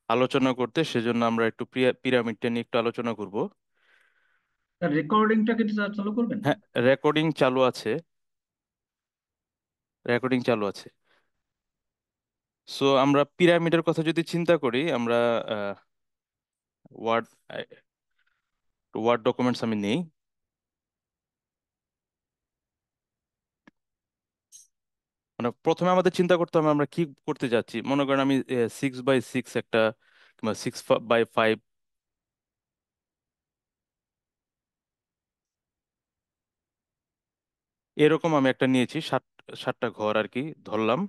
আলোচনা করতে, সেজন্য আমরা একটু পিরামিডটা নিয়ে একটু আলোচনা করব। তার রেকর্ডিংটা কি চালু করবেন? হ্যাঁ, রেকর্ডিং চালু আছে। রেকর্ডিং চালু আছে। সো আমরা পিরামিডের কথা যদি চিন্তা করি, আমরা ওয়ার্ড ওয়ার্ড ডকুমেন্টস আমি নেই। মানে প্রথমে আমাদের চিন্তা করতে হবে আমরা কি করতে যাচ্ছি। মনে করেন আমি 6x6 একটা, কিংবা 6x5 এরকম আমি একটা নিয়েছি, সাতটা ঘর আর কি ধরলাম।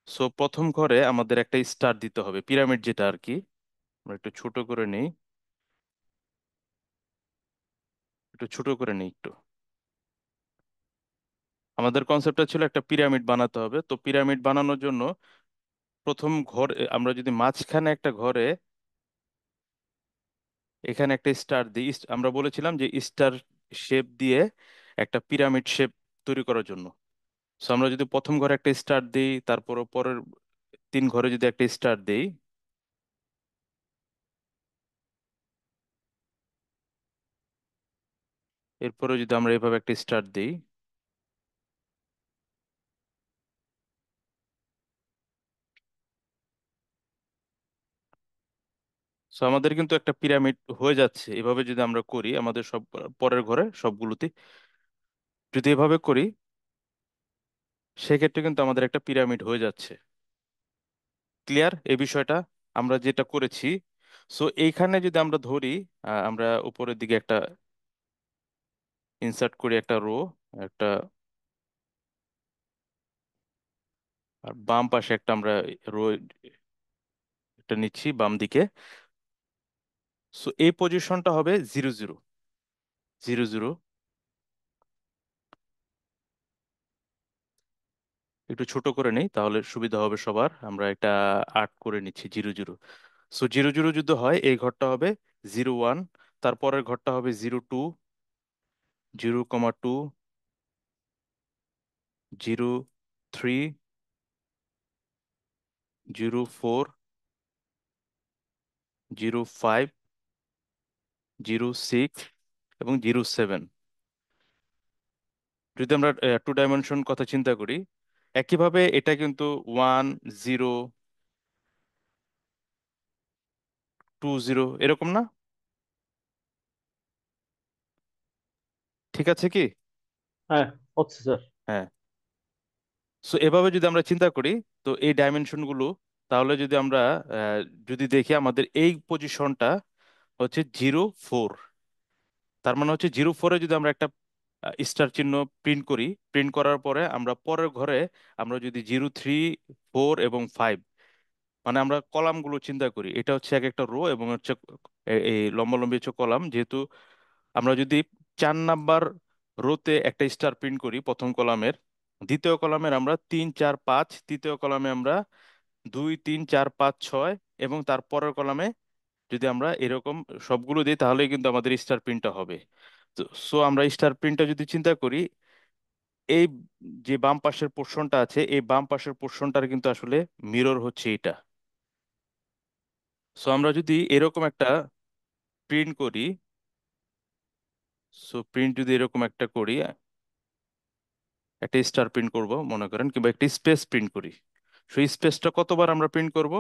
সো প্রথম ঘরে আমাদের একটা স্টার দিতে হবে, পিরামিড যেটা আর কি। আমরা একটু ছোট করে নেই, একটু ছোট করে নেই একটু। আমাদের কনসেপ্টটা ছিল একটা পিরামিড বানাতে হবে। তো পিরামিড বানানোর জন্য প্রথম ঘর আমরা যদি মাঝখানে একটা ঘরে এখানে একটা স্টার দিই, আমরা বলেছিলাম যে স্টার শেপ দিয়ে একটা পিরামিড শেপ তৈরি করার জন্য। সো আমরা যদি প্রথম ঘরে একটা স্টার দিই, তারপর পরের 3 ঘরে যদি একটা স্টার দিই, এরপরে যদি আমরা এভাবে একটা স্টার দিই, সো আমাদের কিন্তু একটা পিরামিড হয়ে যাচ্ছে। এভাবে যদি আমরা করি আমাদের সব পরের ঘরে সবগুলোতে যদি এভাবে করি, সেক্ষেত্রে কিন্তু আমাদের একটা পিরামিড হয়ে যাচ্ছে। ক্লিয়ার এই বিষয়টা? আমরা যেটা করেছি, সো এইখানে যদি আমরা ধরি, আমরা উপরের দিকে একটা ইনসার্ট করি একটা রো, একটা, আর বাম পাশে একটা আমরা রো একটা নিচ্ছি বাম দিকে। সো এই পজিশনটা হবে 0 0 0 0। একটু ছোট করে নেই তাহলে সুবিধা হবে সবার। আমরা একটা 8 করে নিচ্ছি 0 0। সো 0 0 যদি হয় এই ঘরটা হবে 0 1, তারপরের ঘরটা হবে 0 2, 0,2, 0 3, 0 4, 0 5, 0 6 এবং 0 7। যদি আমরা 2 ডাইমেনশন কথা চিন্তা করি, একইভাবে এটা কিন্তু 1 0 2 0 এরকম না? ঠিক আছে কি? হ্যাঁ, হচ্ছে স্যার। হ্যাঁ। সো এভাবে যদি আমরা চিন্তা করি, তো এই ডাইমেনশন গুলো, তাহলে যদি আমরা আহ, যদি দেখি আমাদের এই পজিশনটা হচ্ছে 0 4। তার মানে হচ্ছে 0 4-এ যদি আমরা একটা স্টার চিহ্ন প্রিন্ট করি, প্রিন্ট করার পরে আমরা পরের ঘরে আমরা যদি 0 3 4 এবং 5, মানে আমরা কলামগুলো চিন্তা করি, এটা হচ্ছে এক একটা রো এবং হচ্ছে এই লম্বালম্বি হচ্ছে কলাম। যেহেতু আমরা যদি 4 নাম্বার রোতে একটা স্টার প্রিন্ট করি প্রথম কলামের, দ্বিতীয় কলামের আমরা 3 4 5, তৃতীয় কলামে আমরা 2 3 4 5 6, এবং তার পরের কলামে যদি আমরা এরকম সবগুলো দিই তাহলেই কিন্তু আমাদের স্টার প্রিন্টটা হবে। তো সো আমরা স্টার প্রিন্টটা যদি চিন্তা করি, এই যে বাম পাশের পোর্শনটা আছে, এই বাম পাশের পোর্শনটার কিন্তু আসলে মিরর হচ্ছে এটা। সো আমরা যদি এরকম একটা প্রিন্ট করি, সো প্রিন্ট যদি এরকম একটা করি, একটা স্টার প্রিন্ট করব মনে করেন, কিংবা একটা স্পেস প্রিন্ট করি। সেই স্পেসটা কতবার আমরা প্রিন্ট করব?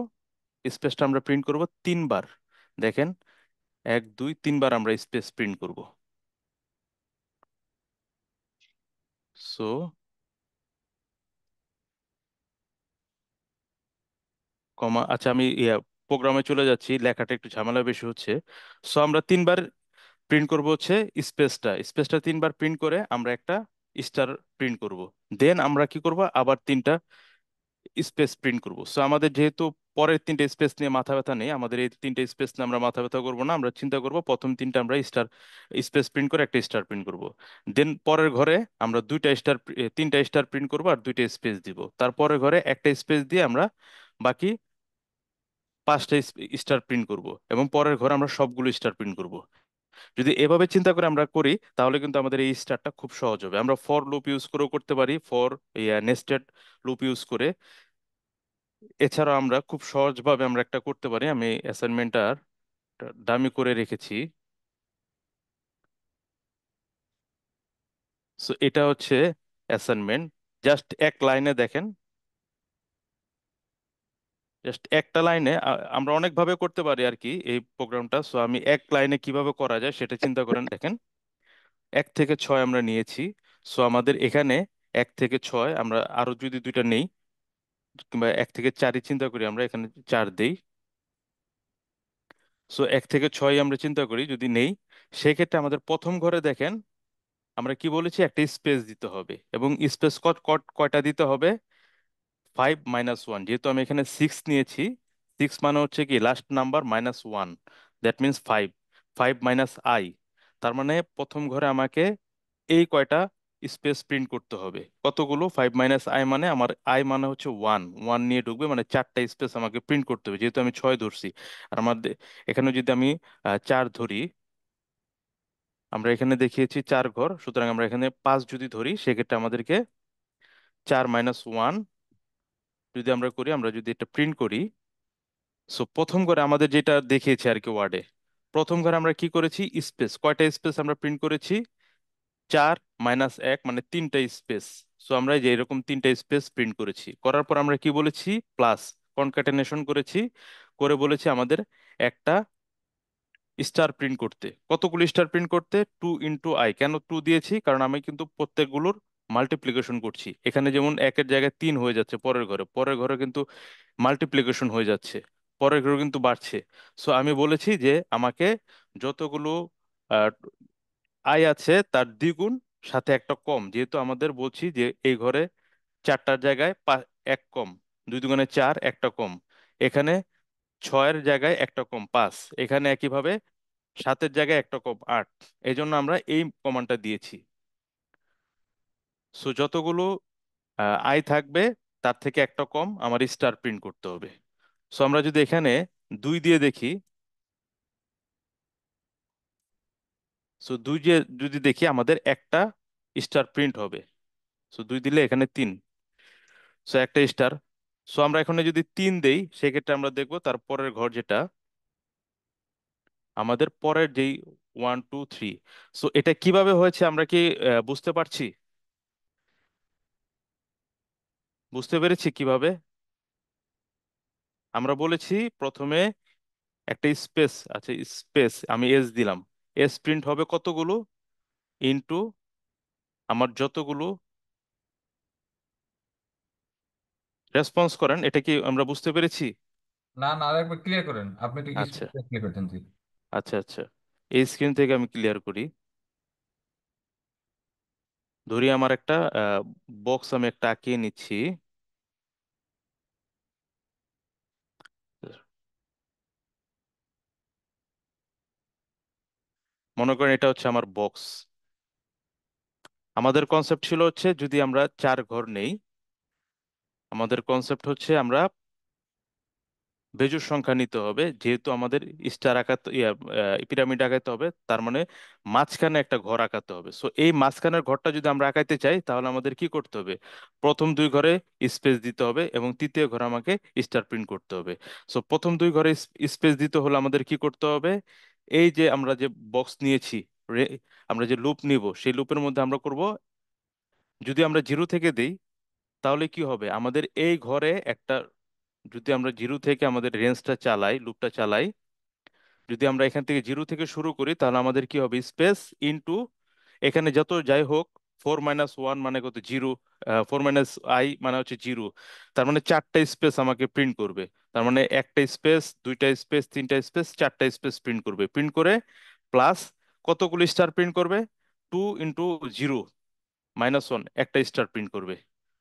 স্পেসটা আমরা প্রিন্ট করব 3 বার। দেখেন, 1 2 3 বার আমরা স্পেস প্রিন্ট করব। সো কমা, আচ্ছা আমি প্রোগ্রামে চলে যাচ্ছি, লেখাটা একটু ঝামেলা বেশি হচ্ছে। সো আমরা 3 বার প্রিন্ট করব হচ্ছে স্পেসটা। স্পেসটা 3 বার প্রিন্ট করে আমরা একটা স্টার প্রিন্ট করব। দেন আমরা কি করব, আবার 3টা স্পেস প্রিন্ট করব। সো আমাদের যেহেতু পরের 3টে স্পেস নিয়ে মাথা ব্যথা নেই, আমাদের এই 3টে স্পেস নিয়ে আমরা মাথা ব্যথা করবো না। আমরা চিন্তা করব প্রথম 3টা আমরা স্টার স্পেস প্রিন্ট করে একটা স্টার প্রিন্ট করব। দেন পরের ঘরে আমরা 3টা স্টার প্রিন্ট করব আর 2টা স্পেস দিব। তারপরের ঘরে একটা স্পেস দিয়ে আমরা বাকি 5টা স্টার প্রিন্ট করব, এবং পরের ঘরে আমরা সবগুলো স্টার প্রিন্ট করব। যদি এভাবে চিন্তা করে আমরা করি, তাহলে কিন্তু আমাদের এই স্টারটা খুব সহজ হবে। আমরা ফর লুপ ইউজ করেও করতে পারি, ফর নেস্টেড লুপ ইউজ করে। এছাড়াও আমরা খুব সহজভাবে আমরা একটা করতে পারি, আমি অ্যাসাইনমেন্টটা দামি করে রেখেছি। সো এটা হচ্ছে অ্যাসাইনমেন্ট। জাস্ট এক লাইনে দেখেন, জাস্ট একটা লাইনে আমরা অনেকভাবে করতে পারি আর কি এই প্রোগ্রামটা। সো আমি এক লাইনে কিভাবে করা যায় সেটা চিন্তা করেন। দেখেন, 1 থেকে 6 আমরা নিয়েছি। সো আমাদের এখানে 1 থেকে 6 আমরা আরো যদি দুইটা নেই, কিংবা 1 থেকে 4ই চিন্তা করি, আমরা এখানে 4 দেই। সো 1 থেকে 6 আমরা চিন্তা করি যদি নেই, সেক্ষেত্রে আমাদের প্রথম ঘরে দেখেন আমরা কি বলেছি, একটা স্পেস দিতে হবে। এবং স্পেস কয়টা দিতে হবে? 5 - 1। যেহেতু আমি এখানে 6 নিয়েছি, 6 মানে হচ্ছে কি last number -1, that means 5। 5 - I, তার মানে প্রথম ঘরে আমাকে এই কয়টা স্পেস প্রিন্ট করতে হবে। কতগুলো? 5 - I মানে আমার আই মানে হচ্ছে 1, 1 নিয়ে ঢুকবে, মানে 4টা স্পেস আমাকে প্রিন্ট করতে হবে, যেহেতু আমি 6 ধরছি। আর আমার এখানে যদি আমি 4 ধরি, আমরা এখানে দেখিয়েছি 4 ঘর, সুতরাং আমরা এখানে 5 যদি ধরি, সেক্ষেত্রে আমাদেরকে 4 - 1 যদি আমরা করি, আমরা যদি এটা প্রিন্ট করি। সো প্রথম ঘরে আমাদের যেটা দেখিয়েছে আর কি ওয়ার্ডে, প্রথম ঘরে আমরা কি করেছি, স্পেস কয়টা স্পেস আমরা প্রিন্ট করেছি? 4 - 1 মানে 3টা স্পেস। সো আমরা এই যে এরকম 3টা স্পেস প্রিন্ট করেছি, করার পর আমরা কি বলেছি, প্লাস কনক্যাটেনেশন করেছি, করে বলেছি আমাদের একটা স্টার প্রিন্ট করতে। কতগুলো স্টার প্রিন্ট করতে? 2 × I। কেন 2 দিয়েছি? কারণ আমি কিন্তু প্রত্যেকগুলোর মাল্টিপ্লিকেশন করছি। এখানে যেমন 1-এর জায়গায় 3 হয়ে যাচ্ছে পরের ঘরে, পরের ঘরে কিন্তু মাল্টিপ্লিকেশন হয়ে যাচ্ছে, পরের ঘরে কিন্তু বাড়ছে। সো আমি বলেছি যে আমাকে যতগুলো আই আছে তার দ্বিগুণ, সাথে একটা কম। যেহেতু আমাদের বলছি যে এই ঘরে 4টার জায়গায় এক কম, 2 × 2 = 4, একটা কম। এখানে 6-এর জায়গায় একটা কম 5, এখানে একইভাবে 7-এর জায়গায় একটা কম 8। এই জন্য আমরা এই কমান্ডটা দিয়েছি। সো যতগুলো আই থাকবে তার থেকে একটা কম আমার স্টার প্রিন্ট করতে হবে। সো আমরা যদি এখানে 2 দিয়ে দেখি, সো 2 দিয়ে যদি দেখি আমাদের একটা স্টার প্রিন্ট হবে। সো 2 দিলে এখানে 3, সো একটা স্টার। সো আমরা এখানে যদি 3 দেই, সেক্ষেত্রে আমরা দেখবো তার পরের ঘর যেটা, আমাদের পরের যেই 1 2 3। সো এটা কিভাবে হয়েছে আমরা কি বুঝতে পারছি? বুঝতে পেরেছি কিভাবে? আমরা বলেছি প্রথমে একটা স্পেস আছে, স্পেস আমি এস দিলাম, এস প্রিন্ট হবে কতগুলো, ইনটু আমার যতগুলো। রেসপন্স করেন, এটা কি আমরা বুঝতে পেরেছি? না না, আরেকবার ক্লিয়ার করেন, আপনি তো কি আচ্ছা, ক্লিয়ার করতেন জি। আচ্ছা, আচ্ছা। এই স্ক্রিন থেকে আমি ক্লিয়ার করি। ধরি আমার একটা বক্স আমি একটা আঁকিয়ে নিচ্ছি। মনে করেন এটা হচ্ছে আমার বক্স। আমাদের কনসেপ্ট ছিল হচ্ছে যদি আমরা 4 ঘর নেই, আমাদের কনসেপ্ট হচ্ছে আমরা বেজোড় সংখ্যা নিতে হবে। যেহেতু আমাদের স্টার আঁকাতে, পিরামিড আঁকাতে হবে, তার মানে মাঝখানে একটা ঘর আঁকাতে হবে। সো এই মাঝখানের ঘরটা যদি আমরা আঁকাইতে চাই, তাহলে আমাদের কি করতে হবে, প্রথম 2 ঘরে স্পেস দিতে হবে, এবং তৃতীয় ঘরে আমাকে স্টার প্রিন্ট করতে হবে। সো প্রথম 2 ঘরে স্পেস দিতে হলে আমাদের কি করতে হবে, এই যে আমরা যে বক্স নিয়েছি, আমরা যে লুপ নিব, সেই লুপের মধ্যে আমরা করব, যদি আমরা 0 থেকে দেই, তাহলে কি হবে, আমাদের এই ঘরে একটা, যদি আমরা 0 থেকে আমাদের রেঞ্জটা চালাই, লুপটা চালাই, যদি আমরা এখান থেকে 0 থেকে শুরু করি, তাহলে আমাদের কি হবে, স্পেস ইনটু এখানে যত যাই হোক, 4 - 1 মানে কত, 0। 4 - I মানে হচ্ছে 0। তার মানে 4টা স্পেস আমাকে প্রিন্ট করবে। তার মানে একটা স্পেস, দুইটা স্পেস, তিনটা স্পেস, 4টা স্পেস প্রিন্ট করবে। প্রিন্ট করে প্লাস কতগুলো স্টার প্রিন্ট করবে, 2 × 0 - 1 একটা স্টার প্রিন্ট করবে।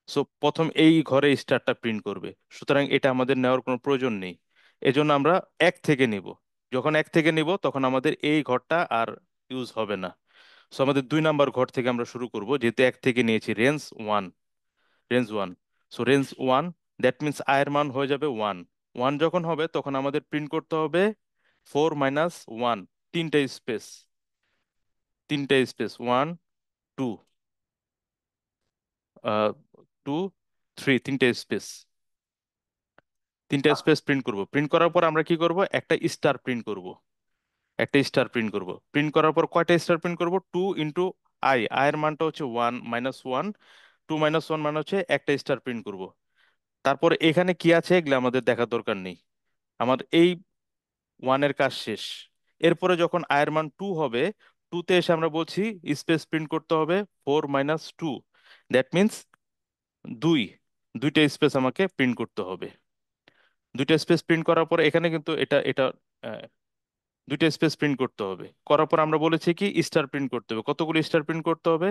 সো প্রথম এই ঘরে স্টারটা প্রিন্ট করবে। সুতরাং এটা আমাদের নেওয়ার কোনো প্রয়োজন নেই। এজন্য আমরা 1 থেকে নিব। যখন 1 থেকে নিব, তখন আমাদের এই ঘরটা আর ইউজ হবে না। সো আমাদের 2 নাম্বার ঘর থেকে আমরা শুরু করব, যেহেতু 1 থেকে নিয়েছি, range 1। Range 1। So range 1, that means আয়ের মান হয়ে যাবে 1। 1 যখন হবে, তখন আমাদের প্রিন্ট করতে হবে 4 - 1, তিনটা স্পেস, তিনটা স্পেস, 1 2, 2 3, তিনটে স্পেস। তিনটা স্পেস প্রিন্ট করব। প্রিন্ট করার পর আমরা কি করব, একটা স্টার প্রিন্ট করব। একটা স্টার প্রিন্ট করব। প্রিন্ট করার পর কয়টা স্টার প্রিন্ট করব, 2 × আই এর মানটা হচ্ছে 1 - 1, 2 - 1 মানে হচ্ছে একটা স্টার প্রিন্ট করব। তারপর এখানে কি আছে এগুলো আমাদের দেখার দরকার নেই, আমার এই ওয়ানের কাজ শেষ। এরপরে যখন আয়ের মান 2 হবে, 2-তে এসে আমরা বলছি স্পেস প্রিন্ট করতে হবে 4 - 2, দ্যাট মিন্স দুই, দুইটা স্পেস আমাকে প্রিন্ট করতে হবে। দুইটা স্পেস প্রিন্ট করার পরে এখানে কিন্তু এটা এটা আহ, দুইটা স্পেস প্রিন্ট করতে হবে। করার পর আমরা বলেছি কি স্টার প্রিন্ট করতে হবে। কতগুলো স্টার প্রিন্ট করতে হবে,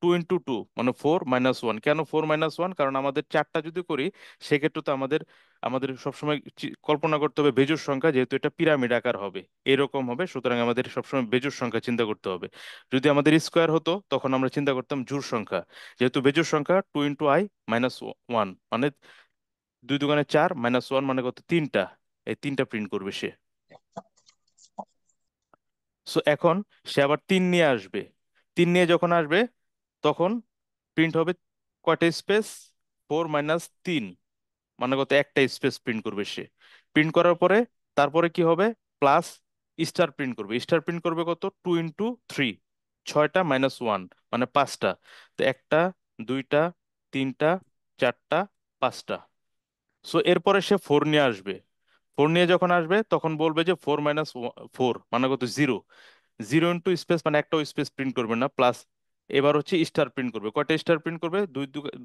2 × 2 মানে 4 - 1। কেন 4 - 1? কারণ আমাদের চারটা যদি করি সেক্ষেত্রে তো আমাদের আমাদের সবসময় কল্পনা করতে হবে বেজোড় সংখ্যা, যেহেতু এটা পিরামিড আকার হবে, এরকম হবে, সুতরাং আমাদের সবসময় বেজোড় সংখ্যা চিন্তা করতে হবে। যদি আমাদের স্কোয়ার হতো তখন আমরা চিন্তা করতাম জোড় সংখ্যা। যেহেতু বেজোড় সংখ্যা, 2 × I - 1 মানে 2 × 2 = 4, -1 মানে কত, তিনটা। এই তিনটা প্রিন্ট করবে সে। সো এখন সে আবার 3 নিয়ে আসবে। 3 নিয়ে যখন আসবে তখন প্রিন্ট হবে কয়টা স্পেস, 4 - 3 মানে কত, একটা স্পেস প্রিন্ট করবে সে। প্রিন্ট করার পরে তারপরে কি হবে, প্লাস স্টার প্রিন্ট করবে। স্টার প্রিন্ট করবে কত, 2 × 3, 6টা -1 মানে 5টা। তো একটা, দুইটা, তিনটা, চারটা, পাঁচটা। সো এরপরে সে 4 নিয়ে আসবে। 4 নিয়ে যখন আসবে তখন বলবে যে 4 - 4 মানে কত, 0। 0 × স্পেস মানে একটাও স্পেস প্রিন্ট করবে না, প্লাস এবার হচ্ছে স্টার প্রিন্ট করবে। কয়টা স্টার প্রিন্ট করবে,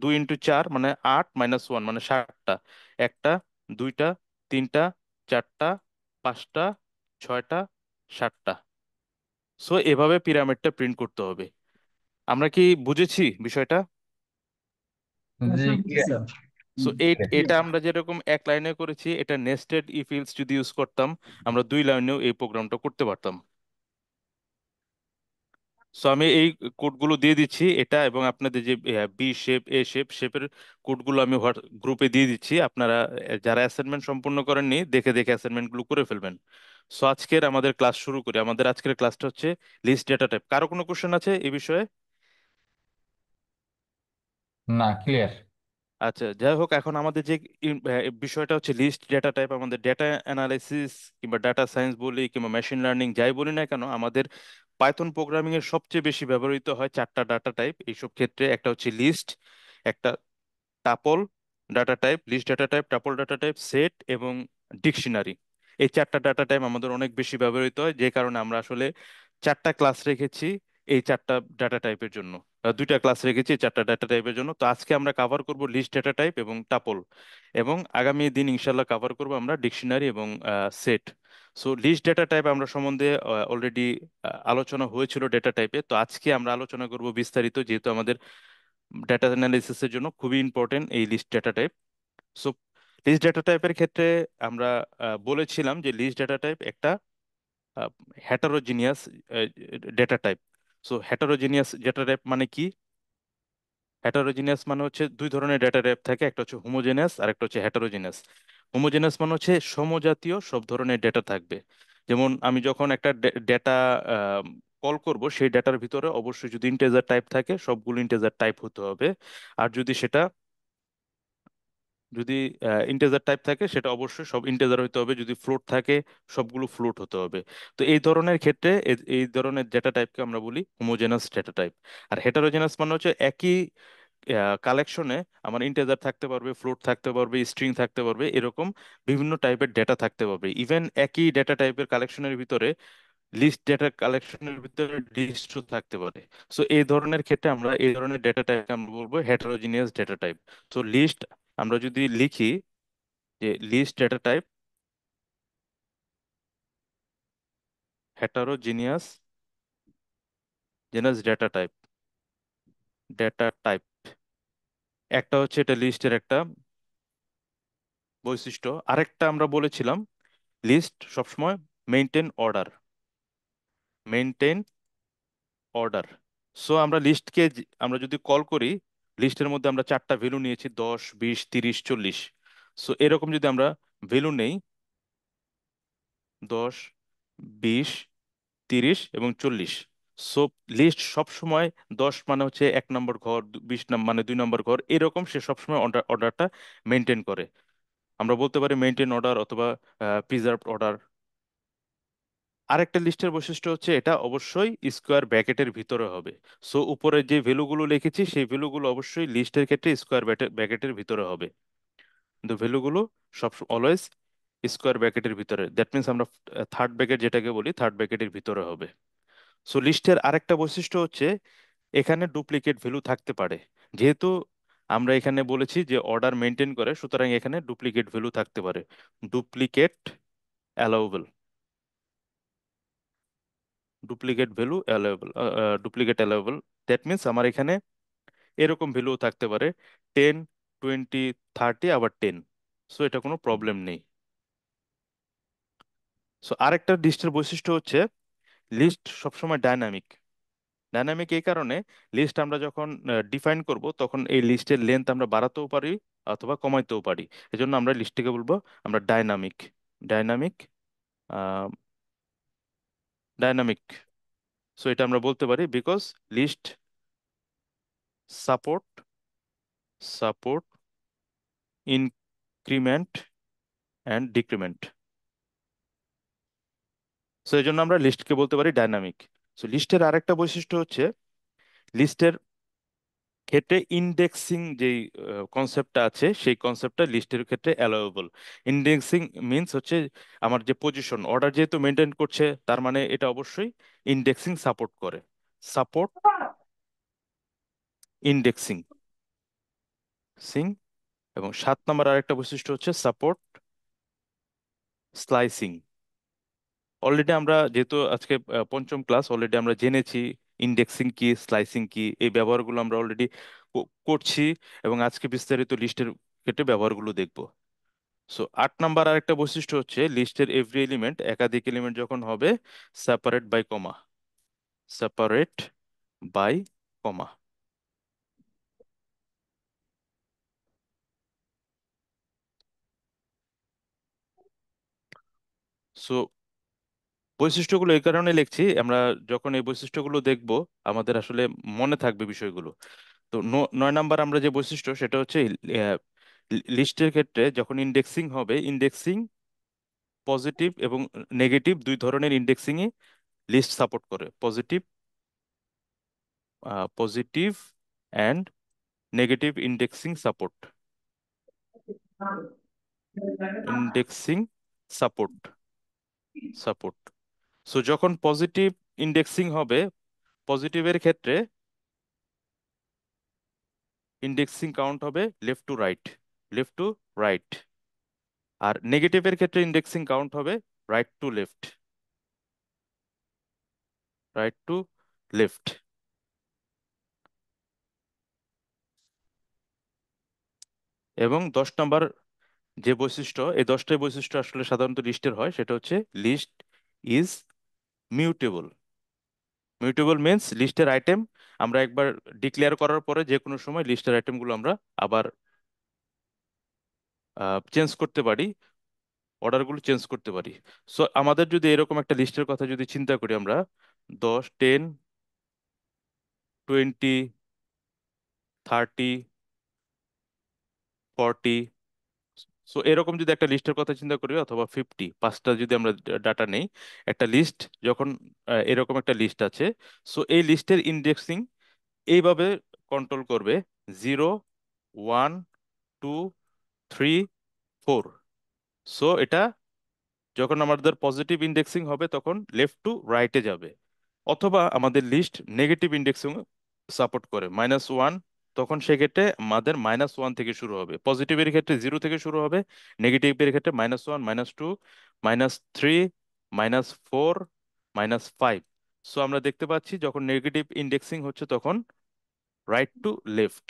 2 × 4 মানে 8 - 1 মানে 7টা। একটা, দুইটা, তিনটা, চারটা, পাঁচটা, ছয়টা, সাতটা। সো এভাবে পিরামিডটা প্রিন্ট করতে হবে। আমরা কি বুঝেছি বিষয়টা? হ্যাঁ জি, স্যার, ক্লিয়ার। স্যার। সো এটা ক্লিয়ার। আমরা যেরকম এক লাইনে করেছি, এটা নেস্টেড ইফ এলস যদি ইউজ করতাম আমরা 2 লাইনেও এই প্রোগ্রামটা করতে পারতাম। সো আমি এই কোডগুলো দিয়ে দিচ্ছি, এটা এবং আপনাদের যে বি শেপ, এ শেপ, শেপের কোডগুলো আমি গ্রুপে দিয়ে দিচ্ছি। আপনারা যারা অ্যাসাইনমেন্ট সম্পূর্ণ করেননি দেখে দেখে অ্যাসাইনমেন্টগুলো করে ফেলবেন। সো আজকের আমাদের ক্লাস শুরু করি। আমাদের আজকের ক্লাসটা হচ্ছে লিস্ট ডেটা টাইপ। কারো কোনো কোশ্চেন আছে এই বিষয়ে? না, ক্লিয়ার। আচ্ছা, যাই হোক, এখন আমাদের যে বিষয়টা হচ্ছে লিস্ট ডেটা টাইপ। আমাদের ডেটা অ্যানালাইসিস কিংবা ডাটা সায়েন্স বলি কিংবা মেশিন লার্নিং যাই বলি না কেন, আমাদের পাইথন প্রোগ্রামিং এর সবচেয়ে বেশি ব্যবহৃত হয় চারটা ডাটা টাইপ এইসব ক্ষেত্রে। একটা হচ্ছে লিস্ট, একটা tuple data type, list data type, tuple data type, set এবং ডিকশনারি। এই চারটা ডাটা টাইপ আমাদের অনেক বেশি ব্যবহৃত হয়, যে কারণে আমরা আসলে চারটা ক্লাস রেখেছি এই চারটা ডাটা টাইপের জন্য। দুইটা ক্লাস রেখেছি এই চারটা ডাটা টাইপের জন্য। তো আজকে আমরা কভার করব লিস্ট ডাটা টাইপ এবং টাপল, এবং আগামী দিন ইনশাল্লাহ কভার করব আমরা ডিকশনারি এবং set. So list data type আমরা সম্বন্ধে অলরেডি আলোচনা হয়েছিল ডেটা টাইপে। তো আজকে আমরা আলোচনা করব বিস্তারিত, যেহেতু আমাদের ডেটা অ্যানালিসিসের জন্য খুবই ইম্পর্টেন্ট এই list data type. So list data টাইপের ক্ষেত্রে আমরা বলেছিলাম যে লিস্ট ডেটা টাইপ একটা heterogeneous data type. So heterogeneous data type মানে কি? হেটারোজিনিয়াস মানে হচ্ছে দুই ধরনের ডেটা টাইপ থাকে, একটা হচ্ছে হোমোজেনাস আর একটা হচ্ছে হেটারোজিনাস। হোমোজেনাস মানে হচ্ছে সমজাতীয় সব ধরনের ডেটা থাকবে। যেমন আমি যখন একটা ডেটা কল করব, সেই ডেটার ভিতরে অবশ্যই যদি ইন্টেজার টাইপ থাকে সবগুলো ইন্টেজার টাইপ হতে হবে। আর যদি ইন্টেজার টাইপ থাকে সেটা অবশ্যই সব ইন্টেজার হতে হবে। যদি ফ্লোট থাকে সবগুলো ফ্লোট হতে হবে। তো এই ধরনের ক্ষেত্রে এই ধরনের ডেটা টাইপকে আমরা বলি হোমোজেনাস ডেটা টাইপ। আর হেটারোজেনাস মানে হচ্ছে একই কালেকশনে আমার ইন্টেজার থাকতে পারবে, ফ্লোট থাকতে পারবে, স্ট্রিং থাকতে পারবে, এরকম বিভিন্ন টাইপের ডেটা থাকতে পারবে। ইভেন একই ডেটা টাইপের কালেকশনের ভিতরে, লিস্ট ডেটা কালেকশনের ভিতরে লিস্টও থাকতে পারে। সো এই ধরনের ক্ষেত্রে আমরা এই ধরনের ডেটা টাইপকে আমরা বলবো heterogeneous data type. So list আমরা যদি লিখি যে list data type heterogeneous genus data type একটা হচ্ছে এটা লিস্টের একটা বৈশিষ্ট্য। আরেকটা আমরা বলেছিলাম লিস্ট সবসময় মেনটেন অর্ডার। সো আমরা লিস্টকে আমরা যদি কল করি, লিস্টের মধ্যে আমরা চারটা ভ্যালু নিয়েছি, 10, 20, 30, 40। সো এরকম যদি আমরা ভ্যালু নেই, 10, 20, 30 এবং 40। সো লিস্ট সব সময় 10 মানে হচ্ছে 1 নম্বর ঘর, 20 মানে 2 নম্বর ঘর, এরকম সে সবসময় অর্ডারটা মেনটেন করে। আমরা বলতে পারি মেইনটেইন অর্ডার অথবা প্রিজার্ভ অর্ডার। আরেকটা লিস্টের বৈশিষ্ট্য হচ্ছে এটা অবশ্যই স্কোয়ার ব্র্যাকেটের ভিতরে হবে। সো উপরে যে ভ্যালুগুলো লিখেছি সেই ভ্যালুগুলো অবশ্যই লিস্টের ক্ষেত্রে স্কোয়ার ব্র্যাকেটের ভিতরে হবে, কিন্তু ভ্যালুগুলো সব অলওয়েজ স্কোয়ার ব্র্যাকেটের ভিতরে। দ্যাট মিনস আমরা থার্ড ব্র্যাকেট যেটাকে বলি থার্ড ব্র্যাকেটের ভিতরে হবে। সো লিস্টের আরেকটা বৈশিষ্ট্য হচ্ছে এখানে ডুপ্লিকেট ভ্যালু থাকতে পারে। যেহেতু আমরা এখানে বলেছি যে অর্ডার মেনটেন করে, সুতরাং এখানে ডুপ্লিকেট ভ্যালু থাকতে পারে। Duplicate allowable, duplicate value allowable, duplicate allowable. That means আমার এখানে এরকম ভ্যালু থাকতে পারে 10, 20, 30, আবার 10। সো এটা কোনো প্রবলেম নেই। সো আরেকটা লিস্টের বৈশিষ্ট্য হচ্ছে লিস্ট সবসময় ডাইনামিক। ডাইনামিক এই কারণে, লিস্ট আমরা যখন ডিফাইন করব তখন এই লিস্টের লেন্থ আমরা বাড়াতেও পারি অথবা কমাইতেও পারি। এজন্য আমরা লিস্টটিকে বলবো আমরা ডাইনামিক। Dynamic, dynamic. সো এটা আমরা বলতে পারি because list support support increment and decrement. So এই জন্য আমরা লিস্টকে বলতে পারি ডাইনামিক। সো লিস্টের আরেকটা বৈশিষ্ট্য হচ্ছে লিস্টের ক্ষেত্রে ইন্ডেক্সিং যেই কনসেপ্টটা আছে সেই কনসেপ্টটা লিস্টের ক্ষেত্রে অ্যালাউয়েবল। ইন্ডেক্সিং মিন্স হচ্ছে আমার যে পজিশন অর্ডার যেহেতু মেনটেন করছে, তার মানে এটা অবশ্যই ইন্ডেক্সিং সাপোর্ট করে। Support indexing Singh. এবং 7 নম্বর আরেকটা বৈশিষ্ট্য হচ্ছে সাপোর্ট স্লাইসিং। অলরেডি আমরা যেহেতু আজকে পঞ্চম ক্লাস, অলরেডি আমরা জেনেছি ইন্ডেক্সিং কি, স্লাইসিং কি, এই ব্যবহারগুলো আমরা অলরেডি করছি এবং আজকে বিস্তারিত লিস্টের ক্ষেত্রে ব্যবহারগুলো দেখব। সো 8 নম্বর আরেকটা বৈশিষ্ট্য হচ্ছে লিস্টের এভরি এলিমেন্ট, একাধিক এলিমেন্ট যখন হবে separate by comma. Separate by comma. So বৈশিষ্ট্যগুলো এই কারণে লিখছি, আমরা যখন এই বৈশিষ্ট্যগুলো দেখব আমাদের আসলে মনে থাকবে বিষয়গুলো। তো 9 নম্বর আমরা যে বৈশিষ্ট্য সেটা হচ্ছে লিস্টের ক্ষেত্রে যখন ইন্ডেক্সিং হবে, ইন্ডেক্সিং পজিটিভ এবং নেগেটিভ দুই ধরনের ইন্ডেক্সিংই লিস্ট সাপোর্ট করে। Positive positive and negative indexing support. Indexing support support. So যখন পজিটিভ ইন্ডেক্সিং হবে, পজিটিভের ক্ষেত্রে ইন্ডেক্সিং কাউন্ট হবে left to right, left to right. আর নেগেটিভের ক্ষেত্রে ইন্ডেক্সিং কাউন্ট হবে right to left, right to left. এবং 10 নম্বর যে বৈশিষ্ট্য, এই 10টাই বৈশিষ্ট্য আসলে সাধারণত লিস্টের হয়, সেটা হচ্ছে list is mutable. Mutable means লিস্টের আইটেম আমরা একবার ডিক্লেয়ার করার পরে যে কোনো সময় লিস্টের আইটেমগুলো আমরা আবার চেঞ্জ করতে পারি, অর্ডারগুলো চেঞ্জ করতে পারি। সো আমাদের যদি এরকম একটা লিস্টের কথা যদি চিন্তা করি আমরা, 10, 10, 20, 30, 40, সো এরকম যদি একটা লিস্টের কথা চিন্তা করি অথবা 50, পাঁচটা যদি আমরা ডাটা নেই, একটা লিস্ট যখন এরকম একটা লিস্ট আছে, সো এই লিস্টের ইন্ডেক্সিং এইভাবে কন্ট্রোল করবে: 0, 1, 2, 3, 4। সো এটা যখন আমাদের পজিটিভ ইন্ডেক্সিং হবে তখন লেফট টু রাইটে যাবে। অথবা আমাদের লিস্ট নেগেটিভ ইন্ডেক্সিং সাপোর্ট করে -1, তখন সেক্ষেত্রে আমাদের -1 থেকে শুরু হবে। পজিটিভের ক্ষেত্রে 0 থেকে শুরু হবে, নেগেটিভের ক্ষেত্রে -1, -2, -3, -4, -5। সো আমরা দেখতে পাচ্ছি যখন নেগেটিভ ইন্ডেক্সিং হচ্ছে তখন রাইট টু লেফট।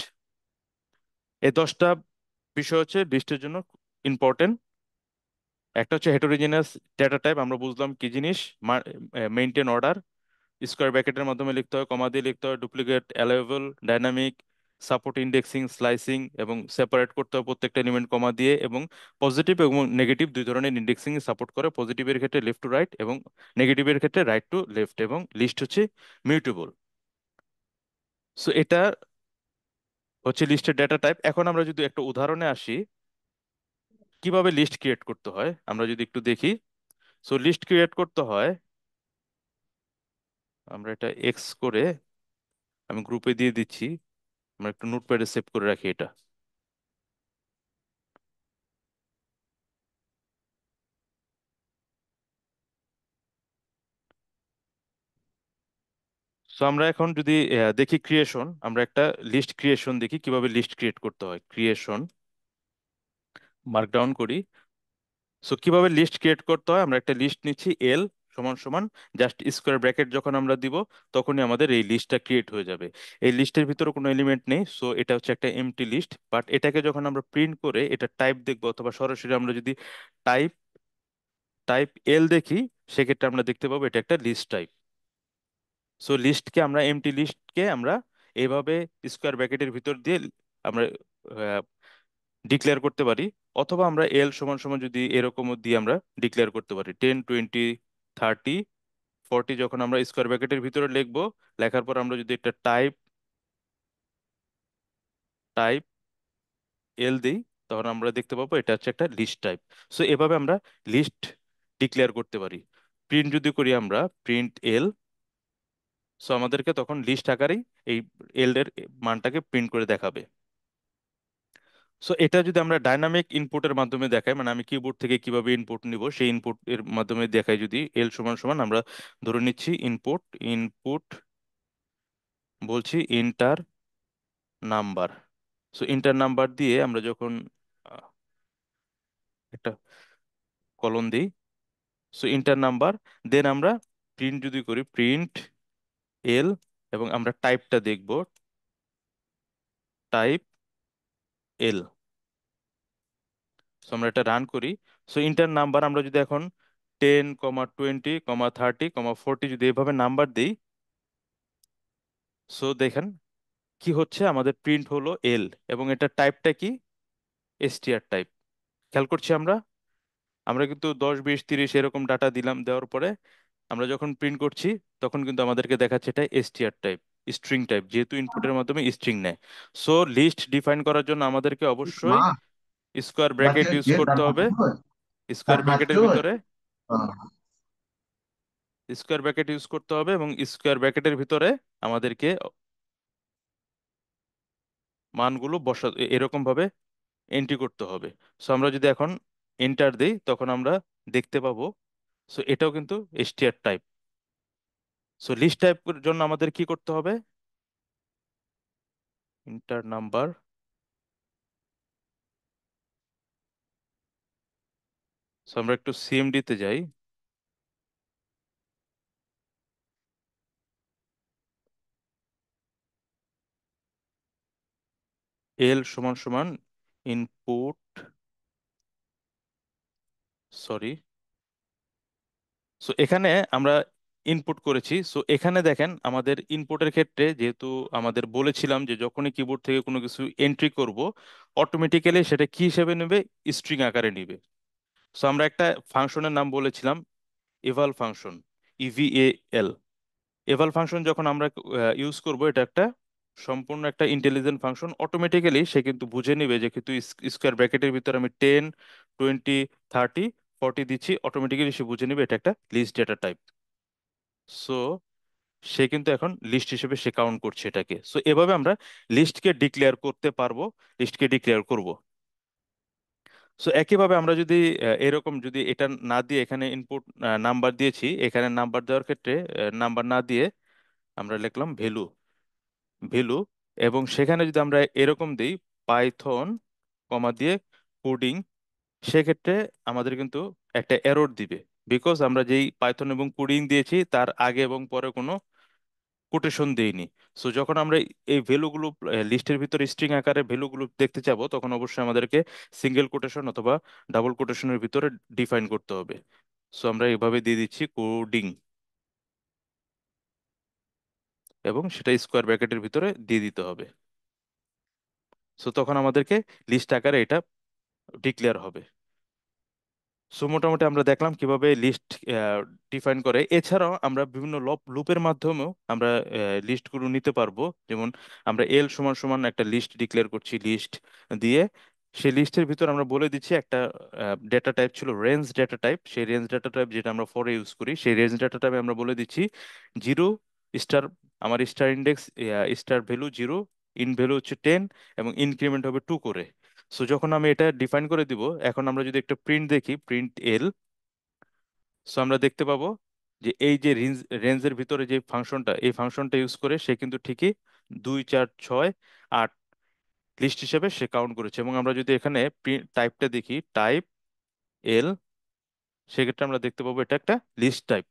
এই 10টা বিষয় হচ্ছে লিস্টের জন্য ইম্পর্টেন্ট। একটা হচ্ছে হেটেরোজেনাস ডেটা টাইপ, আমরা বুঝলাম কি জিনিস। মেইনটেইন অর্ডার, স্কোয়ার ব্র্যাকেটের মাধ্যমে লিখতে হয়, কমা দিয়ে লিখতে হয়, duplicate allowable, dynamic, support indexing, slicing, এবং সেপারেট করতে হয় প্রত্যেকটা এলিমেন্ট কমা দিয়ে। এবং পজিটিভ এবং নেগেটিভ দুই ধরনের ইন্ডেক্সিং সাপোর্ট করে, পজিটিভের ক্ষেত্রে লেফট টু রাইট এবং নেগেটিভের ক্ষেত্রে রাইট টু লেফট। এবং লিস্ট হচ্ছে মিউটেবল। সো এটা হচ্ছে লিস্টের ডেটা টাইপ। এখন আমরা যদি একটা উদাহরণে আসি, কিভাবে লিস্ট ক্রিয়েট করতে হয় আমরা যদি একটু দেখি। সো লিস্ট ক্রিয়েট করতে হয়, আমরা এটা এক্স করে আমি গ্রুপে দিয়ে দিচ্ছি, আমরা একটু নোটপ্যাডে সেভ করে রাখি এটা। সো আমরা এখন যদি দেখি ক্রিয়েশন, আমরা একটা লিস্ট ক্রিয়েশন দেখি কিভাবে লিস্ট ক্রিয়েট করতে হয়। ক্রিয়েশন মার্কডাউন করি। সো কিভাবে লিস্ট ক্রিয়েট করতে হয়, আমরা একটা লিস্ট নিচ্ছি এল সমান সমান জাস্ট স্কোয়ার ব্র্যাকেট যখন আমরা দিব তখনই আমাদের এই লিস্টটা ক্রিয়েট হয়ে যাবে। এই লিস্টের ভিতরে কোনো এলিমেন্ট নেই, সো এটা হচ্ছে একটা এমটি লিস্ট। বাট এটাকে যখন আমরা প্রিন্ট করে এটা টাইপ দেখবো অথবা সরাসরি আমরা যদি টাইপ টাইপ এল দেখি, সেক্ষেত্রে আমরা দেখতে পাবো এটা একটা লিস্ট টাইপ। সো লিস্টকে আমরা এমটি লিস্টকে আমরা এইভাবে স্কোয়ার ব্র্যাকেটের ভিতর দিয়ে আমরা ডিক্লেয়ার করতে পারি। অথবা আমরা এল সমান সমান যদি এরকমও দিয়ে আমরা ডিক্লেয়ার করতে পারি 10 20 30 40, যখন আমরা স্কোয়ার ব্র্যাকেটের ভিতরে লিখবো, লেখার পর আমরা যদি একটা টাইপ টাইপ এল দিই, তখন আমরা দেখতে পাবো এটা হচ্ছে একটা লিস্ট টাইপ। সো এভাবে আমরা লিস্ট ডিক্লেয়ার করতে পারি। প্রিন্ট যদি করি আমরা প্রিন্ট এল, সো আমাদেরকে তখন লিস্ট আকারেই এই এল এর মানটাকে প্রিন্ট করে দেখাবে। সো এটা যদি আমরা ডাইনামিক ইনপুটের মাধ্যমে দেখাই, মানে আমি কিবোর্ড থেকে কিভাবে ইনপুট নিব সেই ইনপুট এর মাধ্যমে দেখাই, যদি এল সমান সমান আমরা ধরে নিচ্ছি ইনপুট ইনপুট বলছি inter number. So inter number দিয়ে আমরা যখন আহ, একটা কলন দিই, সো ইন্টার নাম্বার, দেন আমরা প্রিন্ট যদি করি প্রিন্ট এল, এবং আমরা টাইপটা দেখব টাইপ এল। সো আমরা এটা রান করি। সো ইন্টার নাম্বার আমরা যদি এখন 10 20 30 40 যদি এভাবে নাম্বার দিই, সো দেখেন কি হচ্ছে, আমাদের প্রিন্ট হলো এল এবং এটা টাইপটা কি, এসটিআর টাইপ। খেয়াল করছি আমরা আমরা কিন্তু 10 20 30 এরকম ডাটা দিলাম, দেওয়ার পরে আমরা যখন প্রিন্ট করছি তখন কিন্তু আমাদেরকে দেখাচ্ছে এটা এসটিআর টাইপ, স্ট্রিং টাইপ, যেহেতু ইনপুটের মাধ্যমে স্ট্রিং নেয়। সো লিস্ট ডিফাইন করার জন্য আমাদেরকে অবশ্যই माँ স্কোয়ার ব্র্যাকেট बच्चे ইউজ ये করতে दांत হবে। मारते हो স্কোয়ার दांत ব্র্যাকেটের मारते हो ভিতরে हाँ স্কোয়ার ব্র্যাকেট ইউজ করতে হবে এবং স্কোয়ার ব্র্যাকেটের ভিতরে আমাদেরকে মানগুলো এরকম ভাবে এন্ট্রি করতে হবে। সো আমরা যদি এখন এন্টার দিই তখন আমরা দেখতে পাবো, সো এটাও কিন্তু এসটিআর টাইপ। সো লিস্ট টাইপের জন্য আমাদের কি করতে হবে, ইন্টার নাম্বার, সো আমরা একটু সিএমডি তে যাই। এল সমান সমান ইনপুট, সরি, সো এখানে আমরা ইনপুট করেছি। সো এখানে দেখেন আমাদের ইনপুটের ক্ষেত্রে যেহেতু আমাদের বলেছিলাম যে যখনই কিবোর্ড থেকে কোনো কিছু এন্ট্রি করব, অটোমেটিক্যালি সেটা কি হিসেবে নেবে, স্ট্রিং আকারে নেবে। সো আমরা একটা ফাংশনের নাম বলেছিলাম এভাল ফাংশন, ইভিএএল। এভাল ফাংশন যখন আমরা ইউজ করব, এটা একটা সম্পূর্ণ একটা ইন্টেলিজেন্ট ফাংশন। অটোমেটিক্যালি সে কিন্তু বুঝে নেবে যে কিন্তু স্কোয়ার ব্র্যাকেটের ভিতরে আমি 10 20 30 40 দিচ্ছি, অটোমেটিক্যালি সে বুঝে নেবে এটা একটা লিস্ট ডেটা টাইপ। সো সে কিন্তু এখন লিস্ট হিসেবে সে কাউন্ট করছে এটাকে। সো এভাবে আমরা লিস্টকে ডিক্লেয়ার করতে পারবো, লিস্টকে ডিক্লেয়ার করব। সো একইভাবে আমরা যদি এরকম যদি এটা না দিয়ে এখানে ইনপুট নাম্বার দিয়েছি, এখানে নাম্বার দেওয়ার ক্ষেত্রে নাম্বার না দিয়ে আমরা লিখলাম ভ্যালু ভ্যালু, এবং সেখানে যদি আমরা এরকম দিই পাইথন কমা দিয়ে কোডিং, সেক্ষেত্রে আমাদের কিন্তু একটা এরর দিবে, বিকজ আমরা যেই পাইথন এবং কোডিং দিয়েছি তার আগে এবং পরে কোনো কোটেশন দেইনি। সো যখন আমরা এই ভ্যালুগুলো লিস্টের ভিতরে স্ট্রিং আকারে ভ্যালুগুলো দেখতে চাবো, তখন অবশ্যই আমাদেরকে সিঙ্গেল কোটেশন অথবা ডাবল কোটেশনের ভিতরে ডিফাইন করতে হবে। সো আমরা এইভাবে দিয়ে দিচ্ছি কোডিং, এবং সেটা স্কোয়ার ব্র্যাকেটের ভিতরে দিয়ে দিতে হবে। সো তখন আমাদেরকে লিস্ট আকারে এটা ডিক্লেয়ার হবে। সো মোটামুটি আমরা দেখলাম কিভাবে লিস্ট ডিফাইন করে। এছাড়াও আমরা বিভিন্ন লুপের মাধ্যমেও আমরা লিস্টগুলো নিতে পারবো। যেমন আমরা এল সমান সমান একটা লিস্ট ডিক্লেয়ার করছি, লিস্ট দিয়ে সেই লিস্টের ভিতর আমরা বলে দিচ্ছি একটা ডেটা টাইপ ছিল রেঞ্জ ডেটা টাইপ। সেই রেঞ্জ ডেটা টাইপ যেটা আমরা ফরে ইউজ করি, সেই রেঞ্জ ডেটা টাইপে আমরা বলে দিচ্ছি জিরো স্টার, আমার star index star value zero, in value হচ্ছে 10, এবং ইনক্রিমেন্ট হবে 2 করে। সো যখন আমি এটা ডিফাইন করে দিব, এখন আমরা যদি একটা প্রিন্ট দেখি, প্রিন্ট এল, সো আমরা দেখতে পাবো যে এই যে রেঞ্জের ভিতরে যে ফাংশনটা, এই ফাংশনটা ইউজ করে সে কিন্তু ঠিকই 2 4 6 8 লিস্ট হিসেবে সে কাউন্ট করেছে। এবং আমরা যদি এখানে টাইপটা দেখি, টাইপ এল, সেক্ষেত্রে আমরা দেখতে পাবো এটা একটা লিস্ট টাইপ।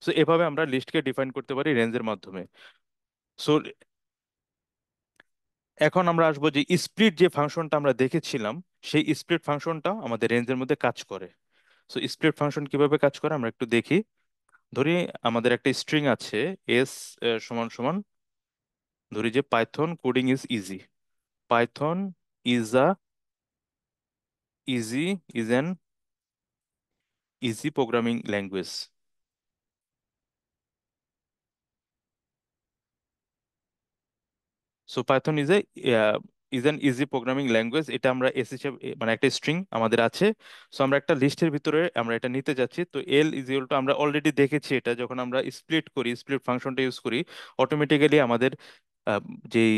সো এভাবে আমরা লিস্টকে ডিফাইন করতে পারি রেঞ্জের মাধ্যমে। সো এখন আমরা আসবো যে স্প্লিট যে ফাংশনটা আমরা দেখেছিলাম, সেই স্প্লিট ফাংশনটা আমাদের রেঞ্জের মধ্যে কাজ করে। সো স্প্লিট ফাংশন কিভাবে কাজ করে আমরা একটু দেখি। ধরি আমাদের একটা স্ট্রিং আছে এস সমান সমান, ধরি যে Python coding is easy, Python is a easy is an easy programming language. So Python is an easy programming language, এটা আমরা এস হিসেবে মানে একটা স্ট্রিং আমাদের আছে। সো আমরা একটা লিস্টের ভিতরে আমরা এটা নিতে যাচ্ছি। তো এল ইজ ইকুয়াল টু, আমরা অলরেডি দেখেছি এটা যখন আমরা স্প্লিট করি, স্প্লিট ফাংশনটা ইউজ করি, অটোমেটিক্যালি আমাদের আহ, যেই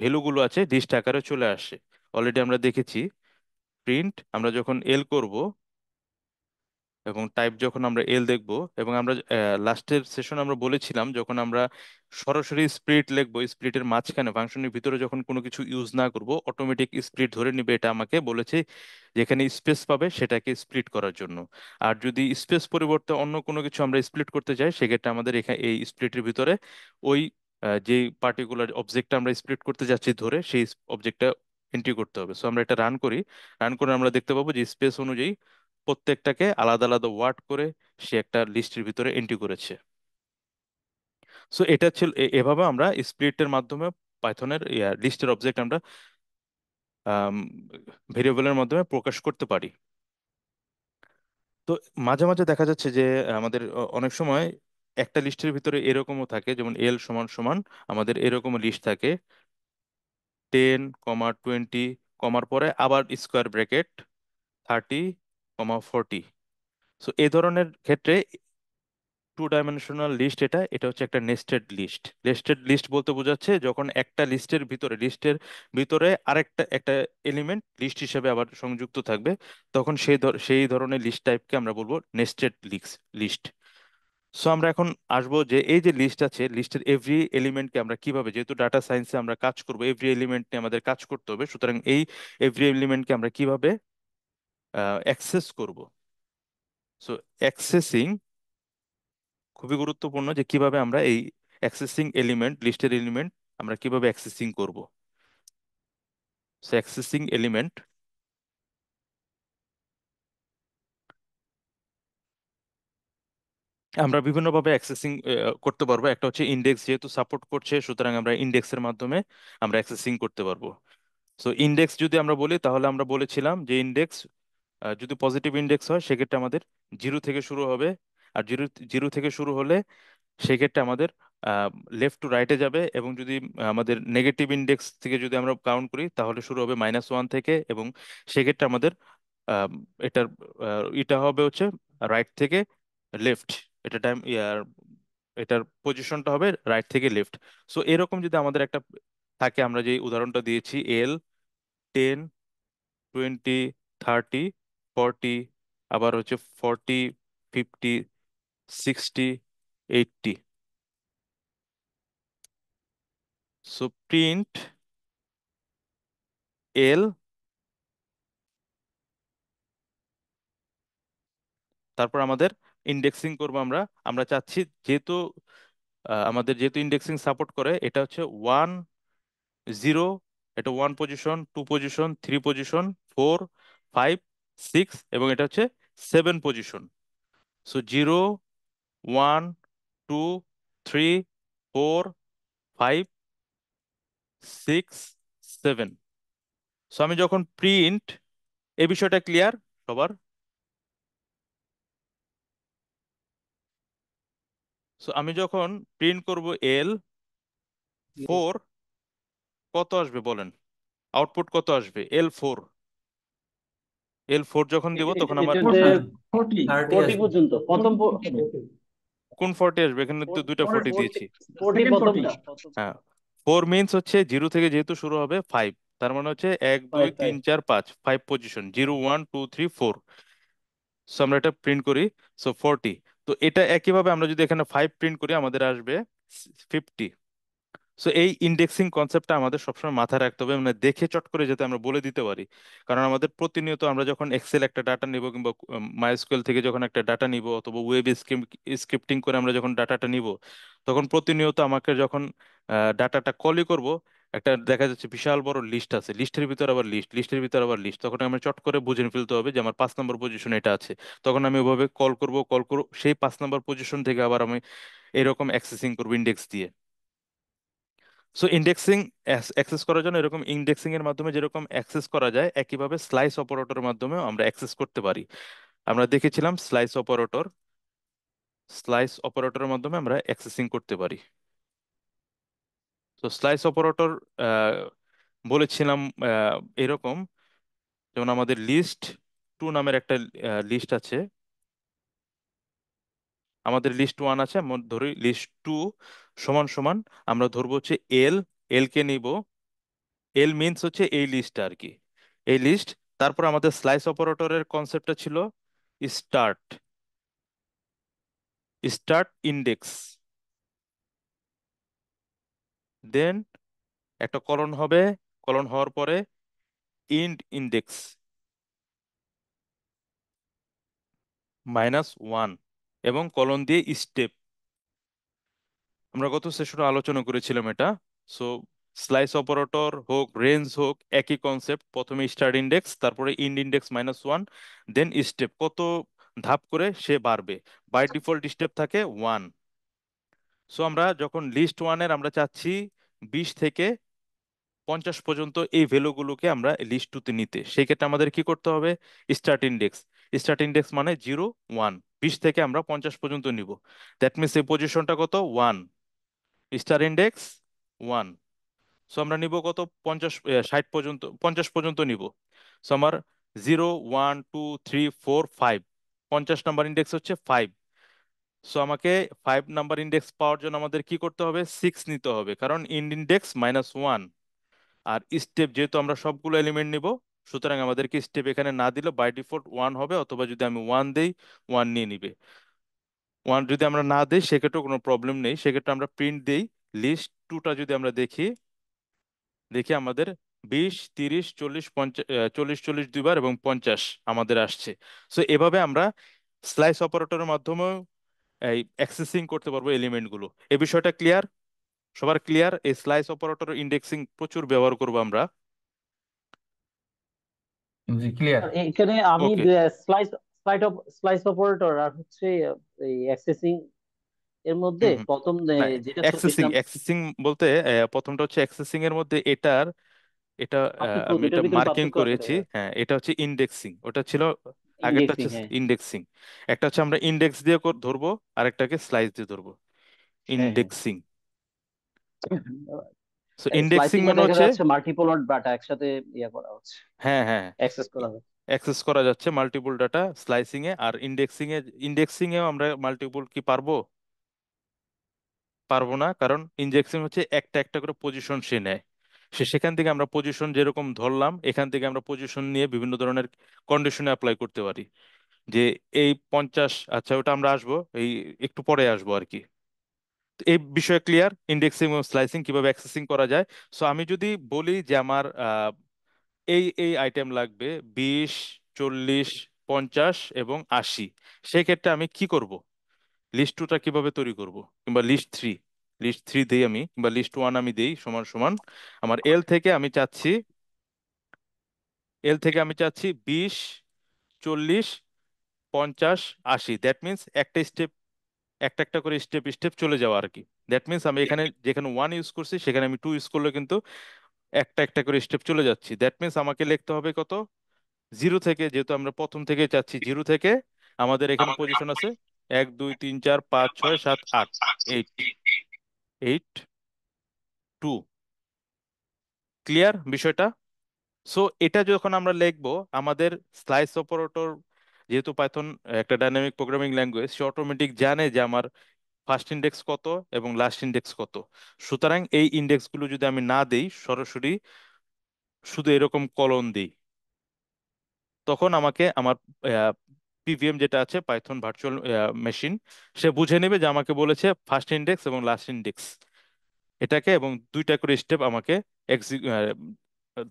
ভ্যালুগুলো আছে লিস্ট আকারে চলে আসে। অলরেডি আমরা দেখেছি প্রিন্ট আমরা যখন এল করব, এবং টাইপ যখন আমরা এল দেখব, এবং আমরা লাস্টের সেশন আমরা বলেছিলাম যখন আমরা সরাসরি স্প্লিট লিখবো, স্প্লিটের মাঝখানে ফাংশনের ভিতরে যখন কোনো কিছু ইউজ না করব, অটোমেটিক স্প্লিট ধরে নিবে, এটা আমাকে বলেছে। যেখানে স্পেস পাবে সেটাকে স্প্লিট করার জন্য। আর যদি স্পেস পরিবর্তে অন্য কোনো কিছু আমরা স্প্লিট করতে চাই, সেক্ষেত্রে আমাদের এখানে এই স্প্লিটের ভিতরে ওই যে পার্টিকুলার অবজেক্টটা আমরা স্প্লিট করতে যাচ্ছি ধরে, সেই অবজেক্টটা এন্ট্রি করতে হবে। সো আমরা এটা রান করি, রান করে আমরা দেখতে পাবো যে স্পেস অনুযায়ী প্রত্যেকটাকে আলাদা আলাদা ওয়ার্ড করে সে একটা লিস্টের ভিতরে এন্ট্রি করেছে। সো এটা ছিল এভাবে আমরা স্প্লিটের মাধ্যমে পাইথনের লিস্টের অবজেক্ট আমরা ভেরিয়েবলের মাধ্যমে প্রকাশ করতে পারি। তো মাঝে মাঝে দেখা যাচ্ছে যে আমাদের অনেক সময় একটা লিস্টের ভিতরে এরকমও থাকে, যেমন এল সমান সমান আমাদের এরকম লিস্ট থাকে 10 20, কমার পরে আবার স্কোয়ার ব্র্যাকেট 30 40। সো এই ধরনের ক্ষেত্রে 2 ডাইমেনশনাল লিস্ট, এটা এটা হচ্ছে একটা নেস্টেড লিস্ট। নেস্টেড লিস্ট বলতে বোঝাচ্ছে যখন একটা লিস্টের ভিতরে আরেকটা একটা এলিমেন্ট লিস্ট হিসেবে আবার সংযুক্ত থাকবে, তখন সেই ধরনের লিস্ট টাইপকে আমরা বলবো নেস্টেড লিস্ট। সো আমরা এখন আসবো যে এই যে লিস্ট আছে, লিস্টের এভরি এলিমেন্টকে আমরা কিভাবে, যেহেতু ডাটা সায়েন্সে আমরা কাজ করবো, এভরি এলিমেন্ট নিয়ে আমাদের কাজ করতে হবে, সুতরাং এই এভরি এলিমেন্টকে আমরা কিভাবে অ্যাক্সেস করব। সো অ্যাক্সেসিং খুবই গুরুত্বপূর্ণ, যে কিভাবে আমরা এই অ্যাক্সেসিং এলিমেন্ট, লিস্টের এলিমেন্ট আমরা কিভাবে অ্যাক্সেসিং করব। সো অ্যাক্সেসিং এলিমেন্ট আমরা বিভিন্নভাবে অ্যাক্সেসিং করতে পারবো। একটা হচ্ছে ইন্ডেক্স, যেহেতু সাপোর্ট করছে সুতরাং আমরা ইন্ডেক্সের মাধ্যমে আমরা অ্যাক্সেসিং করতে পারবো। সো ইন্ডেক্স যদি আমরা বলি, তাহলে আমরা বলেছিলাম যে ইন্ডেক্স যদি পজিটিভ ইন্ডেক্স হয় সেক্ষেত্রে আমাদের জিরো থেকে শুরু হবে। আর জিরো জিরো থেকে শুরু হলে সেক্ষেত্রে আমাদের লেফট টু রাইটে যাবে। এবং যদি আমাদের নেগেটিভ ইন্ডেক্স থেকে যদি আমরা কাউন্ট করি, তাহলে শুরু হবে -1 থেকে, এবং সেক্ষেত্রে আমাদের আম, এটার এটা হবে হচ্ছে রাইট থেকে লেফট। এটা টাইম ইয়ার এটার পজিশনটা হবে রাইট থেকে লেফট। সো এরকম যদি আমাদের একটা থাকে, আমরা যে উদাহরণটা দিয়েছি এল 10 20 30 40, আবার হচ্ছে 40 50 60 80। সো প্রিন্ট এল, তারপর আমাদের ইন্ডেক্সিং করব আমরা। আমরা চাচ্ছি যেহেতু আমাদের যেহেতু ইন্ডেক্সিং সাপোর্ট করে, এটা হচ্ছে 1 0, এটা 1 পজিশন, 2 পজিশন, 3 পজিশন, 4 5 6, এবং এটা হচ্ছে 7 পজিশন। সো 0 1 2 3 4 5 6 7। সো আমি যখন প্রিন্ট, এই বিষয়টা ক্লিয়ার সবার? সো আমি যখন প্রিন্ট করব L4, কত আসবে বলেন? আউটপুট কত আসবে? L4। L4 যখন দিব তখন আমার এটাতে ফোরটি ফোরটি 30 40 আসবে। পর্যন্ত প্রথম কোন 40 আসবে? এখানে তো দুইটা 40 দিয়েছি। 40 সেকেন্ড ফোরটি। প্রথমটা হ্যাঁ, 4 মিনস হচ্ছে জিরো থেকে যেহেতু শুরু হবে 5, তার মানে হচ্ছে 1 2 3 4 5, 5 পজিশন, 0 1 2 3 4। সো আমরা এটা প্রিন্ট করি। সো 40। তো এটা একইভাবে আমরা যদি এখানে 5 প্রিন্ট করি আমাদের আসবে 50। সো এই ইন্ডেক্সিং কনসেপ্টটা আমাদের সবসময় মাথায় রাখতে হবে, মানে দেখে চট করে যাতে আমরা বলে দিতে পারি। কারণ আমাদের প্রতিনিয়ত আমরা যখন এক্সেল একটা ডাটা নিব কিংবা মাইস্কুয়েল থেকে যখন একটা ডাটা নিব অথবা ওয়েব স্ক্রিপ্টিং করে আমরা যখন ডাটাটা নিব, তখন প্রতিনিয়ত আমাকে যখন ডাটাটা কলই করব, একটা দেখা যাচ্ছে বিশাল বড় লিস্ট আছে, লিস্টের ভিতর আবার লিস্ট, লিস্টের ভিতর আবার লিস্ট, তখন আমি চট করে বুঝে ফেলতে হবে যে আমার 5 নম্বর পজিশন এটা আছে। তখন আমি ওভাবে কল করব সেই 5 নম্বর পজিশন থেকে আবার আমি এরকম অ্যাক্সেসিং করবো ইন্ডেক্স দিয়ে। সো ইন্ডেক্সিং অ্যাক্সেস করার জন্য এরকম ইন্ডেক্সিং এর মাধ্যমে যেরকম অ্যাক্সেস করা যায়, একইভাবে স্লাইস অপারেটরের মাধ্যমেও আমরা অ্যাক্সেস করতে পারি। আমরা দেখেছিলাম স্লাইস অপারেটরের মাধ্যমে আমরা অ্যাক্সেসিং করতে পারি। তো স্লাইস অপারেটর বলেছিলাম এরকম, যেমন আমাদের লিস্ট টু নামের একটা লিস্ট আছে, আমাদের লিস্ট ওয়ান আছে, আমরা ধরি লিস্ট টু সমান সমান আমরা ধরবো হচ্ছে এল, এল কে নিব, এল মিনস হচ্ছে এই লিস্টটা আর কি, এই লিস্ট। তারপর আমাদের স্লাইস অপারেটরের কনসেপ্টটা ছিল স্টার্ট, স্টার্ট ইন্ডেক্স, দেন একটা কলন হবে, কলন হওয়ার পরে ইন্ড ইন্ডেক্স -1 এবং কলন দিয়ে স্টেপ। আমরা গত সেশনে আলোচনা করেছিলাম এটা। সো স্লাইস অপারেটর হোক রেঞ্জ হোক একই কনসেপ্ট, প্রথমে স্টার্ট ইন্ডেক্স, তারপরে ইন্ড ইন্ডেক্স -1, দেন স্টেপ, কত ধাপ করে সে বাড়বে। বাই ডিফল্ট স্টেপ থাকে 1। সো আমরা যখন লিস্ট ওয়ানের আমরা চাচ্ছি 20 থেকে 50 পর্যন্ত এই ভ্যালুগুলোকে আমরা লিস্ট টুতে নিতে, সেই ক্ষেত্রে আমাদের কি করতে হবে? স্টার্ট ইন্ডেক্স, স্টার্ট ইন্ডেক্স মানে 0 1, 20 থেকে আমরা 50 পর্যন্ত নিব। দ্যাট মিনস এই পজিশনটা কত? 1, স্টার ইন্ডেক্স 1। সো আমরা নিব কত? 50 60 পর্যন্ত, 50 পর্যন্ত নিব। সো আমার 0 1 2 3 4 5, 50 নাম্বার ইন্ডেক্স হচ্ছে 5। সো আমাকে 5 নাম্বার ইন্ডেক্স পাওয়ার জন্য আমাদের কি করতে হবে? 6 নিতে হবে, কারণ ইন্ড ইন্ডেক্স -1। আর স্টেপ যেহেতু আমরা সবগুলো এলিমেন্ট নিব, সুতরাং আমাদেরকে স্টেপ এখানে না দিলে বাই ডিফল্ট 1 হবে, অথবা যদি আমি 1 দেই 1 নিয়ে নিবে। 1 যদি আমরা না দেই সেক্ষেত্রেও কোনো প্রবলেম নেই, সেক্ষেত্রে আমরা প্রিন্ট দেই। লিস্ট টুটা যদি আমরা দেখি, দেখি আমাদের 20 30 40 50, 40 40 দুইবার এবং 50 আমাদের আসছে। সো এভাবে আমরা স্লাইস অপারেটরের মাধ্যমে এই অ্যাক্সেসিং করতে পারবো এলিমেন্টগুলো। এই বিষয়টা ক্লিয়ার? সবার ক্লিয়ার? এই স্লাইস অপারেটর ইন্ডেক্সিং প্রচুর ব্যবহার করবো আমরা। জি ক্লিয়ার। আর এখানে আমি ওকে। স্লাইস স্লাইস অপারেটর আর হচ্ছে এই অ্যাক্সেসিং এর মধ্যে হুম হুম। প্রথম না, যেটা অ্যাক্সেসিং নাম অ্যাক্সেসিং বলতে প্রথমটা হচ্ছে অ্যাক্সেসিং এর মধ্যে এটা পার্থক্য, আমি দুইটার এটা ভিতরে মার্কিং পার্থক্য আছে করেছি। হ্যাঁ, এটা হচ্ছে ইন্ডেক্সিং, ওটা ছিল আগেরটা ইন্ডেক্সিং। হচ্ছে হ্যাঁ ইন্ডেক্সিং। একটা হচ্ছে আমরা ইন্ডেক্স দিয়ে ধরবো, আরেকটাকে স্লাইস দিয়ে ধরবো, হ্যাঁ হ্যাঁ। ইন্ডেক্সিং। সো ইন্ডেক্সিং স্লাইসিং এ মানে দেখা হচ্ছে, যাচ্ছে মাল্টিপল ডাটা একসাথে করা হচ্ছে, হ্যাঁ হ্যাঁ, অ্যাক্সেস করা হচ্ছে। অ্যাক্সেস করা যাচ্ছে মাল্টিপল ডাটা স্লাইসিং এ। আর ইন্ডেক্সিং এও আমরা মাল্টিপল কি পারবো? পারবো না, কারণ ইনজেকশন হচ্ছে একটা একটা করে পজিশন সে নেয়। সেখান থেকে আমরা পজিশন যেরকম ধরলাম, এখান থেকে আমরা পজিশন নিয়ে বিভিন্ন ধরনের কন্ডিশনে অ্যাপ্লাই করতে পারি। যে এই 50, আচ্ছা ওটা আমরা আসবো, এই একটু পরে আসবো আর কি। তো এই বিষয়ে ক্লিয়ার ইন্ডেক্সিং এবং স্লাইসিং কিভাবে অ্যাক্সেসিং করা যায়। সো আমি যদি বলি যে আমার এই এই আইটেম লাগবে 20 40 50 এবং 80, সেক্ষেত্রে আমি কি করব? লিস্ট টুটা কিভাবে তৈরি করব? কিংবা লিস্ট থ্রি দেই আমি, কিংবা লিস্ট ওয়ান আমি দেই সমান সমান আমার এল থেকে আমি চাচ্ছি 20 40 50 80। দ্যাট মিনস একটা স্টেপ, একটা একটা করে স্টেপ স্টেপ চলে যাওয়া আর কি। দ্যাট মিনস আমি এখানে যেখানে 1 ইউজ করছি সেখানে আমি 2 ইউজ করলে কিন্তু একটা একটা করে স্টেপ চলে যাচ্ছি। দ্যাট মিনস আমাকে লিখতে হবে কত? জিরো থেকে, যেহেতু আমরা প্রথম থেকে চাচ্ছি, জিরো থেকে আমাদের এখানে পজিশন আছে 1 2 3 4 5 6 7 8, 8 8 2। ক্লিয়ার বিষয়টা? সো এটা যখন আমরা লিখবো, আমাদের স্লাইস অপারেটর, যেহেতু পাইথন একটা ডাইনামিক প্রোগ্রামিং ল্যাঙ্গুয়েজ, সে অটোমেটিক জানে যে আমার ফার্স্ট ইন্ডেক্স কত এবং লাস্ট ইন্ডেক্স কত। সুতরাং এই ইন্ডেক্সগুলো যদি আমি না দেই, সরাসরি শুধু এরকম কলন দিই, তখন আমাকে আমার পিভিএম যেটা আছে, পাইথন ভার্চুয়াল মেশিন, সে বুঝে নেবে যে আমাকে বলেছে ফার্স্ট ইন্ডেক্স এবং লাস্ট ইন্ডেক্স এটাকে, এবং দুইটা করে স্টেপ আমাকে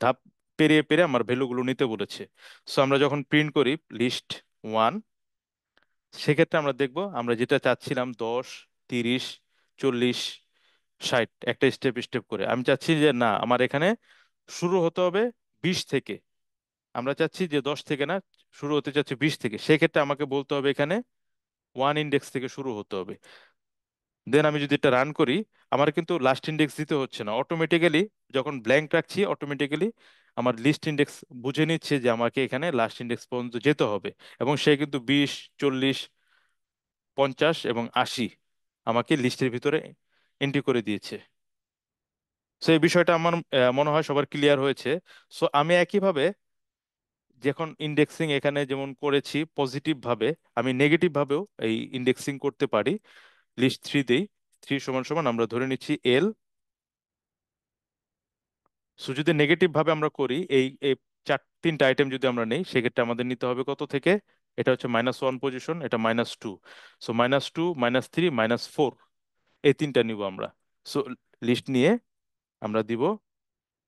ধাপ পেরিয়ে পেরিয়ে আমার ভ্যালুগুলো নিতে বলেছে। সো আমরা যখন প্রিন্ট করি লিস্ট 1, সেক্ষেত্রে আমরা দেখব আমরা যেটা চাচ্ছিলাম 10, 30, 40, 60, একটা স্টেপ স্টেপ করে। আমি চাচ্ছি যে না, আমার এখানে শুরু হতে হবে 20 থেকে। আমরা চাচ্ছি যে 10 থেকে না, শুরু হতে চাচ্ছি 20 থেকে। সেক্ষেত্রে আমাকে বলতে হবে এখানে 1 ইন্ডেক্স থেকে শুরু হতে হবে। দেন আমি যদি এটা রান করি, আমার কিন্তু লাস্ট ইন্ডেক্স দিতে হচ্ছে না, অটোমেটিক্যালি যখন ব্ল্যাঙ্ক রাখছি অটোমেটিক্যালি আমার লিস্ট ইন্ডেক্স বুঝে নিচ্ছে যে আমাকে এখানে লাস্ট ইন্ডেক্স পর্যন্ত যেতে হবে। এবং সে কিন্তু 20, 40, 50 এবং 80 আমাকে লিস্টের ভিতরে এন্ট্রি করে দিয়েছে। সো এই বিষয়টা আমার মনে হয় সবার ক্লিয়ার হয়েছে। সো আমি একইভাবে যখন ইন্ডেক্সিং এখানে যেমন করেছি পজিটিভ ভাবে, আমি নেগেটিভ ভাবেও এই ইন্ডেক্সিং করতে পারি। লিস্ট 3 দেই, 3 = আমরা ধরে নিচ্ছি এল। সো যদি নেগেটিভ ভাবে আমরা করি, এই এই তিনটা আইটেম যদি আমরা নেই, সেক্ষেত্রে আমাদের নিতে হবে কত থেকে? এটা হচ্ছে -1 পজিশন, এটা -2। সো -2, -3, -4, এই তিনটা নিব আমরা। সো লিস্ট নিয়ে আমরা দিব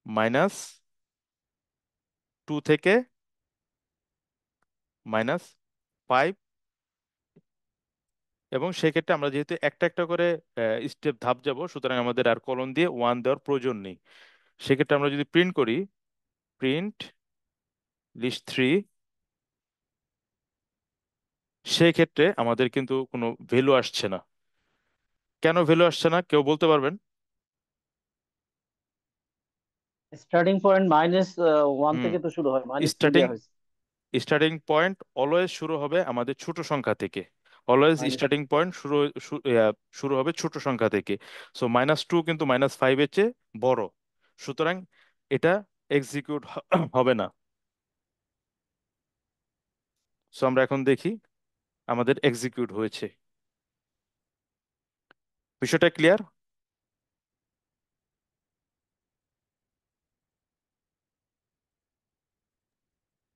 -2 থেকে -5। এবং সেক্ষেত্রে আমরা যেহেতু একটা একটা করে স্টেপ ধাপ যাব, সুতরাং আমাদের আর কলন দিয়ে 1 দেওয়ার প্রয়োজন নেই। সেক্ষেত্রে আমরা যদি প্রিন্ট করি প্রিন্ট লিস্ট 3, সেই ক্ষেত্রে আমাদের কিন্তু কোনো ভ্যালু আসছে না। কেন ভ্যালু আসছে না কেউ বলতে পারবেন? স্টার্টিং পয়েন্ট -1 হুম। থেকে তো শুরু হয়, -3 স্টার্টিং দেওয়া হয়েছে। স্টার্টিং পয়েন্ট অলওয়েজ শুরু হবে আমাদের ছোট সংখ্যা থেকে। অলওয়েজ মাইনাস স্টার্টিং পয়েন্ট শুরু হবে ছোট সংখ্যা থেকে। সো -2 কিন্তু -5-এর চেয়ে বড়, সুতরাং এটা এক্সিকিউট হবে না। সো আমরা এখন দেখি আমাদের এক্সিকিউট হয়েছে। বিষয়টা ক্লিয়ার?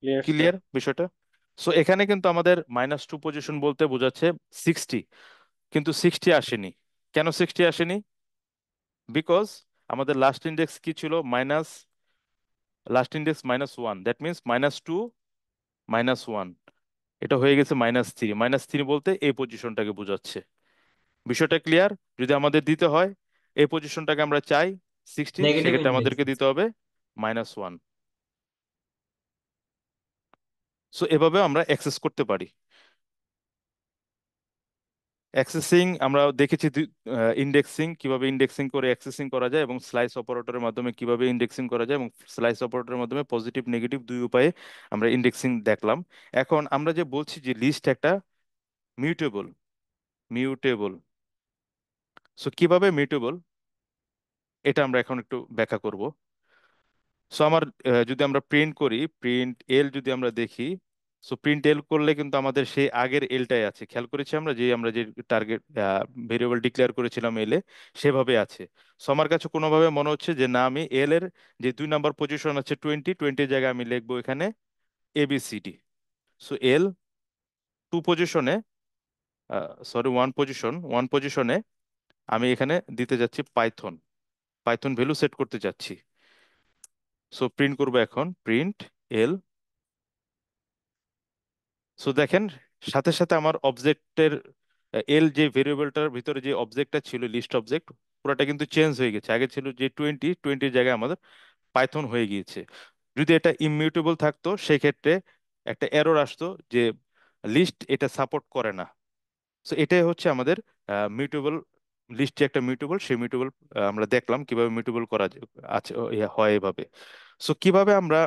Clear sir. ক্লিয়ার বিষয়টা? সো এখানে কিন্তু আমাদের -2 পজিশন বলতে বোঝাচ্ছে 60, কিন্তু 60 আসেনি। কেন 60 আসেনি? বিকজ আমাদের লাস্ট ইন্ডেক্স কি ছিল? -1, দ্যাট মিনস -2, -1, এটা হয়ে গেছে -3। -3 বলতে এই পজিশনটাকে বোঝাচ্ছে। বিষয়টা ক্লিয়ার? যদি আমাদের দিতে হয় এই পজিশনটাকে আমরা চাই 60, নেগেটিভ সেক্ষেত্রে ইন্ডেক্স। আমাদেরকে দিতে হবে -1। সো এভাবে আমরা অ্যাক্সেস করতে পারি। অ্যাক্সেসিং আমরা দেখেছি, ইন্ডেক্সিং কিভাবে ইন্ডেক্সিং করে অ্যাক্সেসিং করা যায়, এবং স্লাইস অপারেটরের মাধ্যমে কিভাবে ইন্ডেক্সিং করা যায়, এবং স্লাইস অপারেটরের মাধ্যমে পজিটিভ নেগেটিভ দুই উপায়ে আমরা ইন্ডেক্সিং দেখলাম। এখন আমরা যে বলছি যে লিস্ট একটা মিউটেবল, মিউটেবল। সো কিভাবে মিউটেবল, এটা আমরা এখন একটু ব্যাখ্যা করব। সো আমার যদি আমরা প্রিন্ট করি প্রিন্ট এল, যদি আমরা দেখি, সো প্রিন্ট এল করলে কিন্তু আমাদের সেই আগের এলটাই আছে। খেয়াল করেছি আমরা যে টার্গেট ভেরিয়েবল ডিক্লেয়ার করেছিলাম এলে, সেভাবে আছে। সো আমার কাছে কোনোভাবে মনে হচ্ছে যে না, আমি এল এর যে 2 নম্বর পজিশন আছে 20, জায়গায় আমি লিখবো এখানে ABCD। সো L2 পজিশনে, সরি 1 পজিশনে আমি এখানে দিতে যাচ্ছি পাইথন, পাইথন ভ্যালু সেট করতে যাচ্ছি। সো প্রিন্ট করবো এখন প্রিন্ট এল। সো দেখেন, সাথে সাথে আমার অবজেক্টের এল যে ভেরিয়েবলটার ভিতরে যে অবজেক্টটা ছিল, লিস্ট অবজেক্ট, পুরোটা কিন্তু চেঞ্জ হয়ে গেছে। আগে ছিল যে 20, জায়গায় আমাদের পাইথন হয়ে গিয়েছে। যদি এটা ইমিউটেবল থাকতো, সেই ক্ষেত্রে একটা এরর আসতো যে লিস্ট এটা সাপোর্ট করে না। সো এটাই হচ্ছে আমাদের মিউটেবল লিস্ট, যে একটা মিউটেবল, সেই মিউটেবল আমরা দেখলাম কিভাবে মিউটেবল করা আছে, হয় এভাবে। সো কিভাবে আমরা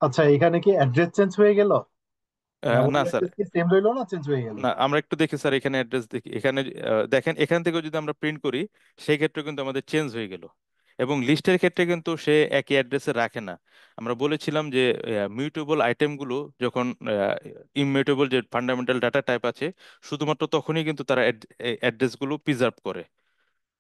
আচ্ছা, এখানে কি অ্যাড্রেস চেঞ্জ হয়ে গেল? মানে ওই না স্যার, অ্যাড্রেস কি সেম রইলো না চেঞ্জ হয়ে গেল? না আমরা একটু দেখি স্যার, এখানে অ্যাড্রেস দেখি, এখানে দেখেন এখান থেকে যদি আমরা প্রিন্ট করি, সেই ক্ষেত্রে কিন্তু আমাদের চেঞ্জ হয়ে গেল। এবং লিস্টের ক্ষেত্রে কিন্তু সে একই অ্যাড্রেসে রাখে না। আমরা বলেছিলাম যে মিউটেবল আইটেমগুলো যখন ইমিউটেবল যে ফান্ডামেন্টাল ডাটা টাইপ আছে শুধুমাত্র তখনই কিন্তু তারা অ্যাড্রেসগুলো প্রিজার্ভ করে।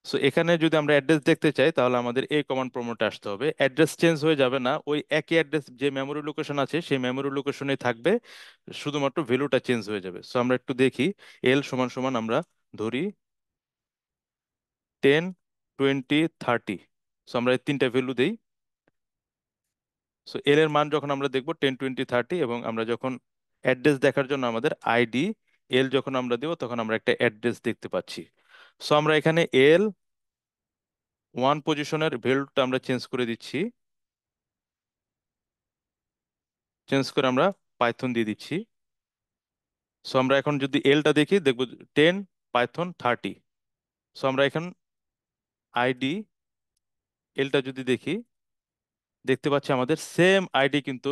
সো এখানে যদি আমরা অ্যাড্রেস দেখতে চাই তাহলে আমাদের এই কমান্ড প্রম্পটে আসতে হবে। অ্যাড্রেস চেঞ্জ হয়ে যাবে না, ওই একই অ্যাড্রেস যে মেমোরি লোকেশন আছে সেই মেমোরি লোকেশনে থাকবে, শুধুমাত্র ভ্যালুটা চেঞ্জ হয়ে যাবে। সো আমরা একটু দেখি, এল সমান সমান আমরা ধরি 10, 20, 30। সো আমরা এই তিনটা ভ্যালু দেই। সো এল এর মান যখন আমরা দেখবো 10, 20, 30, এবং আমরা যখন অ্যাড্রেস দেখার জন্য আমাদের আইডি এল যখন আমরা দেবো তখন আমরা একটা অ্যাড্রেস দেখতে পাচ্ছি। সো আমরা এখানে এল 1 পজিশনের ভ্যালুটা আমরা চেঞ্জ করে দিচ্ছি, চেঞ্জ করে আমরা পাইথন দিয়ে দিচ্ছি। সো আমরা এখন যদি এলটা দেখি দেখবো 10, পাইথন 30। সো আমরা এখন আইডি এলটা যদি দেখি দেখতে পাচ্ছি আমাদের সেম আইডি কিন্তু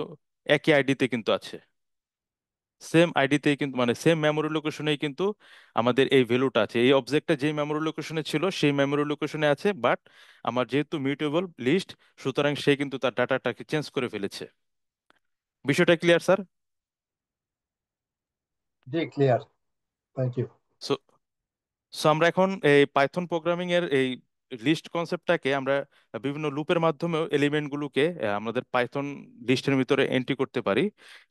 একই আইডিতে কিন্তু আছে, সেম আইডিতে কিন্তু মানে সেম মেমোরি লোকেশনেই কিন্তু আমাদের এই ভ্যালুটা আছে। এই অবজেক্টটা যেই মেমোরি লোকেশনে ছিল সেই মেমোরি লোকেশনে আছে, বাট আমার যেহেতু মিউটেবল লিস্ট সুতরাং সে কিন্তু তার ডাটাটাকে চেঞ্জ করে ফেলেছে। বিষয়টা ক্লিয়ার স্যার? জি, clear. Thank you. So so আমরা এখন এই পাইথন প্রোগ্রামিং এর এই লিস্ট কনসেপ্টটাকে আমরা বিভিন্ন লুপের মাধ্যমেও এলিমেন্টগুলোকে আমাদের পাইথন লিস্টের ভিতরে এন্ট্রি করতে পারি।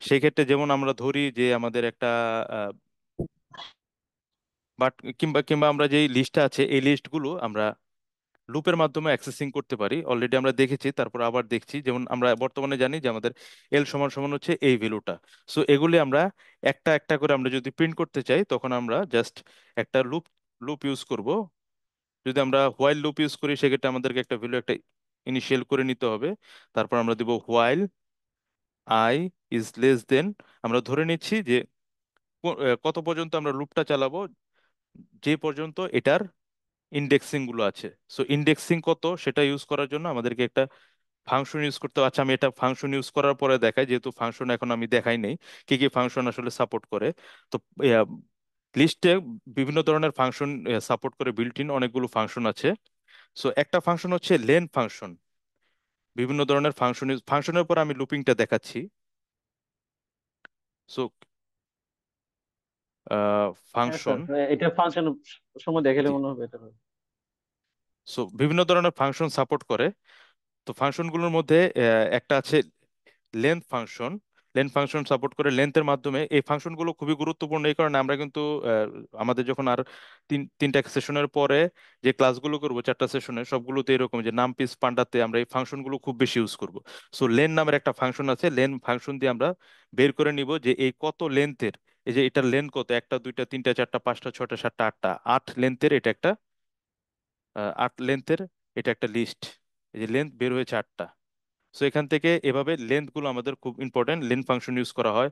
সেই ক্ষেত্রে যেমন আমরা ধরি যে আমাদের একটা বাট কিংবা কিংবা আমরা যেই লিস্টটা আছে এই লিস্টগুলো আমরা লুপের মাধ্যমে অ্যাক্সেসিং করতে পারি। অলরেডি আমরা দেখেছি, তারপর আবার দেখছি। যেমন আমরা বর্তমানে জানি যে আমাদের এল সমান সমান হচ্ছে এই ভ্যালুটা। সো এগুলি আমরা একটা একটা করে আমরা যদি প্রিন্ট করতে চাই তখন আমরা জাস্ট একটা লুপ লুপ ইউজ করব। যদি আমরা হোয়াইল লুপ ইউজ করি সেক্ষেত্রে আমাদেরকে একটা ভ্যালু একটা ইনিশিয়াল করে নিতে হবে। তারপর আমরা দিব while I is less than, আমরা ধরে নিচ্ছি যে কত পর্যন্ত আমরা লুপটা চালাবো, যে পর্যন্ত এটার ইন্ডেক্সিং গুলো আছে। সো ইন্ডেক্সিং কত সেটা ইউজ করার জন্য আমাদেরকে একটা ফাংশন ইউজ করতে হবে। আচ্ছা আমি এটা ফাংশন ইউজ করার পরে দেখাই, যেহেতু ফাংশন এখন আমি দেখাই নেই কি কি ফাংশন আসলে সাপোর্ট করে। তো লিস্টে বিভিন্ন ধরনের ফাংশন সাপোর্ট করে, বিল্ট ইন অনেকগুলো ফাংশন আছে। সো একটা ফাংশন হচ্ছে লেন ফাংশন। বিভিন্ন ধরনের ফাংশনের পর আমি লুপিংটা দেখাচ্ছি। সো হ্যাঁ স্যার, ফাংশন, এটা ফাংশন সময় দেখালে মনে হবে এটা হবে। সো বিভিন্ন ধরনের ফাংশন সাপোর্ট করে। তো ফাংশনগুলোর মধ্যে একটা আছে length function. Length function support করে লেন্থের মাধ্যমে। এই ফাংশনগুলো খুবই গুরুত্বপূর্ণ এই কারণে আমরা কিন্তু আমাদের যখন আর তিনটা সেশনের পরে যে ক্লাসগুলো করবো 4টা সেশনে সবগুলোতে এরকম যে নাম পিস পান্ডাতে আমরা এই ফাংশনগুলো খুব বেশি ইউজ করব। সো লেন নামের একটা ফাংশন আছে, লেন ফাংশন দিয়ে আমরা বের করে নিব যে এই কত লেন্থের, এই যে এটার লেন্থ কত, একটা দুইটা তিনটা চারটা পাঁচটা ছয়টা সাতটা আটটা 8 লেন্থের এটা একটা 8 লেন্থের এটা একটা লিস্ট। এই যে লেন্থ বের হয়েছে 8টা। সো এখান থেকে এভাবে লেন্থ গুলো আমাদের খুব ইম্পর্টেন্ট, লেন্থ ফাংশন ইউজ করা হয়।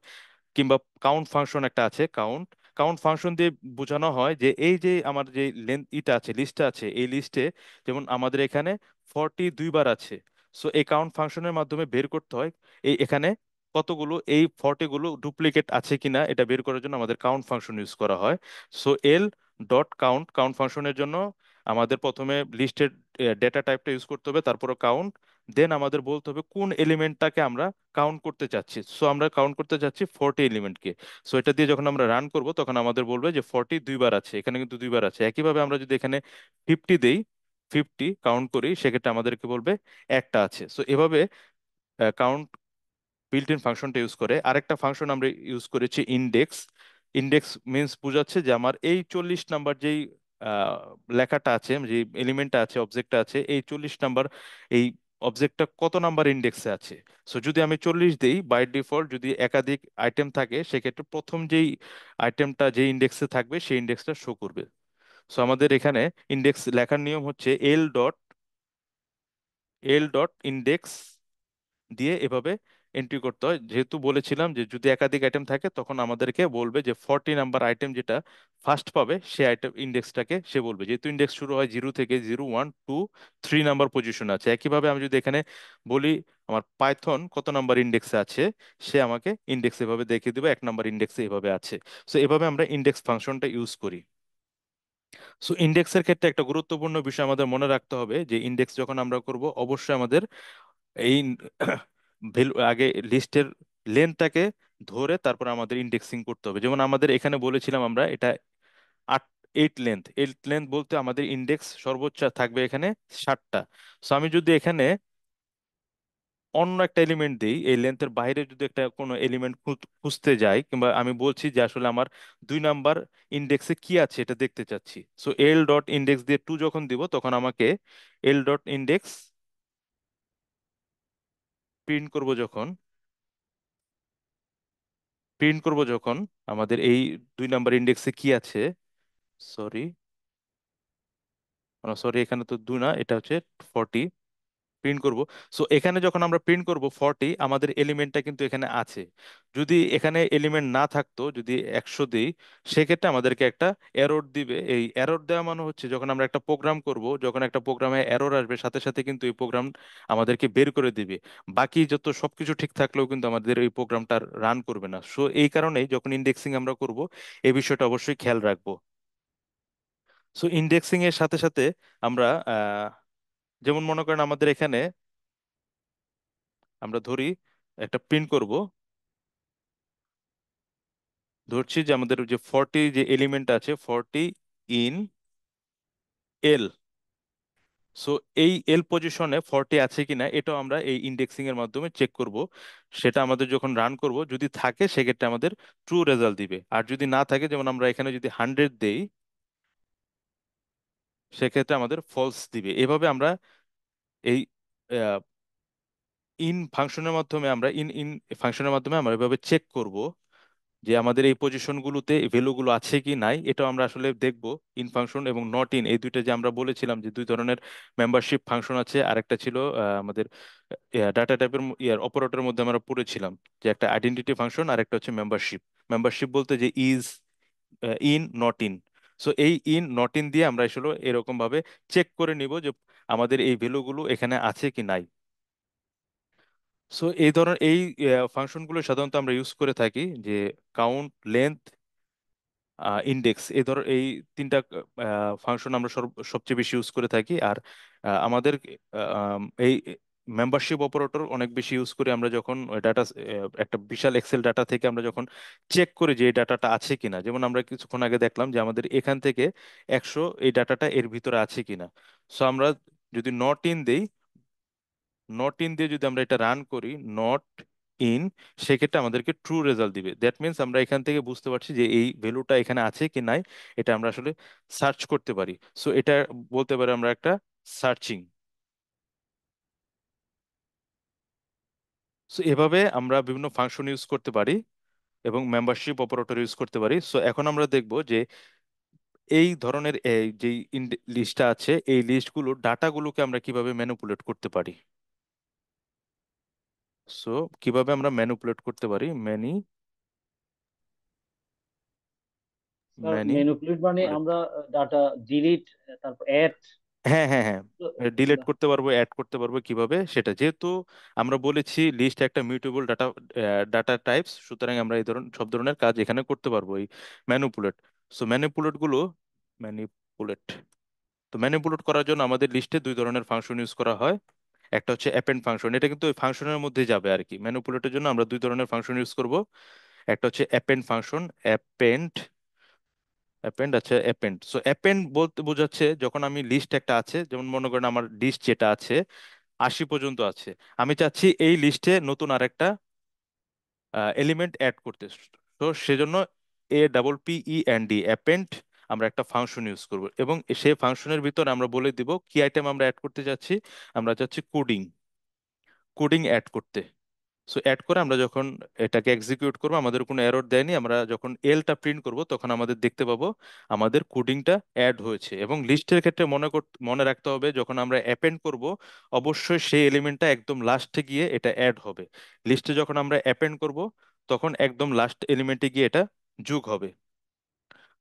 কিংবা কাউন্ট ফাংশন একটা আছে, কাউন্ট কাউন্ট ফাংশন দিয়ে বোঝানো হয় যে এই যে আমার যে লেন্থ ইটা আছে লিস্টটা আছে এই লিস্টে যেমন আমাদের এখানে 42 বার আছে। সো এই কাউন্ট ফাংশনের মাধ্যমে বের করতে হয় এই এখানে কতগুলো এই 40 গুলো ডুপ্লিকেট আছে কিনা এটা বের করার জন্য আমাদের কাউন্ট ফাংশন ইউজ করা হয়। So L dot count, count ফাংশনের জন্য আমাদের প্রথমে লিস্টের ডেটা টাইপটা ইউজ করতে হবে, তারপরে কাউন্ট, দেন আমাদের বলতে হবে কোন এলিমেন্টটাকে আমরা কাউন্ট করতে চাচ্ছি। সো আমরা কাউন্ট করতে চাচ্ছি 40 এলিমেন্টকে। সো এটা দিয়ে যখন আমরা রান করব তখন আমাদের বলবে যে 42 বার আছে, এখানে কিন্তু 2 বার আছে। একইভাবে আমরা যদি এখানে 50 দেই, 50 কাউন্ট করি সেক্ষেত্রে আমাদেরকে বলবে একটা আছে। সো এভাবে কাউন্ট বিল্ট ইন ফাংশনটা ইউজ করে। আরেকটা ফাংশন আমরা ইউজ করেছি ইনডেক্স। ইনডেক্স মিন্স বোঝাচ্ছে যে আমার এই 40 নাম্বার যেই আহ, লেখাটা আছে, যে এলিমেন্টটা আছে অবজেক্টটা আছে, এই 40 নাম্বার এই অবজেক্টটা কত নাম্বার ইন্ডেক্সে আছে। সো যদি আমি 40 দেই, বাই ডিফল্ট যদি একাধিক আইটেম থাকে সেক্ষেত্রে প্রথম যেই আইটেমটা যে ইন্ডেক্সে থাকবে সেই ইন্ডেক্সটা শো করবে। সো আমাদের এখানে ইন্ডেক্স লেখার নিয়ম হচ্ছে এল ডট ইন্ডেক্স দিয়ে এভাবে এন্ট্রি করতে হয়। যেহেতু বলেছিলাম যে যদি একাধিক আইটেম থাকে তখন আমাদেরকে বলবে যে 40 নাম্বার আইটেম যেটা ফার্স্ট পাবে সে আইটেম ইন্ডেক্সটাকে সে বলবে, যেহেতু ইন্ডেক্স শুরু হয় 0 থেকে, 0, 1, 2, 3 নাম্বার পজিশন আছে। একইভাবে আমি যদি এখানে বলি আমার পাইথন কত নাম্বার ইন্ডেক্সে আছে, সে আমাকে ইন্ডেক্স এভাবে দেখিয়ে দেবে 1 নাম্বার ইন্ডেক্সে এভাবে আছে। সো এভাবে আমরা ইন্ডেক্স ফাংশনটা ইউজ করি। সো ইন্ডেক্সের ক্ষেত্রে একটা গুরুত্বপূর্ণ বিষয় আমাদের মনে রাখতে হবে যে ইন্ডেক্স যখন আমরা করব অবশ্যই আমাদের এই ভ্যালু আগে লিস্টের লেন্থটাকে ধরে তারপর আমাদের ইন্ডেক্সিং করতে হবে। যেমন আমাদের এখানে বলেছিলাম আমরা এটা 8 লেন্থ বলতে আমাদের ইন্ডেক্স সর্বোচ্চ থাকবে এখানে 60টা। সো আমি যদি এখানে অন্য একটা এলিমেন্ট দিই, এই লেন্থের বাইরে যদি একটা কোনো এলিমেন্ট খুঁজতে যাই, কিংবা আমি বলছি যে আসলে আমার 2 নাম্বার ইন্ডেক্সে কি আছে এটা দেখতে চাচ্ছি, সো এল ডট ইন্ডেক্স দিয়ে 2 যখন দিব তখন আমাকে এল ডট ইন্ডেক্স প্রিন্ট করব যখন আমাদের এই 2 নাম্বার ইন্ডেক্সে কি আছে, সরি সরি এখানে তো 2 না, এটা হচ্ছে 40 প্রিন্ট করব। সো এখানে যখন আমরা প্রিন্ট করব 40, আমাদের এলিমেন্টটা কিন্তু এখানে আছে। যদি এখানে এলিমেন্ট না থাকতো, যদি 100 দিই, সেক্ষেত্রে আমাদেরকে একটা এরর দিবে। এই এরর দেওয়া মানে হচ্ছে যখন আমরা একটা প্রোগ্রাম করব, যখন একটা প্রোগ্রামে এরর আসবে সাথে সাথে কিন্তু এই প্রোগ্রাম আমাদেরকে বের করে দিবে। বাকি যত সবকিছু ঠিক থাকলেও কিন্তু আমাদের এই প্রোগ্রামটা রান করবে না। সো এই কারণেই যখন ইন্ডেক্সিং আমরা করব এই বিষয়টা অবশ্যই খেয়াল রাখবো। সো ইন্ডেক্সিং এর সাথে সাথে আমরা যেমন মনে করেন আমাদের এখানে আমরা ধরি একটা প্রিন্ট করব, ধরছি যে আমাদের যে 40 যে এলিমেন্ট আছে 40 ইন এল। সো এই এল পজিশনে 40 আছে কিনা এটাও আমরা এই ইন্ডেক্সিং এর মাধ্যমে চেক করব। সেটা আমাদের যখন রান করব যদি থাকে সেক্ষেত্রে আমাদের ট্রু রেজাল্ট দিবে, আর যদি না থাকে, যেমন আমরা এখানে যদি 100 দেই, সেক্ষেত্রে আমাদের ফলস দিবে। এভাবে আমরা এই ইন ফাংশনের মাধ্যমে আমরা ইন ইন ফাংশনের মাধ্যমে আমরা এভাবে চেক করব যে আমাদের এই পজিশনগুলোতে ভ্যালুগুলো আছে কি নাই। এটাও আমরা আসলে দেখব। ইন ফাংশন এবং নট ইন, এই দুইটা যে আমরা বলেছিলাম যে 2 ধরনের মেম্বারশিপ ফাংশন আছে, আরেকটা ছিল আমাদের ডাটা টাইপের অপারেটরের মধ্যে আমরা পড়েছিলাম যে একটা আইডেন্টিটি ফাংশন আর একটা হচ্ছে মেম্বারশিপ। মেম্বারশিপ বলতে যে is, in, not in. So এই ইন নট ইন দিয়ে আমরা আসলে এরকম ভাবে চেক করে নিব যে আমাদের এই ভ্যালুগুলো এখানে আছে কি নাই। সো এই ধরনের এই ফাংশনগুলো সাধারণত আমরা ইউজ করে থাকি, যে কাউন্ট, লেন্থ, ইন্ডেক্স, এই 3টা ফাংশন আমরা সবচেয়ে বেশি ইউজ করে থাকি। আর আমাদের এই মেম্বারশিপ অপারেটর অনেক বেশি ইউজ করি আমরা যখন ডাটা, একটা বিশাল এক্সেল ডাটা থেকে আমরা যখন চেক করি যে এই ডাটাটা আছে কিনা। যেমন আমরা কিছুক্ষণ আগে দেখলাম যে আমাদের এখান থেকে 100 এই ডাটাটা এর ভিতরে আছে কিনা। সো আমরা যদি নট ইন দেই, নট ইন দিয়ে যদি আমরা এটা রান করি, নট ইন, সেক্ষেত্রে আমাদেরকে ট্রু রেজাল্ট দিবে। দ্যাট মিন্স আমরা এখান থেকে বুঝতে পারছি যে এই ভ্যালুটা এখানে আছে কি নাই, এটা আমরা আসলে সার্চ করতে পারি। সো এটা বলতে পারি আমরা একটা সার্চিং। সো এভাবে আমরা বিভিন্ন ফাংশন ইউজ করতে পারি এবং মেম্বারশিপ অপারেটর ইউজ করতে পারি। সো এখন আমরা দেখব যে এই ধরনের এই যে লিস্টটা আছে, এই লিস্টগুলো ডাটাগুলোকে আমরা কিভাবে ম্যানিপুলেট করতে পারি। সো কিভাবে আমরা ম্যানিপুলেট করতে পারি, স্যার ম্যানি ম্যানিপুলেট মানে আমরা ডাটা ডিলিট, তারপর অ্যাড। হ্যাঁ, হ্যাঁ, হ্যাঁ, ডিলিট করতে পারবো, অ্যাড করতে পারবো কিভাবে সেটা, যেহেতু আমরা বলেছি লিস্ট একটা মিউটেবল ডাটা ডাটা টাইপস, সুতরাং আমরা এই ধরনের সব ধরনের কাজ এখানে করতে পারবো এই ম্যানিপুলেট। সো ম্যানিপুলেট তো ম্যানিপুলেট করার জন্য আমাদের লিস্টে 2 ধরনের ফাংশন ইউজ করা হয়। একটা হচ্ছে অ্যাপেন্ড ফাংশন, এটা কিন্তু ওই ফাংশনের মধ্যে যাবে আর কি। ম্যানিপুলেটের জন্য আমরা 2 ধরনের ফাংশন ইউজ করব। একটা হচ্ছে অ্যাপেন্ড ফাংশন, অ্যাপেন্ড, আচ্ছা অ্যাপেন্ড। সো অ্যাপেন্ড বলতে বোঝাচ্ছে যখন আমি লিস্ট একটা আছে, যেমন মনে করেন আমার লিস্ট যেটা আছে 80 পর্যন্ত আছে, আমি চাচ্ছি এই লিস্টে নতুন আরেকটা এলিমেন্ট অ্যাড করতে। তো সেজন্য APPEND অ্যাপেন্ড আমরা একটা ফাংশন ইউজ করব, এবং সেই ফাংশনের ভিতর আমরা বলে দিব কি আইটেম আমরা অ্যাড করতে যাচ্ছি। আমরা চাচ্ছি কোডিং, অ্যাড করতে। সো অ্যাড করে আমরা যখন এটাকে এক্সিকিউট করবো আমাদের কোনো এরর দেয়নি, আমরা যখন এলটা প্রিন্ট করব তখন আমাদের দেখতে পাবো আমাদের কোডিংটা অ্যাড হয়েছে। এবং লিস্টের ক্ষেত্রে মনে রাখতে হবে যখন আমরা অ্যাপেন্ড করব অবশ্যই সেই এলিমেন্টটা একদম লাস্টে গিয়ে এটা অ্যাড হবে। লিস্টে যখন আমরা অ্যাপেন্ড করব তখন একদম লাস্ট এলিমেন্টে গিয়ে এটা যোগ হবে।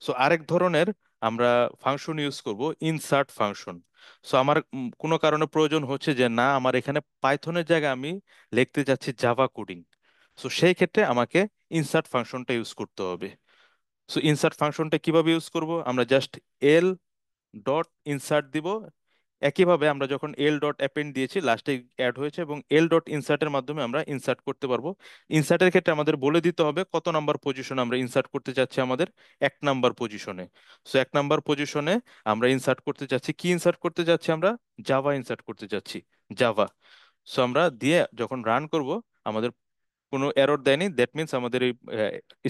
সো আরেক ধরনের আমরা ফাংশন ইউজ করব ইনসার্ট ফাংশন। সো আমার কোনো কারণে প্রয়োজন হচ্ছে যে না, আমার এখানে পাইথনের জায়গায় আমি লিখতে যাচ্ছি জাভা কোডিং। সো সেই ক্ষেত্রে আমাকে ইনসার্ট ফাংশনটা ইউজ করতে হবে। সো ইনসার্ট ফাংশনটা কিভাবে ইউজ করব, আমরা জাস্ট এল ডট ইনসার্ট দিব। একইভাবে আমরা যখন এল ডট অ্যাপেন্ড দিয়েছি লাস্টে অ্যাড হয়েছে, এবং এল ডট ইনসার্টের মাধ্যমে আমরা ইনসার্ট করতে পারবো। ইনসার্টের ক্ষেত্রে আমাদের বলে দিতে হবে কত নাম্বার পজিশনে আমরা ইনসার্ট করতে চাচ্ছি, আমাদের 1 নাম্বার পজিশনে। সো 1 নাম্বার পজিশনে আমরা ইনসার্ট করতে চাচ্ছি, কি ইনসার্ট করতে চাচ্ছি আমরা? জাভা ইনসার্ট করতে চাচ্ছি, জাভা। সো আমরা দিয়ে যখন রান করব আমাদের কোনো এরর দেয়নি, দ্যাট মিনস আমাদের এই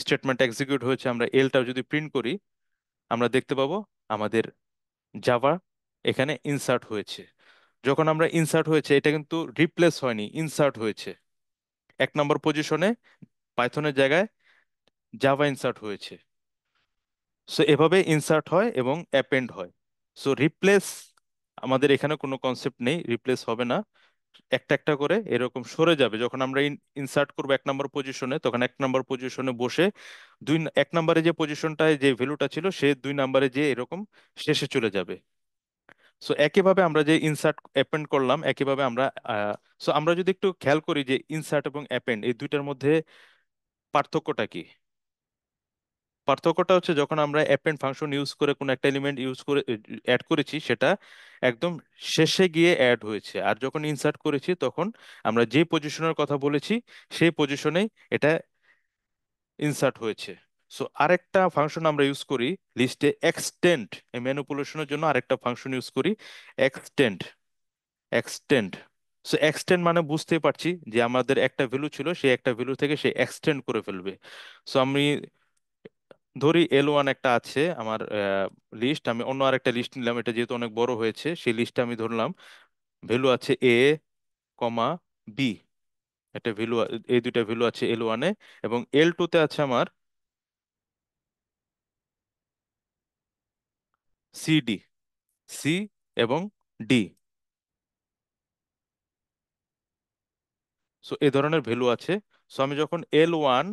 স্টেটমেন্ট এক্সিকিউট হয়েছে। আমরা এলটাও যদি প্রিন্ট করি আমরা দেখতে পাবো আমাদের জাভা এখানে ইনসার্ট হয়েছে। যখন আমরা ইনসার্ট হয়েছে, এটা কিন্তু রিপ্লেস হয়নি, ইনসার্ট হয়েছে 1 নম্বর পজিশনে, পাইথনের জায়গায় জাভা ইনসার্ট হয়েছে। সো এভাবে ইনসার্ট হয় এবং অ্যাপেন্ড হয়। সো রিপ্লেস আমাদের এখানে কোনো কনসেপ্ট নেই, রিপ্লেস হবে না। একটা একটা করে এরকম সরে যাবে। যখন আমরা ইনসার্ট করবো 1 নম্বর পজিশনে, তখন 1 নম্বর পজিশনে বসে 1 নম্বরে যে পজিশনটায় যে ভ্যালুটা ছিল সে 2 নম্বরে যে এরকম শেষে চলে যাবে। সো একইভাবে আমরা যে ইনসার্ট অ্যাপেন্ড করলাম, একইভাবে আমরা সো আমরা যদি একটু খেয়াল করি যে ইনসার্ট এবং অ্যাপেন্ড এই দুইটার মধ্যে পার্থক্যটা কি। পার্থক্যটা হচ্ছে যখন আমরা অ্যাপেন্ড ফাংশন ইউজ করে কোনো একটা এলিমেন্ট ইউজ করে অ্যাড করেছি, সেটা একদম শেষে গিয়ে অ্যাড হয়েছে। আর যখন ইনসার্ট করেছি তখন আমরা যে পজিশনের কথা বলেছি সেই পজিশনেই এটা ইনসার্ট হয়েছে। সো আরেকটা ফাংশন আমরা ইউজ করি লিস্টে, এক্সটেন্ড। এই ম্যানিপুলেশনের জন্য আরেকটা ফাংশন ইউজ করি, এক্সটেন্ড। এক্সটেন্ড। সো এক্সটেন্ড মানে বুঝতেই পারছি যে আমাদের একটা ভ্যালু ছিল, সেই একটা ভ্যালু থেকে সে এক্সটেন্ড করে ফেলবে। সো আমি ধরি L1 একটা আছে আমার লিস্ট, আমি অন্য আরেকটা লিস্ট নিলাম, এটা যেহেতু অনেক বড় হয়েছে সেই লিস্টে আমি ধরলাম ভ্যালু আছে এ কমা বি। একটা ভ্যালু, এই দুইটা ভ্যালু আছে L1 এ, এবং L2 তে আছে আমার সি ডি, সি এবং ডি। সো এই ধরনের ভ্যালু আছে। সো আমি যখন L1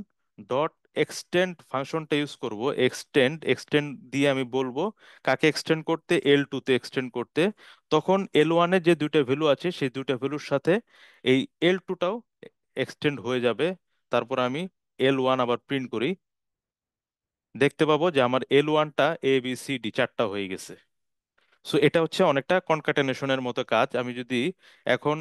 ডট এক্সটেন্ড ফাংশনটা ইউজ করব, এক্সটেন্ড, এক্সটেন্ড দিয়ে আমি বলবো কাকে এক্সটেন্ড করতে, L2 তে এক্সটেন্ড করতে, তখন L1 এর যে দুইটা ভ্যালু আছে সেই দুইটা ভ্যালুর সাথে এই L2টাও এক্সটেন্ড হয়ে যাবে। তারপর আমি L1 আবার প্রিন্ট করি, দেখতে পাবো যে আমার L1টা ABCD চারটা হয়ে গেছে। সো এটা হচ্ছে অনেকটা কনকাটেনেশনের মতো কাজ। আমি যদি এখন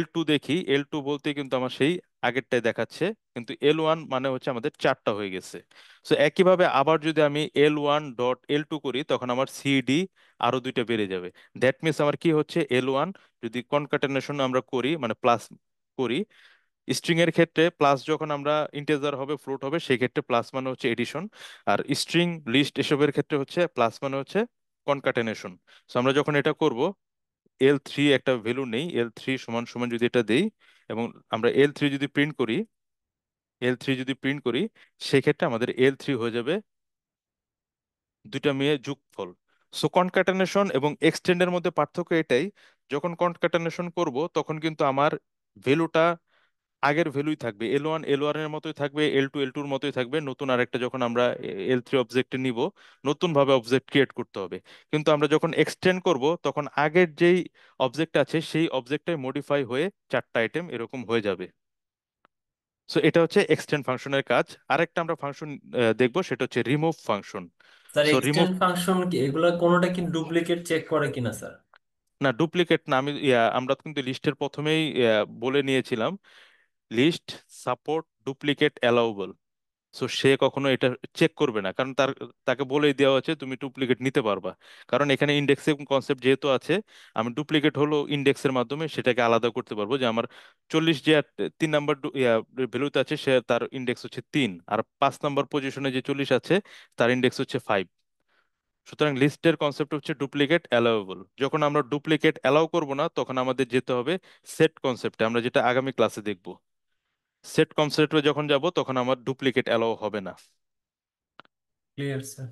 L2 দেখি, L2 বলতে কিন্তু আমার সেই আগেরটাই দেখাচ্ছে, কিন্তু L1 মানে হচ্ছে আমাদের চারটা হয়ে গেছে। সো একইভাবে আবার যদি আমি L1 ডট L2 করি তখন আমার সিডি আরো দুইটা বেড়ে যাবে। দ্যাট মিনস আমার কি হচ্ছে, L1 যদি কনকাটেনেশন আমরা করি মানে প্লাস করি, স্ট্রিং এর ক্ষেত্রে প্লাস যখন আমরা ইন্টিজার হবে ফ্লোট হবে সেই ক্ষেত্রে প্লাস মানে হচ্ছে এডিশন, আর স্ট্রিং লিস্ট এসবের ক্ষেত্রে হচ্ছে প্লাস মানে হচ্ছে কনকাটেনেশন। সো আমরা যখন এটা করব, L3 একটা ভ্যালু নেই, L3 সমান সমান যদি এটা দেই এবং আমরা L3 যদি প্রিন্ট করি, L3 যদি প্রিন্ট করি সেক্ষেত্রে আমাদের L3 হয়ে যাবে দুইটা মিলে যোগফল। সো কনকাটেনেশন এবং এক্সটেন্ডের মধ্যে পার্থক্য এটাই, যখন কনকাটেনেশন করব তখন কিন্তু আমার ভ্যালুটা আগের ভ্যালুই থাকবে, L1 এর মতোই থাকবে, L2 L2 এর মতোই থাকবে। নতুন আরেকটা যখন আমরা L3 অবজেক্টে নিব, নতুন ভাবে অবজেক্ট ক্রিয়েট করতে হবে। কিন্তু আমরা যখন এক্সটেন্ড করব তখন আগের যেই অবজেক্ট আছে সেই অবজেক্টটাই মডিফাই হয়ে চারটা আইটেম এরকম হয়ে যাবে। সো এটা হচ্ছে এক্সটেন্ড ফাংশনের কাজ। আরেকটা আমরা ফাংশন দেখবো, সেটা হচ্ছে remove function. Sir so remove, extend function কি এগুলা কোনোটা কি ডুপ্লিকেট চেক করে কিনা স্যার? না ডুপ্লিকেট না, আমি আমরা কিন্তু লিস্টের প্রথমেই বলে নিয়েছিলাম list support duplicate allowable. So সে কখনো এটা চেক করবে না, কারণ তাকে বলেই দেওয়া হচ্ছে তুমি ডুপ্লিকেট নিতে পারবা। কারণ এখানে ইন্ডেক্সিং কনসেপ্ট যেহেতু আছে, আমি ডুপ্লিকেট হলো ইন্ডেক্সের মাধ্যমে সেটাকে আলাদা করতে পারবো, যে আমার 40 যে 3 নাম্বার ভ্যালুতে আছে সে তার ইন্ডেক্স হচ্ছে 3, আর 5 নাম্বার পজিশনে যে 40 আছে তার ইন্ডেক্স হচ্ছে 5। সুতরাং লিস্টের কনসেপ্ট হচ্ছে ডুপ্লিকেট অ্যালাউবল। যখন আমরা ডুপ্লিকেট অ্যালাউ করব না তখন আমাদের যেতে হবে সেট কনসেপ্টে, আমরা যেটা আগামী ক্লাসে দেখব। সেট কনসেপ্টে যখন যাব তখন আমার ডুপ্লিকেট অ্যালাউ হবে না। Clear sir.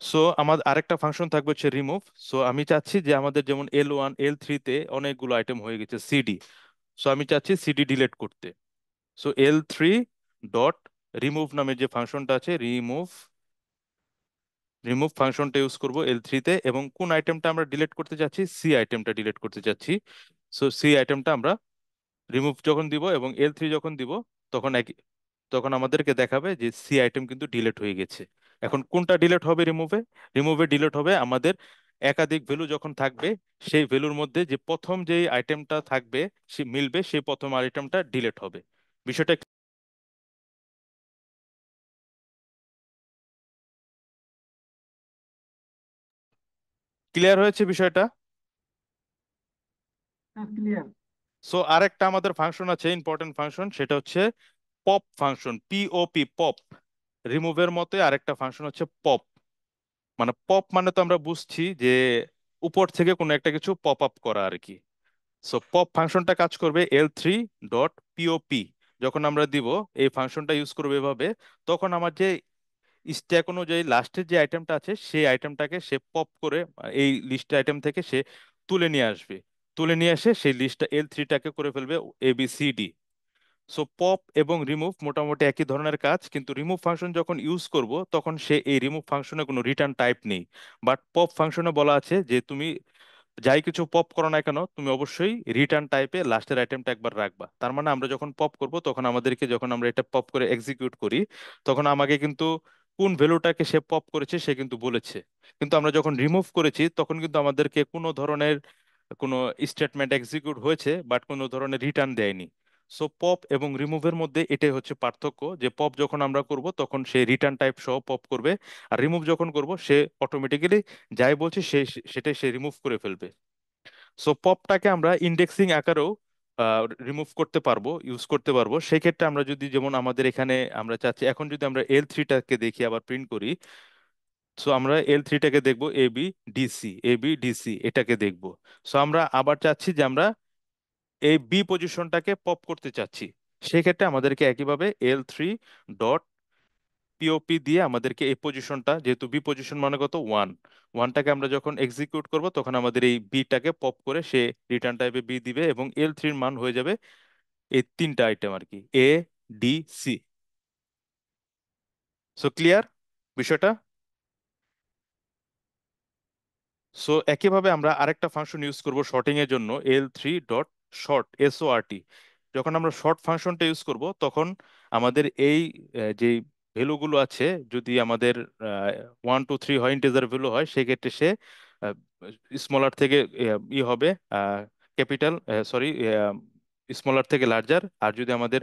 সো আমাদের আরেকটা ফাংশন থাকবে হচ্ছে রিমুভ। সো আমি চাচ্ছি যে আমাদের যেমন L1 L3 তে অনেকগুলো আইটেম হয়ে গেছে সিডি, সো আমি চাচ্ছি সিডি ডিলিট করতে। সো L3 ডট রিমুভ নামে যে ফাংশনটা আছে, রিমুভ, রিমুভ ফাংশনটা ইউজ করব L3 তে, এবং কোন আইটেমটা আমরা ডিলিট করতে চাচ্ছি, সি আইটেমটা ডিলিট করতে চাচ্ছি। সো সি আইটেমটা আমরা রিমুভ যখন দিব এবং L3 যখন দিব তখন তখন আমাদেরকে দেখাবে যে সি আইটেম কিন্তু ডিলিট হয়ে গেছে। এখন কোনটা ডিলিট হবে রিমুভে? রিমুভে ডিলিট হবে আমাদের একাধিক ভ্যালু যখন থাকবে, সেই ভ্যালুর মধ্যে যে প্রথম যে আইটেমটা থাকবে সে মিলবে, সেই প্রথম আইটেমটা ডিলিট হবে। বিষয়টা ক্লিয়ার হয়েছে বিষয়টা? হ্যাঁ, ক্লিয়ার। সো আরেকটা আমাদের ফাংশন আছে, ইম্পর্টেন্ট ফাংশন, সেটা হচ্ছে পপ ফাংশন, পিওপি, পপ। রিমুভের মতে আরেকটা ফাংশন হচ্ছে পপ। মানে পপ মানে তো আমরা বুঝছি যে উপর থেকে কোনো একটা কিছু পপ আপ করা আর কি। সো পপ ফাংশনটা কাজ করবে L3.pop। যখন আমরা দিব এই ফাংশনটা ইউজ করবে এভাবে, তখন আমার যে স্ট্যাক অনুযায়ী লাস্টের যে আইটেমটা আছে সেই আইটেমটাকে সে পপ করে এই লিস্ট আইটেম থেকে সে তুলে নিয়ে আসবে। তুলে নিয়ে এসে সেই লিস্টটা L3টাকে করে ফেলবে ABCD। সো পপ এবং রিমুভ মোটামুটি একই ধরনের কাজ, কিন্তু রিমুভ ফাংশন যখন ইউজ করব তখন সে এই রিমুভ ফাংশনে কোনো রিটার্ন টাইপ নেই। বাট পপ ফাংশনে বলা আছে যে তুমি যাই কিছু পপ করো না কেন, তুমি অবশ্যই রিটার্ন টাইপে লাস্টের আইটেমটা একবার রাখবা। তার মানে আমরা যখন পপ করব তখন আমাদেরকে, যখন আমরা এটা পপ করে এক্সিকিউট করি, তখন আমাকে কিন্তু কোন ভ্যালুটাকে সে পপ করেছে সে কিন্তু বলেছে। কিন্তু আমরা যখন রিমুভ করেছি তখন কিন্তু আমাদেরকে কোনো ধরনের কোনো স্টেটমেন্ট এক্সিকিউট হয়েছে বাট কোনো ধরনের রিটার্ন দেয়নি। সো পপ এবং রিমুভের মধ্যে এটাই হচ্ছে পার্থক্য, যে পপ যখন আমরা করব তখন সে রিটার্ন টাইপ সহ পপ করবে, আর রিমুভ যখন করব সে অটোমেটিক্যালি যাই বলছে সেটাই সে রিমুভ করে ফেলবে। সো পপটাকে আমরা ইন্ডেক্সিং আকারেও রিমুভ করতে পারবো, ইউজ করতে পারবো। সেই ক্ষেত্রে আমরা যদি, যেমন আমাদের এখানে আমরা চাচ্ছি, এখন যদি আমরা L3টাকে দেখি আবার প্রিন্ট করি, সো আমরা L3টাকে দেখবো এ বি ডিসি এটাকে দেখবো। সো আমরা আবার চাচ্ছি যে আমরা এই বি পজিশনটাকে পপ করতে চাচ্ছি। সেক্ষেত্রে আমাদেরকে একইভাবে L3.pop দিয়ে আমাদেরকে এই পজিশনটা, যেহেতু বি পজিশন মানে কত, ওয়ানটাকে আমরা যখন এক্সিকিউট করব তখন আমাদের এই বিটাকে পপ করে সে রিটার্ন টাইপে বি দিবে, এবং L3-র মান হয়ে যাবে এই তিনটা আইটেম আর কি, ADC। সো ক্লিয়ার বিষয়টা? সো একইভাবে আমরা আরেকটা ফাংশন ইউজ করব শর্টিং এর জন্য, L3.short। যখন আমরা শর্ট ফাংশনটা ইউজ করব তখন আমাদের এই যে ভ্যালুগুলো আছে, যদি আমাদের 1 2 3 হয়, ইন্টিজার ভ্যালু হয়, সেক্ষেত্রে সে স্মলার থেকে হবে ক্যাপিটাল, সরি, স্মলার থেকে লার্জার। আর যদি আমাদের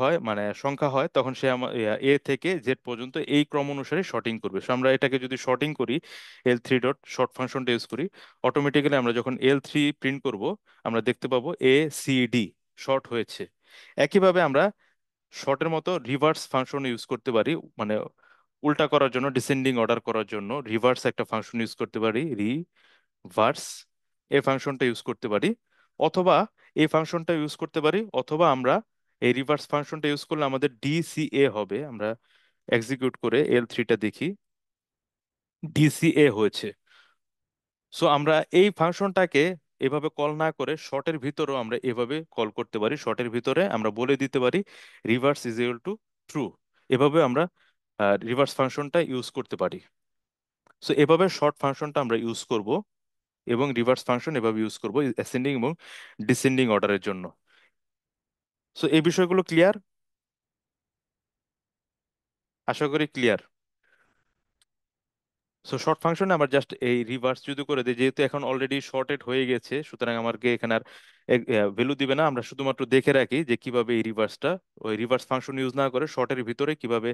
হয় মানে সংখ্যা হয়, তখন সে এ থেকে জেড পর্যন্ত এই ক্রম অনুসারে শর্টিং করবে। সো আমরা এটাকে যদি শর্টিং করি, L3.short ফাংশনটা ইউজ করি, অটোমেটিক্যালি আমরা যখন L3 প্রিন্ট করব আমরা দেখতে পাবো ACD শর্ট হয়েছে। একইভাবে আমরা শর্টের মতো রিভার্স ফাংশন ইউজ করতে পারি, মানে উল্টা করার জন্য, ডিসেন্ডিং অর্ডার করার জন্য রিভার্স একটা ফাংশন ইউজ করতে পারি, রিভার্স। এই ফাংশনটা ইউজ করতে পারি, অথবা এই ফাংশনটা ইউজ করতে পারি, অথবা আমরা এই রিভার্স ফাংশনটা ইউজ করলে আমাদের DCA হবে। আমরা এক্সিকিউট করে L3টা দেখি, DCA হয়েছে। সো আমরা এই ফাংশনটাকে এভাবে কল না করে শর্টের ভিতরেও আমরা এভাবে কল করতে পারি। শর্টের ভিতরে আমরা বলে দিতে পারি reverse is equal to true. এভাবে আমরা রিভার্স ফাংশনটা ইউজ করতে পারি। সো এভাবে শর্ট ফাংশনটা আমরা ইউজ করব, এবং রিভার্স ফাংশন এভাবে ইউজ করব অ্যাসেন্ডিং এবং ডিসেন্ডিং অর্ডারের জন্য। সো এই বিষয়গুলো ক্লিয়ার? আশা করি ক্লিয়ার। সো শর্ট ফাংশনে আমার জাস্ট এই রিভার্স যদি করে দিই, যেহেতু এখন অলরেডি শর্টেড হয়ে গেছে, সুতরাং আমাকে এখানে আর ভ্যালু দিবে না। আমরা শুধুমাত্র দেখে রাখি যে কিভাবে এই রিভার্সটা, ওই রিভার্স ফাংশন ইউজ না করে শর্টের ভিতরে কিভাবে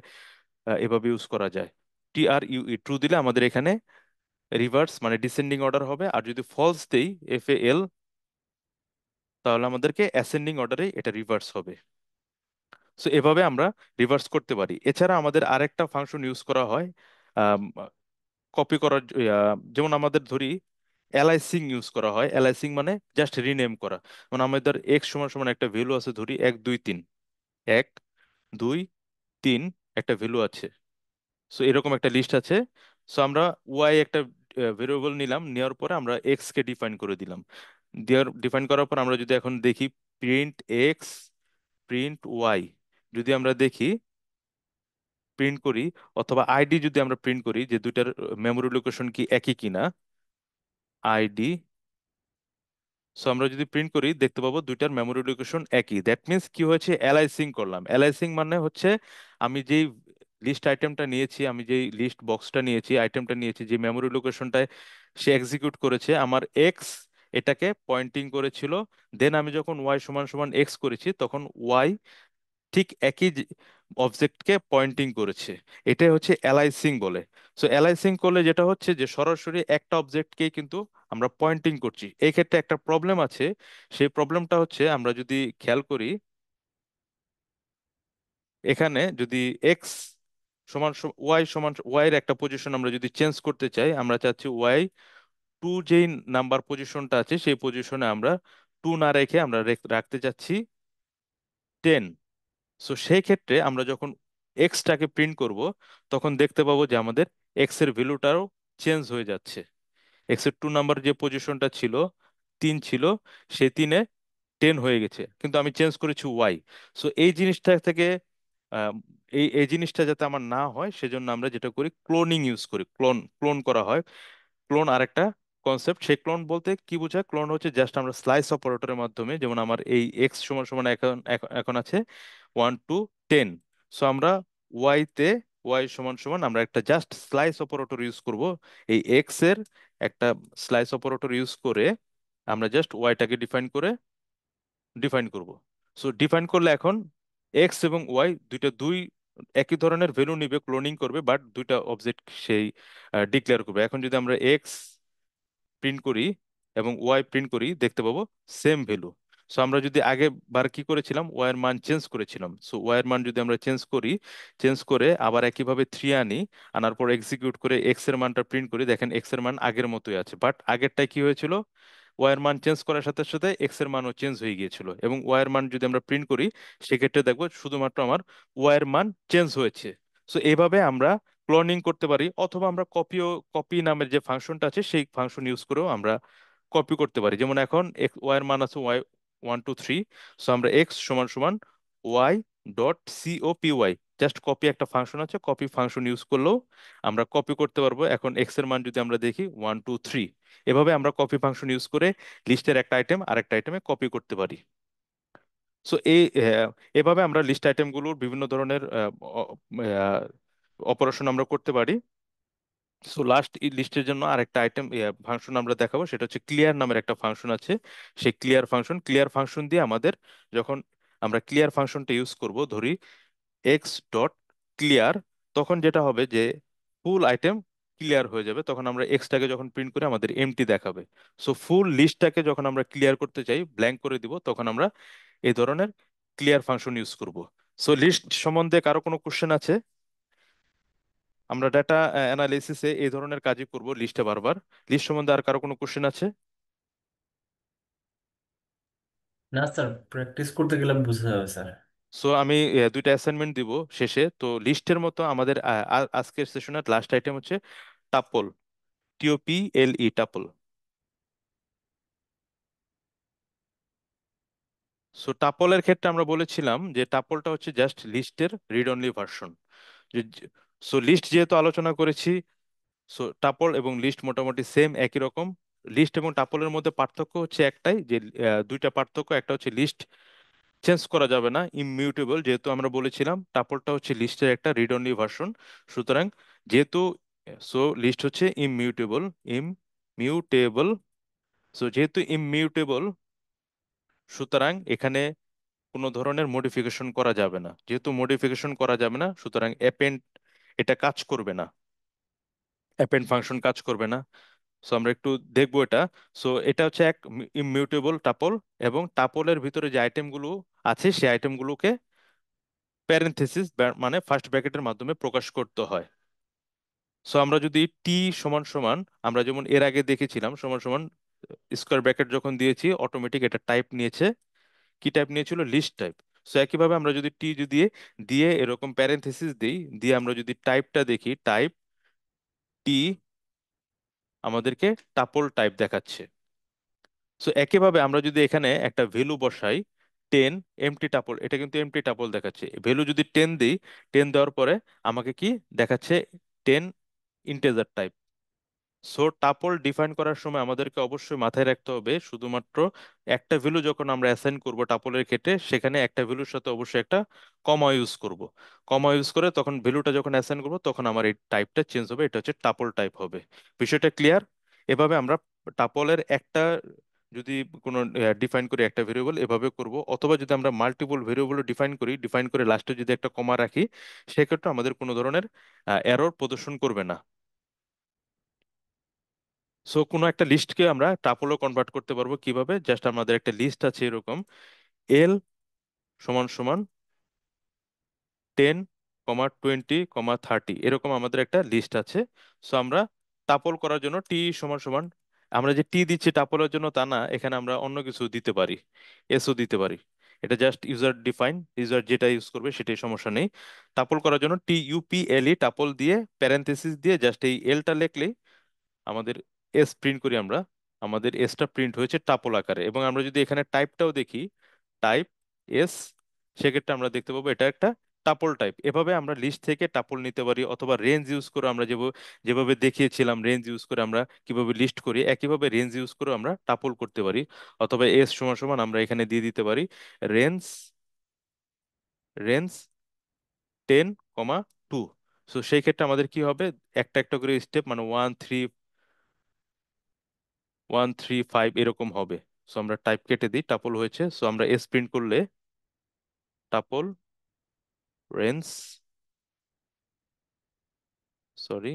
এভাবে ইউজ করা যায়। TRUE দিলে আমাদের এখানে রিভার্স মানে ডিসেন্ডিং অর্ডার হবে, আর যদি ফলস দেই FAL, তাহলে আমাদেরকে অ্যাসেন্ডিং অর্ডারে এটা রিভার্স হবে। সো এভাবে আমরা রিভার্স করতে পারি। এছাড়া আমাদের আরেকটা ফাংশন ইউজ করা হয় কপি করার যেমন আমাদের ধরি অ্যালাইসিং ইউজ করা হয়। অ্যালাইসিং মানে জাস্ট রিনেম করা। মানে আমাদের এক্স সমান সমান একটা ভ্যালু আছে, ধরি 1 2 3, 1 2 3 একটা ভ্যালু আছে। সো এরকম একটা লিস্ট আছে। সো আমরা ওয়াই একটা ভেরিয়েবল নিলাম, নেওয়ার পরে আমরা এক্স কে ডিফাইন করে দিলাম। ডিফাইন করার পর আমরা যদি এখন দেখি প্রিন্ট এক্স, প্রিন্ট ওয়াই, যদি আমরা দেখি প্রিন্ট করি, অথবা আইডি যদি আমরা প্রিন্ট করি যে দুইটার মেমোরি লোকেশন কি একই কিনা, আইডি। সো আমরা যদি প্রিন্ট করি দেখতে পাবো দুইটার মেমোরি লোকেশন একই। দ্যাট মিন্স কি হয়েছে, অ্যালাইসিং করলাম। অ্যালাইসিং মানে হচ্ছে আমি যেই লিস্ট আইটেমটা নিয়েছি, আমি যে লিস্ট বক্সটা নিয়েছি, আইটেমটা নিয়েছি, যে মেমোরি লোকেশনটায় সে এক্সিকিউট করেছে আমার এক্স, এটাকে পয়েন্টিং করেছিল। দেন আমি যখন ওয়াই সমান সমান এক্স করেছি তখন ওয়াই ঠিক একই অবজেক্টকে পয়েন্টিং করেছে। এটাই হচ্ছে অ্যালাইসিং বলে। সো অ্যালাইসিং করলে যেটা হচ্ছে যে সরাসরি একটা অবজেক্টকেই কিন্তু আমরা পয়েন্টিং করছি। এই ক্ষেত্রে একটা প্রবলেম আছে। সেই প্রবলেমটা হচ্ছে আমরা যদি খেয়াল করি, এখানে যদি এক্স সমান ওয়াই সমান ওয়াই এর একটা পজিশন আমরা যদি চেঞ্জ করতে চাই, আমরা চাচ্ছি ওয়াই টু যেই নাম্বার পজিশনটা আছে সেই পজিশনে আমরা টু না রেখে আমরা রাখতে চাচ্ছি 10। সো সেই ক্ষেত্রে আমরা যখন এক্সটাকে প্রিন্ট করব তখন দেখতে পাবো যে আমাদের এক্স এর ভ্যালুটাও চেঞ্জ হয়ে যাচ্ছে। এক্স এর 2 নাম্বার যে পজিশনটা ছিল, 3 ছিল, সেই 3-এ 10 হয়ে গেছে, কিন্তু আমি চেঞ্জ করেছি ওয়াই। সো এই জিনিসটা থেকে আম, এই জিনিসটা যাতে আমার না হয় সেজন্য আমরা যেটা করি, ক্লোনিং ইউজ করি। ক্লোন ক্লোন করা হয়। ক্লোন আরেকটা কনসেপ্ট। সেই ক্লোন বলতে কি বোঝায়? ক্লোন হচ্ছে জাস্ট আমরা স্লাইস অপারেটরের মাধ্যমে, যেমন আমার এই এক্স সমান সমান এখন এখন এখন আছে 1 to 10। সো আমরা ওয়াই তে ওয়াই সমান সমান আমরা একটা জাস্ট স্লাইস অপারেটর ইউজ করব। এই এক্স এর একটা স্লাইস অপারেটর ইউজ করে আমরা জাস্ট ওয়াইটাকে ডিফাইন করব। সো ডিফাইন করলে এখন এক্স এবং ওয়াই দুই একই ধরনের ভ্যালু নিবে, ক্লোনিং করবে, বাট দুইটা অবজেক্ট সেই ডিক্লেয়ার করবে। এখন যদি আমরা এক্স প্রিন্ট করি এবং ওয়াই প্রিন্ট করি দেখতে পাবো সেম ভ্যালু। সো আমরা যদি আগের বার কি করেছিলাম, ওয়াই এর মান চেঞ্জ করেছিলাম। সো ওয়াই এর মান যদি আমরা চেঞ্জ করি, চেঞ্জ করে আবার একইভাবে 3 আনি, আনার পর এক্সিকিউট করে এক্স এর মানটা প্রিন্ট করি, দেখেন এক্স এর মান আগের মতোই আছে। বাট আগেরটায় কি হয়েছিল, ওয়াই এর মান চেঞ্জ করার সাথে সাথে এক্স এর মানও চেঞ্জ হয়ে গিয়েছিল। এবং ওয়াই এর মান যদি আমরা প্রিন্ট করি সেক্ষেত্রে দেখবো শুধুমাত্র আমার ওয়াই এর মান চেঞ্জ হয়েছে। সো এইভাবে আমরা ক্লোনিং করতে পারি, অথবা আমরা কপি নামের যে ফাংশনটা আছে সেই ফাংশন ইউজ করেও আমরা কপি করতে পারি। যেমন এখন ওয়াই এর মান আছে ওয়াই 1 2 3। সো আমরা এক্স সমান সমান y dot COPY, just copy একটা ফাংশন আছে, কপি ফাংশন ইউজ করলেও আমরা কপি করতে পারবো। এখন এক্স এর মান যদি আমরা দেখি 1 2 3, এভাবে আমরা কপি ফাংশন ইউজ করে লিস্টের একটা আইটেম আরেকটা আইটেমে কপি করতে পারি। সো এভাবে আমরা লিস্ট আইটেমগুলোর বিভিন্ন ধরনের অপারেশন আমরা করতে পারি। সো লাস্ট লিস্টের জন্য আরেকটা আইটেম ফাংশন আমরা দেখাবো, সেটা হচ্ছে ক্লিয়ার নামের একটা ফাংশন আছে। সেই ক্লিয়ার ফাংশন দিয়ে আমাদের যখন আমরা ক্লিয়ার ফাংশনটা ইউজ করব, ধরি এক্স ডট ক্লিয়ার, তখন যেটা হবে যে ফুল আইটেম ক্লিয়ার হয়ে যাবে। তখন আমরা এক্সটাকে যখন প্রিন্ট করে আমাদের এমটি দেখাবে। সো ফুল লিস্টটাকে যখন আমরা ক্লিয়ার করতে চাই, ব্ল্যাঙ্ক করে দিব, তখন আমরা এই ধরনের ক্লিয়ার ফাংশন ইউজ করব। সো লিস্ট সম্বন্ধে কারো কোনো কোশ্চেন আছে? আমরা ডাটা অ্যানালিসিসে এই ধরনের কাজই করব লিস্টে বারবার। লিস্ট সম্বন্ধে আর কারো কোনো কোশ্চেন আছে? না স্যার, প্র্যাকটিস করতে গেলে বুঝতে হবে স্যার। সো আমি দুইটা অ্যাসাইনমেন্ট দিব শেষে। তো লিস্টের মতো আমাদের আজকের সেশনের লাস্ট আইটেম হচ্ছে টাপল, TOPLE, টাপল। সো টাপলের ক্ষেত্রে আমরা বলেছিলাম যে টাপলটা হচ্ছে জাস্ট লিস্টের read only version. So list যেহেতু আলোচনা করেছি, সো টাপল এবং লিস্ট মোটামুটি সেম একই রকম। লিস্ট এবং টাপলের মধ্যে পার্থক্য হচ্ছে একটাই, যে দুইটা পার্থক্য। একটা হচ্ছে লিস্ট চেঞ্জ করা যাবে না, ইমিউটেবল। যেহেতু আমরা বলেছিলাম টাপলটা হচ্ছে লিস্টের একটা রিড অনলি ভার্সন, সুতরাং যেহেতু সো লিস্ট হচ্ছে ইমিউটেবল। ইমিউটেবল সো যেহেতু ইমিউটেবল, সুতরাং এখানে কোনো ধরনের মডিফিকেশন করা যাবে না। যেহেতু মডিফিকেশন করা যাবে না, সুতরাং অ্যাপেন্ড এটা কাজ করবে না, অ্যাপেন্ড ফাংশন কাজ করবে না। সো আমরা একটু দেখবো এটা। সো এটা হচ্ছে এক ইমিউটেবল টাপল, এবং টাপলের ভিতরে যে আইটেমগুলো আছে সেই আইটেমগুলোকে প্যারেনথেসিস মানে ফার্স্ট ব্র্যাকেটের মাধ্যমে প্রকাশ করতে হয়। সো আমরা যদি টি সমান সমান, আমরা যেমন এর আগে দেখেছিলাম সমান সমান স্কোয়ার ব্র্যাকেট যখন দিয়েছি, অটোমেটিক এটা টাইপ নিয়েছে, কি টাইপ নিয়েছিল? List type. সো একইভাবে আমরা যদি টি যদি দিয়ে এরকম প্যারেনথেসিস দিই, দিয়ে আমরা যদি টাইপটা দেখি, টাইপ টি আমাদেরকে টাপল টাইপ দেখাচ্ছে। সো একইভাবে আমরা যদি এখানে একটা ভ্যালু বসাই 10, এমটি টাপল, এটা কিন্তু এমটি টাপল দেখাচ্ছে। ভ্যালু যদি 10 দিই, 10 দেওয়ার পরে আমাকে কি দেখাচ্ছে? 10 integer type. So tuple define করার সময় আমাদেরকে অবশ্যই মাথায় রাখতে হবে শুধুমাত্র একটা ভ্যালু যখন আমরা অ্যাসাইন করব টাপলের ক্ষেত্রে, সেখানে একটা ভ্যালুর সাথে অবশ্যই একটা কমা ইউজ করব। কমা ইউজ করে তখন ভ্যালুটা যখন অ্যাসাইন করব তখন আমার এই টাইপটা চেঞ্জ হবে, এটা হচ্ছে টাপল টাইপ হবে। বিষয়টা ক্লিয়ার? এভাবে আমরা টাপলের একটা যদি কোনো ডিফাইন করি একটা ভেরিয়েবল এভাবে করব, অথবা যদি আমরা মাল্টিপল ভেরিয়েবল ডিফাইন করি, ডিফাইন করে লাস্টে যদি একটা কমা রাখি, সেক্ষেত্রে আমাদের কোনো ধরনের এরর প্রদর্শন করবে না। সো কোনো একটা লিস্টকে আমরা টাপলও কনভার্ট করতে পারবো কিভাবে? জাস্ট আমাদের একটা লিস্ট আছে এরকম, এল সমান সমান 10, 20, 30 এরকম আমাদের একটা লিস্ট আছে। সো আমরা টাপল করার জন্য টি সমান সমান, আমরা যে টি দিচ্ছি টাপলের জন্য তা না, এখানে আমরা অন্য কিছু দিতে পারি, এসও দিতে পারি। এটা জাস্ট ইউজার ডিফাইন, ইউজার যেটা ইউজ করবে সেটাই, সমস্যা নেই। টাপল করার জন্য TUPLE টাপল দিয়ে প্যারেন্থেসিস দিয়ে জাস্ট এই এলটা লিখলেই আমাদের এস প্রিন্ট করি আমরা, আমাদের এসটা প্রিন্ট হয়েছে টাপল আকারে। এবং আমরা যদি এখানে টাইপটাও দেখি, টাইপ এস, সেক্ষেত্রে আমরা দেখতে পাবো এটা একটা টাপল টাইপ। এভাবে আমরা লিস্ট থেকে টাপল নিতে পারি, অথবা রেঞ্জ ইউজ করে আমরা যেভাবে দেখিয়েছিলাম রেঞ্জ ইউজ করে আমরা কিভাবে লিস্ট করি, একইভাবে রেঞ্জ ইউজ করে আমরা টাপল করতে পারি। অথবা এস সমান সমান আমরা এখানে দিয়ে দিতে পারি রেঞ্জ, রেঞ্জ 10, 2। সো সেই ক্ষেত্রে আমাদের কি হবে, একটা একটা করে স্টেপ, মানে 1, 3, 1, 3, 5 এরকম হবে। সো আমরা টাইপ কেটে দিই, টাপল হয়েছে। সো আমরা এস প্রিন্ট করলে টাপল রেঞ্জ, সরি,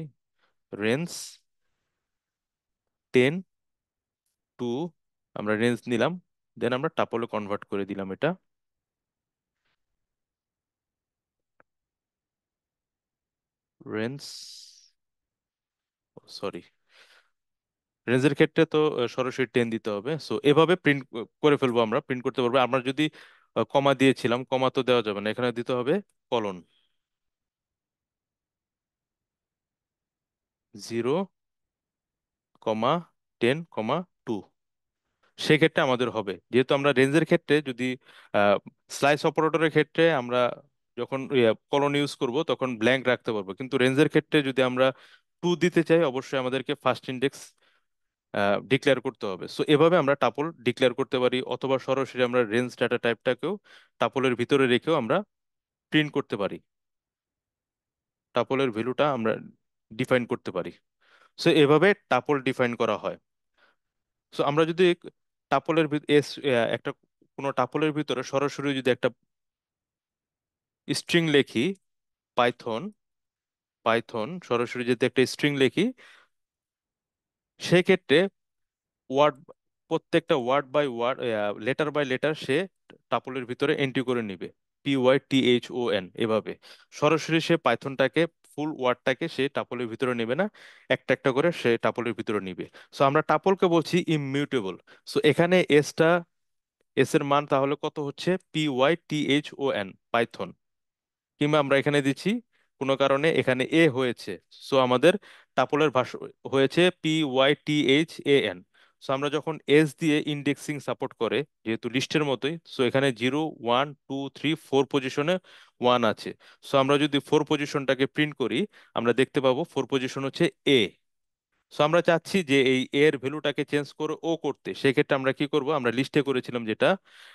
রেঞ্জ 10, 2, আমরা রেঞ্জ নিলাম, দেন আমরা টাপলে কনভার্ট করে দিলাম এটা। রেঞ্জ, সরি, রেঞ্জের ক্ষেত্রে তো সরাসরি 10 দিতে হবে। সো এভাবে প্রিন্ট করে ফেলবো, আমরা প্রিন্ট করতে পারবো। আমরা যদি কমা দিয়েছিলাম, কমা তো দেওয়া যাবে না, এখানে দিতে হবে কলন, 0, 10, 2। সেক্ষেত্রে আমাদের হবে, যেহেতু আমরা রেঞ্জের ক্ষেত্রে যদি স্লাইস অপারেটরের ক্ষেত্রে আমরা যখন কলন ইউজ করব তখন ব্ল্যাঙ্ক রাখতে পারবো, কিন্তু রেঞ্জের ক্ষেত্রে যদি আমরা 2 দিতে চাই অবশ্যই আমাদেরকে ফার্স্ট ইন্ডেক্স ডিক্লেয়ার করতে হবে। সো এভাবে আমরা টাপল ডিক্লেয়ার করতে পারি, অথবা সরাসরি আমরা রেঞ্জ ডাটা টাইপটাকেও টাপলের ভিতরে রেখেও আমরা প্রিন্ট করতে পারি, টাপলের ভ্যালুটা আমরা ডিফাইন করতে পারি। সো এভাবে টাপল ডিফাইন করা হয়। সো আমরা যদি টাপলের একটা কোনো টাপলের ভিতরে সরাসরি যদি একটা স্ট্রিং লিখি, পাইথন, সরাসরি যদি একটা স্ট্রিং লিখি, সেক্ষেত্রে ওয়ার্ড, প্রত্যেকটা word by word, letter by letter সে টাপলের ভিতরে এন্ট্রি করে নিবে, PYTHON এভাবে। সরাসরি সে পাইথনটাকে, ফুল ওয়ার্ডটাকে সে টাপলের ভিতরে নেবে না, একটা একটা করে সে টাপলের ভিতরে নিবে। সো আমরা টাপলকে বলছি ইমিউটেবল। সো এখানে এস এর মান তাহলে কত হচ্ছে, PYTHON, পাইথন। কিংবা আমরা এখানে দিচ্ছি কোনো কারণে এখানে এ হয়েছে, সো আমাদের টাপলের ভাষা হয়েছে PYTHAN। সো আমরা যখন এস দিয়ে ইন্ডেক্সিং সাপোর্ট করে, যেহেতু লিস্টের মতোই, সো এখানে 0, 1, 2, 3, 4 পজিশনে 1 আছে। সো আমরা যদি 4 পজিশনটাকে প্রিন্ট করি, আমরা দেখতে পাবো 4 পজিশন হচ্ছে এ। সো আমরা চাচ্ছি যে এই এর ভ্যালুটাকে চেঞ্জ করে ও করতে, সেক্ষেত্রে আমরা কি করব, আমরা লিস্টে করেছিলাম যেটা,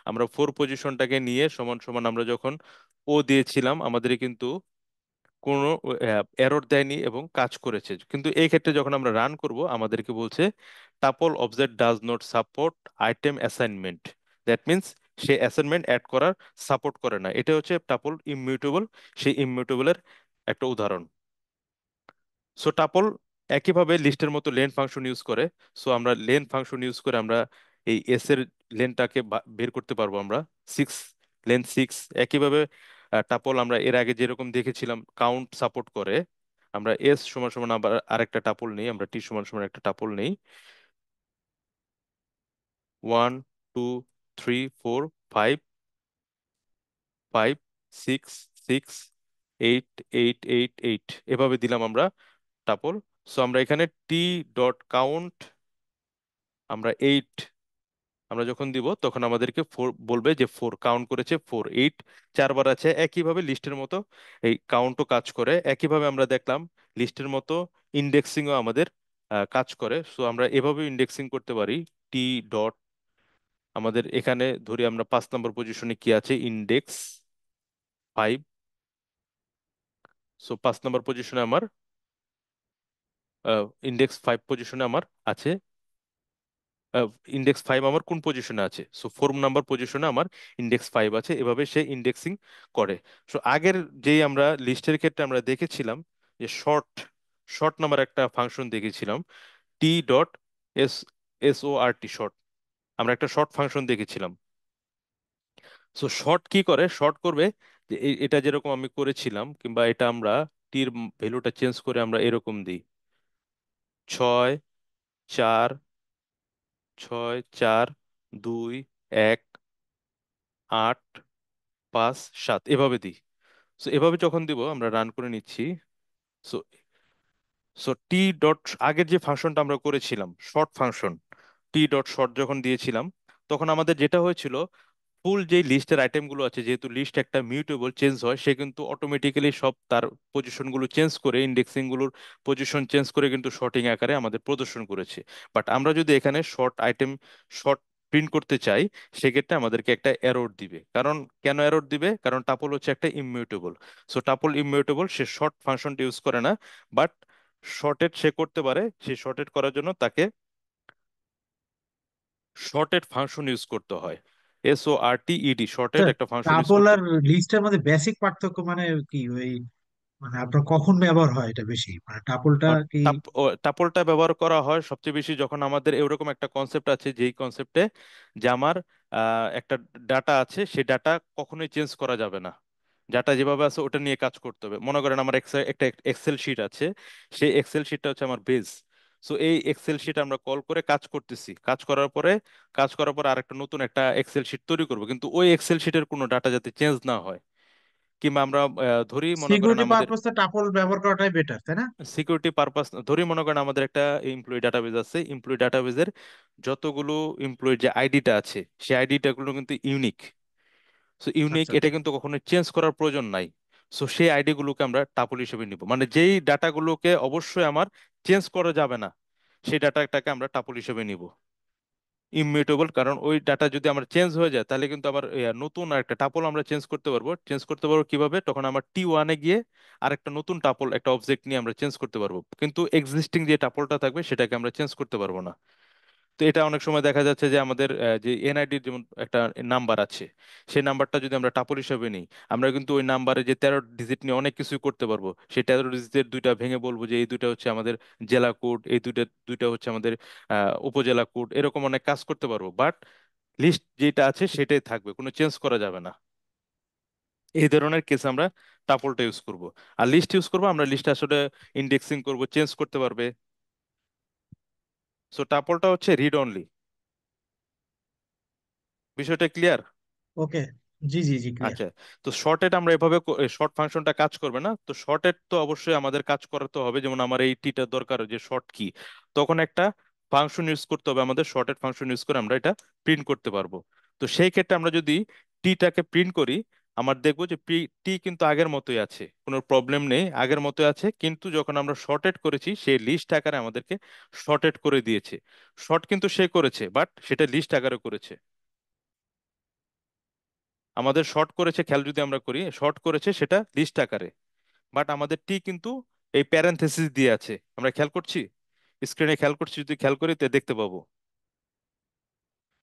আমরা 4 পজিশনটাকে নিয়ে সমান সমান আমরা যখন ও দিয়েছিলাম, আমাদের কিন্তু কোনো এরর দেয়নি এবং কাজ করেছে। কিন্তু এই ক্ষেত্রে যখন আমরা রান করব আমাদেরকে বলছে tuple object does not support item assignment. That means সে অ্যাসাইনমেন্ট অ্যাড করার সাপোর্ট করে না। এটা হচ্ছে টাপল ইমিউটেবল, সেই ইমিউটেবলের একটা উদাহরণ। সো টাপল একইভাবে লিস্টের মতো লেন ফাংশন ইউজ করে। সো আমরা লেন ফাংশন ইউজ করে আমরা এই এস এর লেনটাকে বের করতে পারবো আমরা, 6, লেন 6। একইভাবে টাপল আমরা এর আগে যেরকম দেখেছিলাম কাউন্ট সাপোর্ট করে, আমরা এস সমান সমান আবার আরেকটা টাপল নেই, আমরা টি সমান সমান একটা টাপল নেই, 1, 2, 3, 4, 5, 5, 6, 6, 8, 8, 8, 8 এভাবে দিলাম আমরা টাপল। সো আমরা এখানে T.count, আমরা 8 আমরা যখন দিব তখন আমাদেরকে 4 বলবে যে 4 কাউন্ট করেছে, 4, 8 4বার আছে। একইভাবে লিস্টের মতো এই কাউন্টও কাজ করে। একইভাবে আমরা দেখলাম লিস্টের মতো ইন্ডেক্সিংও আমাদের কাজ করে। সো আমরা এভাবে ইন্ডেক্সিং করতে পারি। টি ডট, আমাদের এখানে ধরি আমরা 5 নম্বর পজিশনে কি আছে, ইন্ডেক্স 5। সো 5 নম্বর পজিশনে আমার ইন্ডেক্স 5 পজিশনে আমার আছে, ইন্ডেক্স 5 আমার কোন পজিশনে আছে, সো 4 নম্বর পজিশনে আমার ইন্ডেক্স 5 আছে। এভাবে সে ইন্ডেক্সিং করে। সো আগের যেই আমরা লিস্টের ক্ষেত্রে আমরা দেখেছিলাম যে শর্ট, শর্ট নাম্বার একটা ফাংশন দেখেছিলাম, t dot s s o r t, sort. আমরা একটা শর্ট ফাংশন দেখেছিলাম। সো শর্ট কি করে, শর্ট করবে যে এটা যেরকম আমি করেছিলাম, কিংবা এটা আমরা টির ভ্যালুটা চেঞ্জ করে আমরা এরকম দিই, 6 4, 6 4 2 1 8 5 7 এভাবে দিই। সো এভাবে যখন দিব, আমরা রান করে নিচ্ছি। সো সো টি ডট, আগের যে ফাংশনটা আমরা করেছিলাম শর্ট ফাংশন, টি ডট শর্ট যখন দিয়েছিলাম, তখন আমাদের যেটা হয়েছিল, ফুল যে লিস্টের আইটেমগুলো আছে, যেহেতু লিস্ট একটা মিউটেবল চেঞ্জ হয়, সে কিন্তু অটোমেটিক্যালি সব তার পজিশনগুলো চেঞ্জ করে, ইন্ডেক্সিং গুলোর পজিশন চেঞ্জ করে কিন্তু শর্টিং আকারে আমাদের প্রদর্শন করেছে। বাট আমরা যদি এখানে শর্ট আইটেম, শর্ট প্রিন্ট করতে চাই, সেক্ষেত্রে আমাদেরকে একটা এরর দিবে। কারণ কেন এরর দিবে, কারণ টাপল হচ্ছে একটা ইমিউটেবল। সো টাপল ইমিউটেবল, সে শর্ট ফাংশনটা ইউজ করে না, বাট শর্টেড সে করতে পারে। সেই শর্টেড করার জন্য তাকে শর্টেড ফাংশন ইউজ করতে হয়। SORTED, শর্টেড স্যার, একটা ফাংশন ইউজ টাপল করতে। আর লিস্টের মধ্যে বেসিক পার্থক্য মানে কি? ওই মানে আপনার কখন ব্যবহার হয় এটা বেশি, মানে টাপলটা কি? টাপলটা ব্যবহার করা হয় সবচেয়ে বেশি যখন আমাদের এরকম একটা কনসেপ্ট আছে, যেই কনসেপ্টে যে আমার একটা ডাটা আছে, সেই ডাটা কখনোই চেঞ্জ করা যাবে না। ডাটা যেভাবে আছে ওটা নিয়ে কাজ করতে হবে। মনে করেন আমার একটা এক্সেল শিট আছে, সেই এক্সেল শিটটা হচ্ছে আমার বেস। সো এই এক্সেল শিট আমরা কল করে কাজ করতেছি, কাজ করার পরে আরেকটা নতুন একটা এক্সেল শিট তৈরি করব, কিন্তু ওই এক্সেল শিটের কোনো ডাটা যাতে চেঞ্জ না হয়। কিংবা আমরা ধরি মনে করেন সিকিউরিটি আমাদের পারপোসে টাপল ব্যবহার করাটাই বেটার, তাই না? সিকিউরিটি পারপাস, ধরি মনে করেন আমাদের একটা এমপ্লয়ি ডাটাবেজ আছে, এমপ্লয়ি ডাটাবেজের যতগুলো এমপ্লয়ির যে আইডিটা আছে, সেই আইডিটা গুলো কিন্তু ইউনিক। সো ইউনিক, আচ্ছা এটা আচ্ছা। কিন্তু কখনো চেঞ্জ করার প্রয়োজন নাই। সো সেই আইডি গুলোকে আমরা টাপল হিসেবে নিব, মানে যেই ডাটাগুলোকে অবশ্যই আমার চেঞ্জ করা যাবে না, সেই ডাটাটাকে আমরা টাপল হিসেবে নিব, ইমিউটেবল। কারণ ওই ডাটা যদি আমার চেঞ্জ হয়ে যায়, তাহলে কিন্তু আবার নতুন আরেকটা টাপল আমরা চেঞ্জ করতে পারবো কিভাবে, তখন আমার T1-এ গিয়ে আরেকটা নতুন টাপল, একটা অবজেক্ট নিয়ে আমরা চেঞ্জ করতে পারবো, কিন্তু এক্সিস্টিং যে টাপলটা থাকবে সেটাকে আমরা চেঞ্জ করতে পারবো না। তো এটা অনেক সময় দেখা যাচ্ছে যে আমাদের যে এনআইডির যেমন একটা নাম্বার আছে, সেই নাম্বারটা যদি আমরা টাপল হিসেবে নিই, আমরা কিন্তু ওই নাম্বারে যে 13 ডিজিট নিয়ে অনেক কিছুই করতে পারবো। সেই 13 ডিজিটের দুইটা ভেঙে বলবো যে এই দুইটা হচ্ছে আমাদের জেলা কোড, এই দুইটা দুইটা হচ্ছে আমাদের উপজেলা কোড, এরকম অনেক কাজ করতে পারবো। বাট লিস্ট যেটা আছে সেটাই থাকবে, কোনো চেঞ্জ করা যাবে না। এই ধরনের কেস আমরা টাপলটা ইউজ করব। আর লিস্ট ইউজ করবো, আমরা লিস্ট আসলে ইন্ডেক্সিং করব, চেঞ্জ করতে পারবে। সো টাপলটা হচ্ছে রিড অনলি। বিষয়টা ক্লিয়ার? ওকে, জি জি জি, ক্লিয়ার। আচ্ছা। তো শর্টেড আমরা এভাবে, শর্ট ফাংশনটা কাজ করবে না। তো শর্টেড তো অবশ্যই আমাদের কাজ করাতে হবে, যেমন আমার এই টিটা দরকার, যে শর্ট কি, তখন একটা ফাংশন ইউজ করতে হবে আমাদের, শর্টেড ফাংশন ইউজ করে আমরা এটা প্রিন্ট করতে পারবো। তো সেই ক্ষেত্রে আমরা যদি টিটাকে প্রিন্ট করি, আমার দেখবো যে টি কিন্তু আগের মতোই আছে, কোনো প্রবলেম নেই, আগের মতোই আছে। কিন্তু যখন আমরা শর্টেড করেছি, সেই লিস্ট আকারে আমাদেরকে শর্টেড করে দিয়েছে। শর্ট কিন্তু সে করেছে, বাট সেটা লিস্ট আকারে করেছে। আমাদের শর্ট করেছে, খেয়াল যদি আমরা করি, শর্ট করেছে সেটা লিস্ট আকারে, বাট আমাদের টি কিন্তু এই প্যারেনথেসিস দিয়ে আছে। আমরা খেয়াল করছি, স্ক্রিনে খেয়াল করছি, যদি খেয়াল করি তো দেখতে পাবো।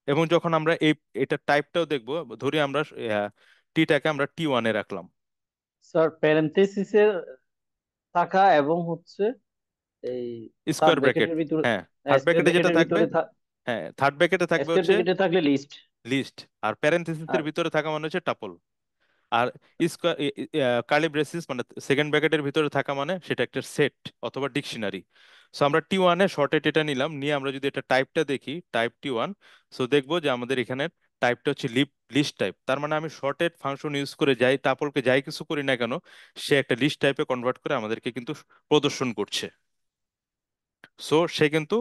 এবং যখন আমরা এটা টাইপটাও দেখবো, ধরি আমরা টিটাকে আমরা T1-এ রাখলাম, স্যার প্যারেনথেসিসের থাকা এবং হচ্ছে এই থার্ড স্কোয়ার ব্র্যাকেট। ব্র্যাকেটের ভিতরে, হ্যাঁ, থার্ড স্কয়ার ব্র্যাকেটে যেটা ব্র্যাকেটের থাকবে, ভিতরে হ্যাঁ থার্ড ব্র্যাকেটে থাকবে স্কয়ার হচ্ছে ব্র্যাকেটে থাকলে লিস্ট। লিস্ট, আর প্যারেনথেসিসের আর ভিতরে থাকা মানে হচ্ছে টাপল। আর স্কোয়ার কার্লি ব্রেসিস মানে সেকেন্ড ব্র্যাকেটের ভিতরে থাকা মানে সেটা একটা সেট অথবা ডিকশনারি। সো আমরা T1-এ শর্টেড এটা নিলাম, নিয়ে আমরা যদি এটা টাইপটা দেখি, টাইপ T1, সো দেখবো যে আমাদের এখানে টাইপটা হচ্ছে লিস্ট টাইপ। তার মানে আমি শর্টেড ফাংশন ইউজ করে যাই টাপলকে যাই কিছু করি না কেন, সে একটা লিস্ট টাইপে কনভার্ট করে আমাদেরকে কিন্তু প্রদর্শন করছে। সো সে কিন্তু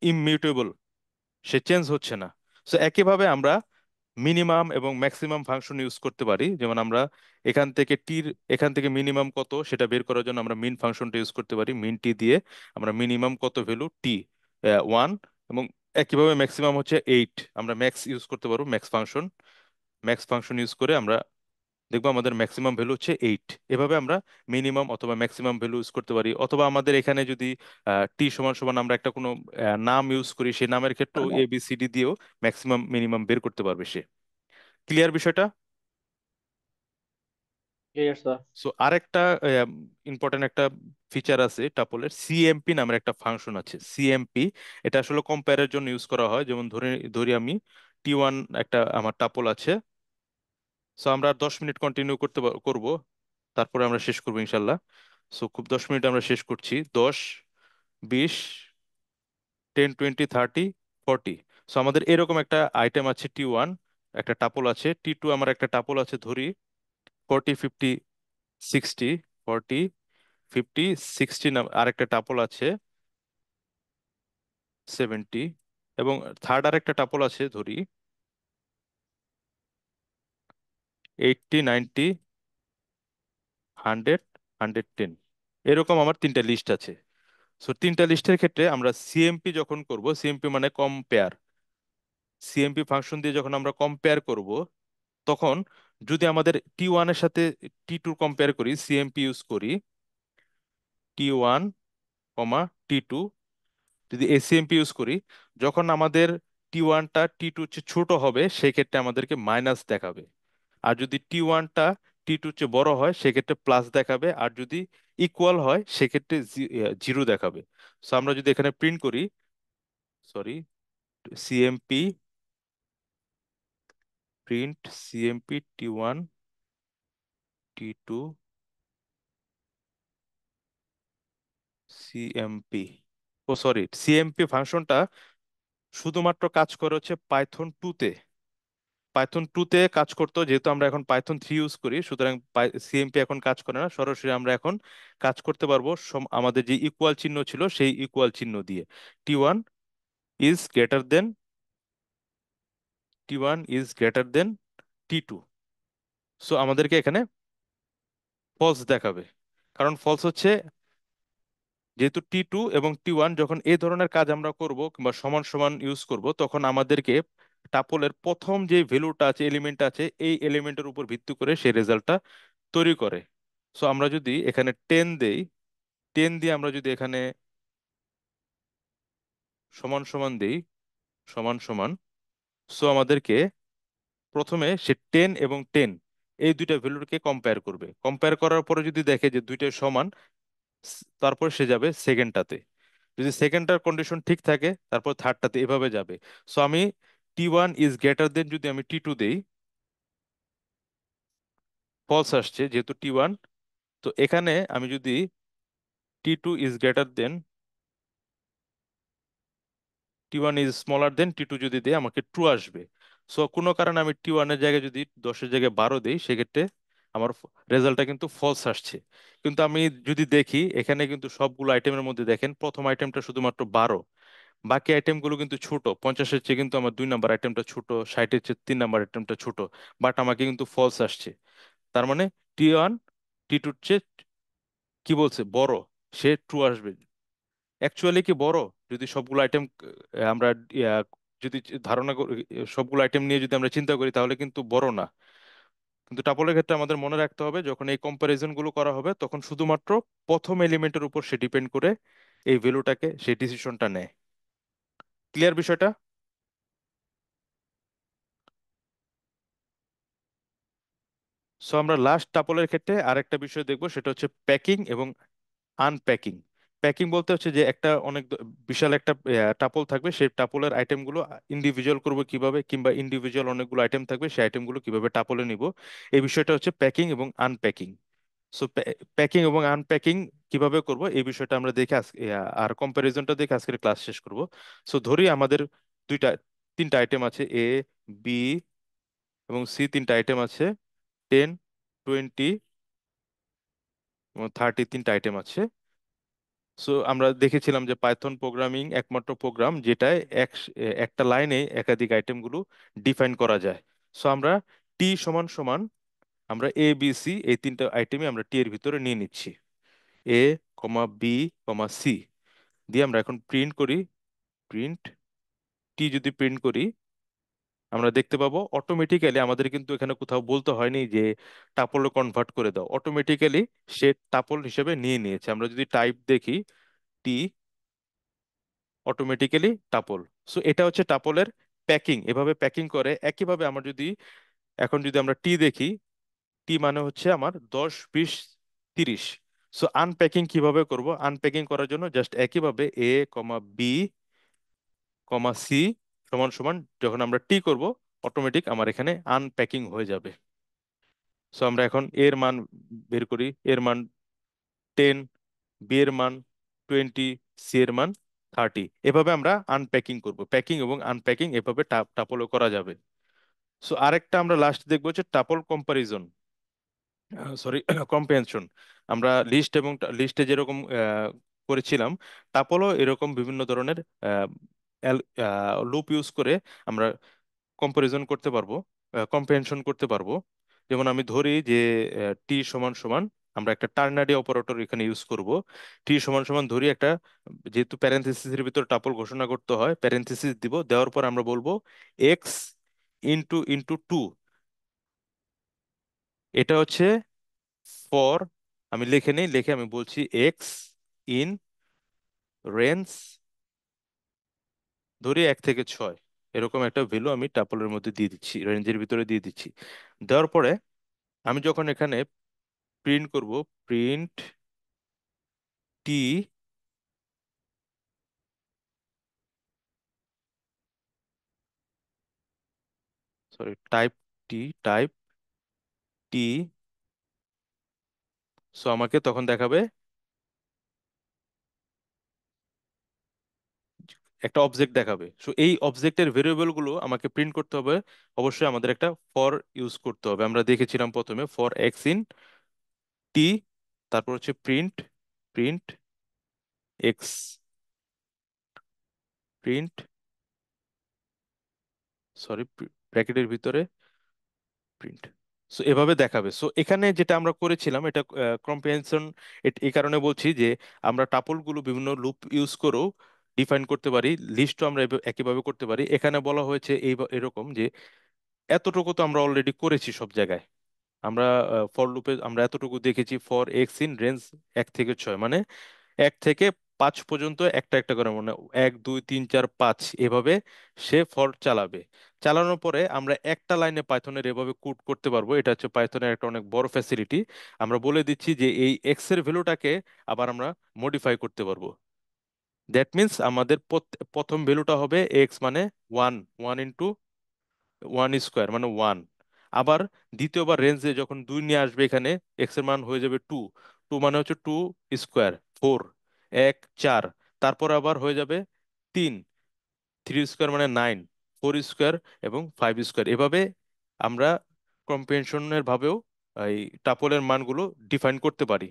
ইমিউটেবল, সে চেঞ্জ হচ্ছে না। সো একইভাবে আমরা মিনিমাম এবং ম্যাক্সিমাম ফাংশন ইউজ করতে পারি। যেমন আমরা এখান থেকে টির এখান থেকে মিনিমাম কত সেটা বের করার জন্য আমরা মিন ফাংশনটা ইউজ করতে পারি। মিন টি দিয়ে আমরা মিনিমাম কত ভ্যালু টি 1, এবং একইভাবে ম্যাক্সিমাম হচ্ছে 8, আমরা ম্যাক্স ইউজ করতে পারবো। ম্যাক্স ফাংশন ইউজ করে আমরা দেখবো আমাদের ম্যাক্সিমাম ভ্যালু হচ্ছে 8। এভাবে আমরা মিনিমাম অথবা ম্যাক্সিমাম ভ্যালু ইউজ করতে পারি। অথবা আমাদের এখানে যদি টি সমান সমান আমরা একটা কোনো নাম ইউজ করি, সেই নামের ক্ষেত্রেও এ বি সি ডি দিয়েও ম্যাক্সিমাম মিনিমাম বের করতে পারবে সে। ক্লিয়ার বিষয়টা? Clear sir. সো আরেকটা ইম্পর্টেন্ট একটা ফিচার আছে টাপলের, সিএমপি নামের একটা ফাংশন আছে। সিএমপি এটা আসলে কম্পেয়ারের জন্য ইউজ করা হয়। যেমন ধরে ধরি আমি টি1 একটা আমার টাপল আছে। সো আমরা আর 10 মিনিট কন্টিনিউ করব, তারপরে আমরা শেষ করবো ইনশাল্লাহ। সো খুব 10 মিনিট আমরা শেষ করছি। 10, 20, 10, 20, 30, 40। সো আমাদের এরকম একটা আইটেম আছে টি1, একটা টাপল আছে। টি2 আমার একটা টাপল আছে ধরি 40, 50, 60, 40, 50, 60 আরেকটা টাপল আছে 70, এবং থার্ড আরেকটা টাপল আছে ধরি 80, 90, 100, 110। এরকম আমার তিনটা লিস্ট আছে। সো তিনটা লিস্টের ক্ষেত্রে আমরা সিএমপি যখন করব, সিএমপি মানে কম্পেয়ার, সিএমপি ফাংশন দিয়ে যখন আমরা কম্পেয়ার করব, তখন যদি আমাদের টি1 এর সাথে টি2 কম্পেয়ার করি, সিএমপি ইউজ করি টি1, টি2, যদি এসিএমপি ইউজ করি, যখন আমাদের টি1টা টি2 চেয়ে ছোট হবে সেক্ষেত্রে আমাদেরকে মাইনাস দেখাবে। আর যদি টি1টা টি2 চেয়ে বড় হয় সেক্ষেত্রে প্লাস দেখাবে। আর যদি ইকুয়াল হয় সেক্ষেত্রে জিরো দেখাবে। সো আমরা যদি এখানে প্রিন্ট করি, সরি, সিএমপি প্রিন্ট সিএমপি টি1, টি2, সিএমপি, ও সরি, সিএমপি ফাংশনটা শুধুমাত্র কাজ করে হচ্ছে পাইথন 2-তে। পাইথন 2-তে কাজ করতো, যেহেতু আমরা এখন পাইথন 3 ইউজ করি, সুতরাং সিএমপি এখন কাজ করে না। সরাসরি আমরা এখন কাজ করতে পারবো আমাদের যে ইকুয়াল চিহ্ন ছিল সেই ইকুয়াল চিহ্ন দিয়ে। টি1 ইজ গ্রেটার দেন টি1 ইজ গ্রেটার দেন টি2। সো আমাদেরকে এখানে ফলস দেখাবে। কারণ ফলস হচ্ছে, যেহেতু টি2 এবং টি1 যখন এই ধরনের কাজ আমরা করব কিংবা সমান সমান ইউজ করব, তখন আমাদেরকে টাপলের প্রথম যে ভ্যালুটা আছে, এলিমেন্ট আছে, এই এলিমেন্টের উপর ভিত্তি করে সেই রেজাল্টটা তৈরি করে। সো আমরা যদি এখানে 10 দেই, 10 দিয়ে আমরা যদি এখানে সমান সমান দেই, সমান সমান, সো আমাদেরকে প্রথমে সে 10 এবং 10 এই দুইটা ভ্যালুকে কম্পেয়ার করবে। কম্পেয়ার করার পরে যদি দেখে যে দুইটাই সমান, তারপর সে যাবে সেকেন্ডটাতে। যদি সেকেন্ডটার কন্ডিশন ঠিক থাকে তারপর থার্ডটাতে, এভাবে যাবে। সো আমি টি1 ইজ গ্রেটার দেন যদি আমি টি2 দেই, ফলস আসছে যেহেতু টি1। তো এখানে আমি যদি টি2 ইজ গ্রেটার দেন টি1 ইজ স্মলার দেন টি2 যদি দিই, আমাকে ট্রু আসবে। সো কোনো কারণে আমি টি1 এর জায়গায় যদি 10-এর জায়গায় 12 দিই, সেক্ষেত্রে আমার রেজাল্টটা কিন্তু ফলস আসছে। কিন্তু আমি যদি দেখি এখানে কিন্তু সবগুলো আইটেমের মধ্যে দেখেন প্রথম আইটেমটা শুধুমাত্র 12, বাকি আইটেমগুলো কিন্তু ছোট। 50-এর চেয়ে কিন্তু আমার 2 নাম্বার আইটেমটা ছোট, 60-এর চেয়ে 3 নাম্বার আইটেমটা ছোট, বাট আমাকে কিন্তু ফলস আসছে। তার মানে টি1 টি2-র চেয়ে কি বলছে বড়, সে ট্রু আসবে। অ্যাকচুয়ালি কি বড়? যদি সবগুলো আইটেম আমরা ইয়া, যদি ধারণা সবগুলো আইটেম নিয়ে যদি আমরা চিন্তা করি তাহলে কিন্তু বড় না। কিন্তু টাপলের ক্ষেত্রে আমাদের মনে রাখতে হবে, যখন এই কম্প্যারিজন গুলো করা হবে তখন শুধুমাত্র প্রথম এলিমেন্টের উপর সে ডিপেন্ড করে এই ভ্যালুটাকে, সেই ডিসিশনটা নেয়। ক্লিয়ার বিষয়টা? সো আমরা লাস্ট টাপলের ক্ষেত্রে আরেকটা বিষয় দেখবো, সেটা হচ্ছে প্যাকিং এবং আনপ্যাকিং। প্যাকিং বলতে হচ্ছে যে একটা অনেক বিশাল একটা টাপল থাকবে, সেই টাপলের আইটেমগুলো ইন্ডিভিজুয়াল করবো কিভাবে, কিংবা ইন্ডিভিজুয়াল অনেকগুলো আইটেম থাকবে সেই আইটেমগুলো কিভাবে টাপলে নিব, এই বিষয়টা হচ্ছে প্যাকিং এবং আনপ্যাকিং। সো প্যাকিং এবং আনপ্যাকিং কিভাবে করব এই বিষয়টা আমরা দেখে আজকে আর কম্প্যারিজনটা দেখে আজকের ক্লাস শেষ করব। সো ধরি আমাদের দুইটা তিনটা আইটেম আছে, এ, বি এবং সি, তিনটা আইটেম আছে, 10, 20 এবং 30, তিনটা আইটেম আছে। সো আমরা দেখেছিলাম যে পাইথন প্রোগ্রামিং একমাত্র প্রোগ্রাম যেটায় একটা লাইনে একাধিক আইটেমগুলো ডিফাইন করা যায়। সো আমরা টি সমান সমান আমরা এ বি সি এই তিনটা আইটেমই আমরা টি এর ভিতরে নিয়ে নিচ্ছি, এ কমা বি কমা সি দিয়ে আমরা এখন প্রিন্ট করি। প্রিন্ট টি যদি প্রিন্ট করি আমরা দেখতে পাবো অটোমেটিক্যালি, আমাদের কিন্তু এখানে কোথাও বলতে হয়নি যে টাপলে কনভার্ট করে দাও, অটোমেটিক্যালি সে টাপল হিসেবে নিয়ে নিয়েছে। আমরা যদি টাইপ দেখি টি, অটোমেটিক্যালি টাপল। সো এটা হচ্ছে টাপলের প্যাকিং, এভাবে প্যাকিং করে। একইভাবে আমার যদি এখন যদি আমরা টি দেখি, টি মানে হচ্ছে আমার 10 20 30। সো আনপ্যাকিং কিভাবে করব? আনপ্যাকিং করার জন্য জাস্ট একইভাবে এ কমা বি কমা সি সমান সমান যখন আমরা টি করব অটোমেটিক আমার এখানে আনপ্যাকিং হয়ে যাবে। সো আমরা এখন এর মান বের করি, এর মান 10, বি এর মান 20, সি এর মান 30। এভাবে আমরা আনপ্যাকিং করব, প্যাকিং এবং আনপ্যাকিং এভাবে টাপলও করা যাবে। সো আরেকটা আমরা লাস্ট দেখবো হচ্ছে টাপল কম্পারিজন, সরি কম্প্রিহেনশন। আমরা লিস্ট এবং লিস্টে যেরকম করেছিলাম, টাপলও এরকম বিভিন্ন ধরনের লুপ ইউজ করে আমরা কম্পারিজন করতে পারবো, কম্প্রিহেনশন করতে পারবো। যেমন আমি ধরি যে টি সমান সমান আমরা একটা টার্নারি অপারেটর এখানে ইউজ করব। টি সমান সমান ধরি একটা, যেহেতু প্যারেন্থেসিসের ভিতর টাপল ঘোষণা করতে হয়, প্যারেন্থেসিস দিব, দেওয়ার পর আমরা বলবো এক্স ইন্টু ইন্টু টু। এটা হচ্ছে ফর, আমি লিখে নেই, লিখে আমি বলছি এক্স ইন রেঞ্জ ধরি 1 থেকে 6, এরকম একটা ভ্যালু আমি টাপলের মধ্যে দিয়ে দিচ্ছি, রেঞ্জের ভিতরে দিয়ে দিচ্ছি। দেওয়ার পরে আমি যখন এখানে প্রিন্ট করব, print t, sorry type t, type t, so আমাকে তখন দেখাবে একটা অবজেক্ট দেখাবে। সো এই অবজেক্টের ভেরিয়েবল গুলো আমাকে প্রিন্ট করতে হবে। অবশ্যই আমাদের একটা ফর ইউজ করতে হবে। আমরা দেখেছিলাম প্রথমে ফর এক্স ইন টি, তারপর হচ্ছে print, print x, print, sorry ব্র্যাকেটের ভিতরে প্রিন্ট। সো এভাবে দেখাবে। সো এখানে যেটা আমরা করেছিলাম এটা কম্প্রিহেনশন, এই কারণে বলছি যে আমরা টাপলগুলো বিভিন্ন লুপ ইউজ করেও ডিফাইন করতে পারি, লিস্টও আমরা একইভাবে করতে পারি। এখানে বলা হয়েছে এরকম যে এতটুকু তো আমরা অলরেডি করেছি সব জায়গায়। আমরা ফর লুপে আমরা এতটুকু দেখেছি, ফর এক্স ইন রেঞ্জ 1 থেকে 6, মানে 1 থেকে 5 পর্যন্ত একটা একটা করে, মানে 1 2 3 4 5 এভাবে সে ফর চালাবে। চালানোর পরে আমরা একটা লাইনে পাইথনের এভাবে কোড করতে পারবো। এটা হচ্ছে পাইথনের একটা অনেক বড় ফ্যাসিলিটি। আমরা বলে দিচ্ছি যে এই এক্স এর ভ্যালুটাকে আবার আমরা মডিফাই করতে পারবো। দ্যাট মিন্স আমাদের প্রথম ভ্যালুটা হবে এক্স মানে 1, 1 ইন্টু 1 স্কোয়ার মানে 1। আবার দ্বিতীয়বার রেঞ্জে যখন 2 নিয়ে আসবে এখানে এক্স এর মান হয়ে যাবে 2, 2 মানে হচ্ছে 2 স্কোয়ার 4, 1 4। তারপর আবার হয়ে যাবে 3, 3 স্কোয়ার মানে 9, 4 স্কোয়ার এবং 5 স্কোয়ার। এভাবে আমরা কম্প্রিহেনশনের ভাবেও এই টাপলের মানগুলো ডিফাইন করতে পারি।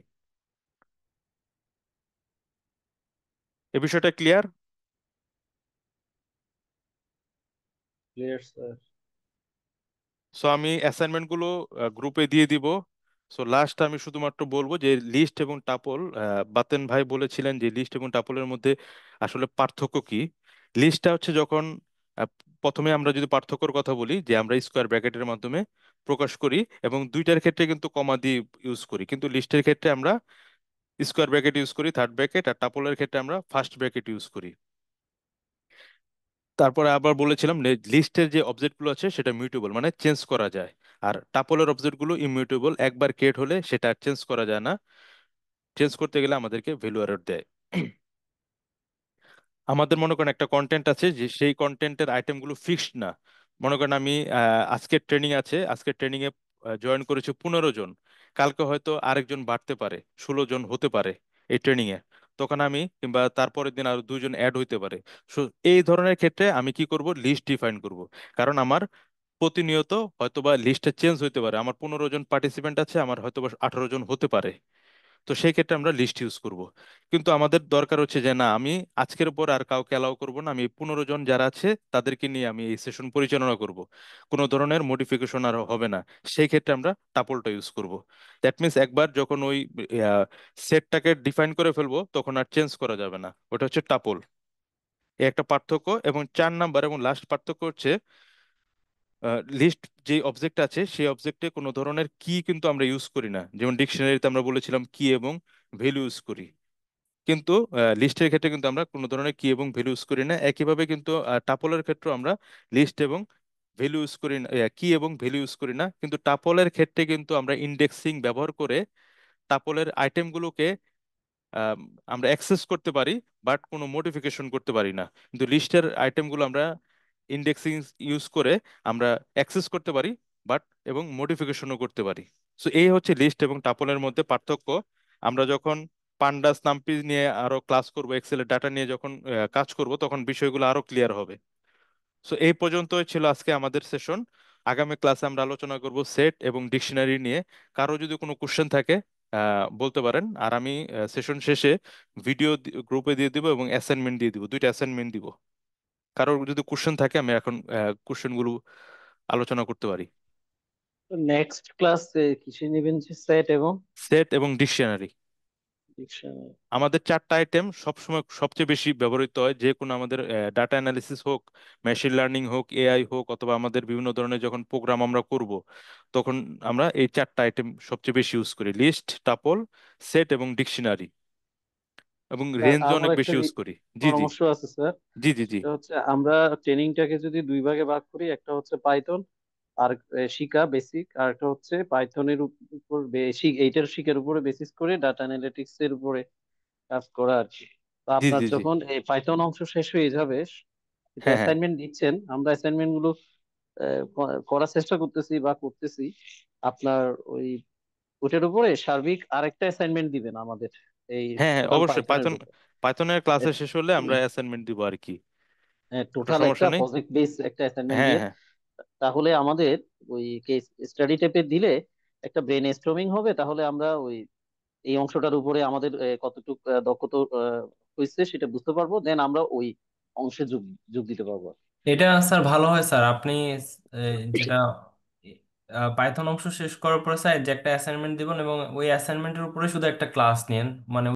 এ বিষয়টা ক্লিয়ার? Clear sir. সো আমি অ্যাসাইনমেন্টগুলো গ্রুপে দিয়ে দিব। সো লাস্ট আমি শুধুমাত্র বলবো যে লিস্ট এবং টাপল, বাতেন ভাই বলেছিলেন যে লিস্ট এবং টাপলের মধ্যে আসলে পার্থক্য কি। লিস্টটা হচ্ছে যখন আহ, প্রথমে আমরা যদি পার্থক্যর কথা বলি যে আমরা স্কোয়ার ব্র্যাকেটের মাধ্যমে প্রকাশ করি এবং দুইটার ক্ষেত্রে কিন্তু কমা দিয়ে ইউজ করি, কিন্তু লিস্টের ক্ষেত্রে আমরা স্কোয়ার ব্র্যাকেট ইউজ করি, থার্ড ব্র্যাকেট, আর টাপলের ক্ষেত্রে আমরা ফার্স্ট ব্র্যাকেট ইউজ করি। তারপরে আবার বলেছিলাম লিস্টের যে অবজেক্টগুলো আছে সেটা মিউটেবল মানে চেঞ্জ করা যায়, আর টাপলের অবজেক্টগুলো ইমিউটেবল, একবার ক্রিয়েট হলে সেটা চেঞ্জ করা যায় না, চেঞ্জ করতে গেলে আমাদেরকে ভ্যালু এরর দেয়। আমাদের মনে করেন একটা কন্টেন্ট আছে যে সেই কন্টেন্টের আইটেমগুলো ফিক্সড না। মনে করেন আমি আজকের ট্রেনিং আছে, আজকের ট্রেনিং এ জয়েন করেছে 15 জন, কালকে হয়তো আরেকজন বাড়তে পারে, 16 জন হতে পারে এই ট্রেনিং এ, তখন আমি কিংবা তারপরের দিন আরো 2 জন অ্যাড হইতে পারে। সো এই ধরনের ক্ষেত্রে আমি কি করব, লিস্ট ডিফাইন করব। কারণ আমার প্রতিনিয়ত হয়তোবা লিস্টটা চেঞ্জ হইতে পারে, আমার 15 জন পার্টিসিপেন্ট আছে, আমার হয়তোবা 18 জন হতে পারে। তো সেই ক্ষেত্রে আমরা লিস্ট ইউজ করব। কিন্তু আমাদের দরকার হচ্ছে যে না, আমি আজকের পর আর কাউকে অ্যালাউ করব না, আমি 15 জন যারা আছে তাদেরকে নিয়ে আমি এই সেশন পরিচালনা করব, কোনো ধরনের মডিফিকেশন আর হবে না। সেই ক্ষেত্রে আমরা টাপলটা ইউজ করব। দ্যাট মিনস একবার যখন ওই সেটটাকে ডিফাইন করে ফেলবো তখন আর চেঞ্জ করা যাবে না, ওটা হচ্ছে টাপল। এই একটা পার্থক্য। এবং 4 নাম্বার এবং লাস্ট পার্থক্য হচ্ছে লিস্ট যে অবজেক্ট আছে সেই অবজেক্টে কোনো ধরনের কি কিন্তু আমরা ইউজ করি না। যেমন ডিকশনারিতে আমরা বলেছিলাম কি এবং ভ্যালু ইউজ করি, কিন্তু লিস্টের ক্ষেত্রে কিন্তু আমরা কোনো ধরনের কি এবং ভ্যালু ইউজ করি না। একইভাবে কিন্তু টাপলের ক্ষেত্রে আমরা লিস্ট এবং ভ্যালু ইউজ করি না, কি এবং ভ্যালু ইউজ করি না। কিন্তু টাপলের ক্ষেত্রে কিন্তু আমরা ইন্ডেক্সিং ব্যবহার করে টাপলের আইটেমগুলোকে আম, আমরা অ্যাক্সেস করতে পারি, বাট কোনো মডিফিকেশন করতে পারি না। কিন্তু লিস্টের আইটেমগুলো আমরা ইন্ডেক্সিং ইউজ করে আমরা অ্যাক্সেস করতে পারি, বাট এবং মডিফিকেশনও করতে পারি। সো এই হচ্ছে লিস্ট এবং টাপলের মধ্যে পার্থক্য। আমরা যখন পান্ডাস নামপি নিয়ে আরো ক্লাস করব, এক্সেলের ডাটা নিয়ে যখন কাজ করব, তখন বিষয়গুলো আরো ক্লিয়ার হবে। সো এই পর্যন্তই ছিল আজকে আমাদের সেশন। আগামী ক্লাসে আমরা আলোচনা করব সেট এবং ডিকশনারি নিয়ে। কারো যদি কোনো কোশ্চেন থাকে বলতে পারেন। আর আমি সেশন শেষে ভিডিও গ্রুপে দিয়ে দিব এবং অ্যাসাইনমেন্ট দিয়ে দিব, 2টা অ্যাসাইনমেন্ট দিব। কারোর যদি কোশ্চেন থাকে আমি এখন কোশ্চেনগুলো আলোচনা করতে পারি। নেক্সট ক্লাস কিসে নেবেন, যে সেট এবং সেট এবং ডিকশনারি ডিকশনারি? আমাদের 4টা আইটেম সবসময় সবচেয়ে বেশি ব্যবহৃত হয়, যে কোনো আমাদের ডাটা অ্যানালিসিস হোক, মেশিন লার্নিং হোক, এআই হোক, অথবা আমাদের বিভিন্ন ধরনের যখন প্রোগ্রাম আমরা করব, তখন আমরা এই 4টা আইটেম সবচেয়ে বেশি ইউজ করি: লিস্ট, টাপল, সেট এবং ডিকশনারি। এবং স্যার রেঞ্জ আমার অনেক একটা বেশি ইউজ করি। জি জি। পরামর্শ আছে স্যার। জি জি জি। সেটা হচ্ছে আমরা ট্রেনিংটাকে যদি দুই ভাগে ভাগ করি, একটা হচ্ছে পাইথন আর শিখা বেসিক, আর একটা হচ্ছে পাইথনের উপর বেসিক, এইটার শিখার উপরে বেসিস করে ডাটা অ্যানালিটিক্স এর উপরে কাজ করা আর কি। তো জি আপনার জি জি। যখন এই পাইথন অংশ শেষ হয়ে যাবে, হ্যাঁ হ্যাঁ। অ্যাসাইনমেন্ট দিচ্ছেন, আমরা অ্যাসাইনমেন্ট গুলো করার চেষ্টা করতেছি বা করতেছি। আপনার ওই ওটার উপরে সার্বিক আরেকটা অ্যাসাইনমেন্ট দিবেন আমাদের, এই হ্যাঁ হ্যাঁ, টোটাল অবশ্যই পাইথনের পাইথন, উপর। পাইথনের ক্লাসে শেষ হলে আমরা অ্যাসাইনমেন্ট দিব আর কি। ওটা টোটাল একটা সমস্যা নেই। প্রজেক্ট বেস একটা অ্যাসাইনমেন্ট হ্যাঁ দিয়েন। হ্যাঁ। তাহলে আমাদের ওই কেস স্টাডি টাইপে দিলে একটা ব্রেন স্টর্মিং হবে। তাহলে আমরা ওই এই অংশটার উপরে আমাদের কতটুকু দক্ষতা হয়েছে সেটা বুঝতে পারবো, দেন আমরা ওই অংশে যোগ যোগ দিতে পারবো। এটা স্যার ভালো হয় স্যার। আপনি যেটা পাইথন অংশ শেষ করার পরে স্যার যে একটা অ্যাসাইনমেন্ট দিবেন এবং ওই অ্যাসাইনমেন্টের উপরে শুধু একটা ক্লাস নেন, মানে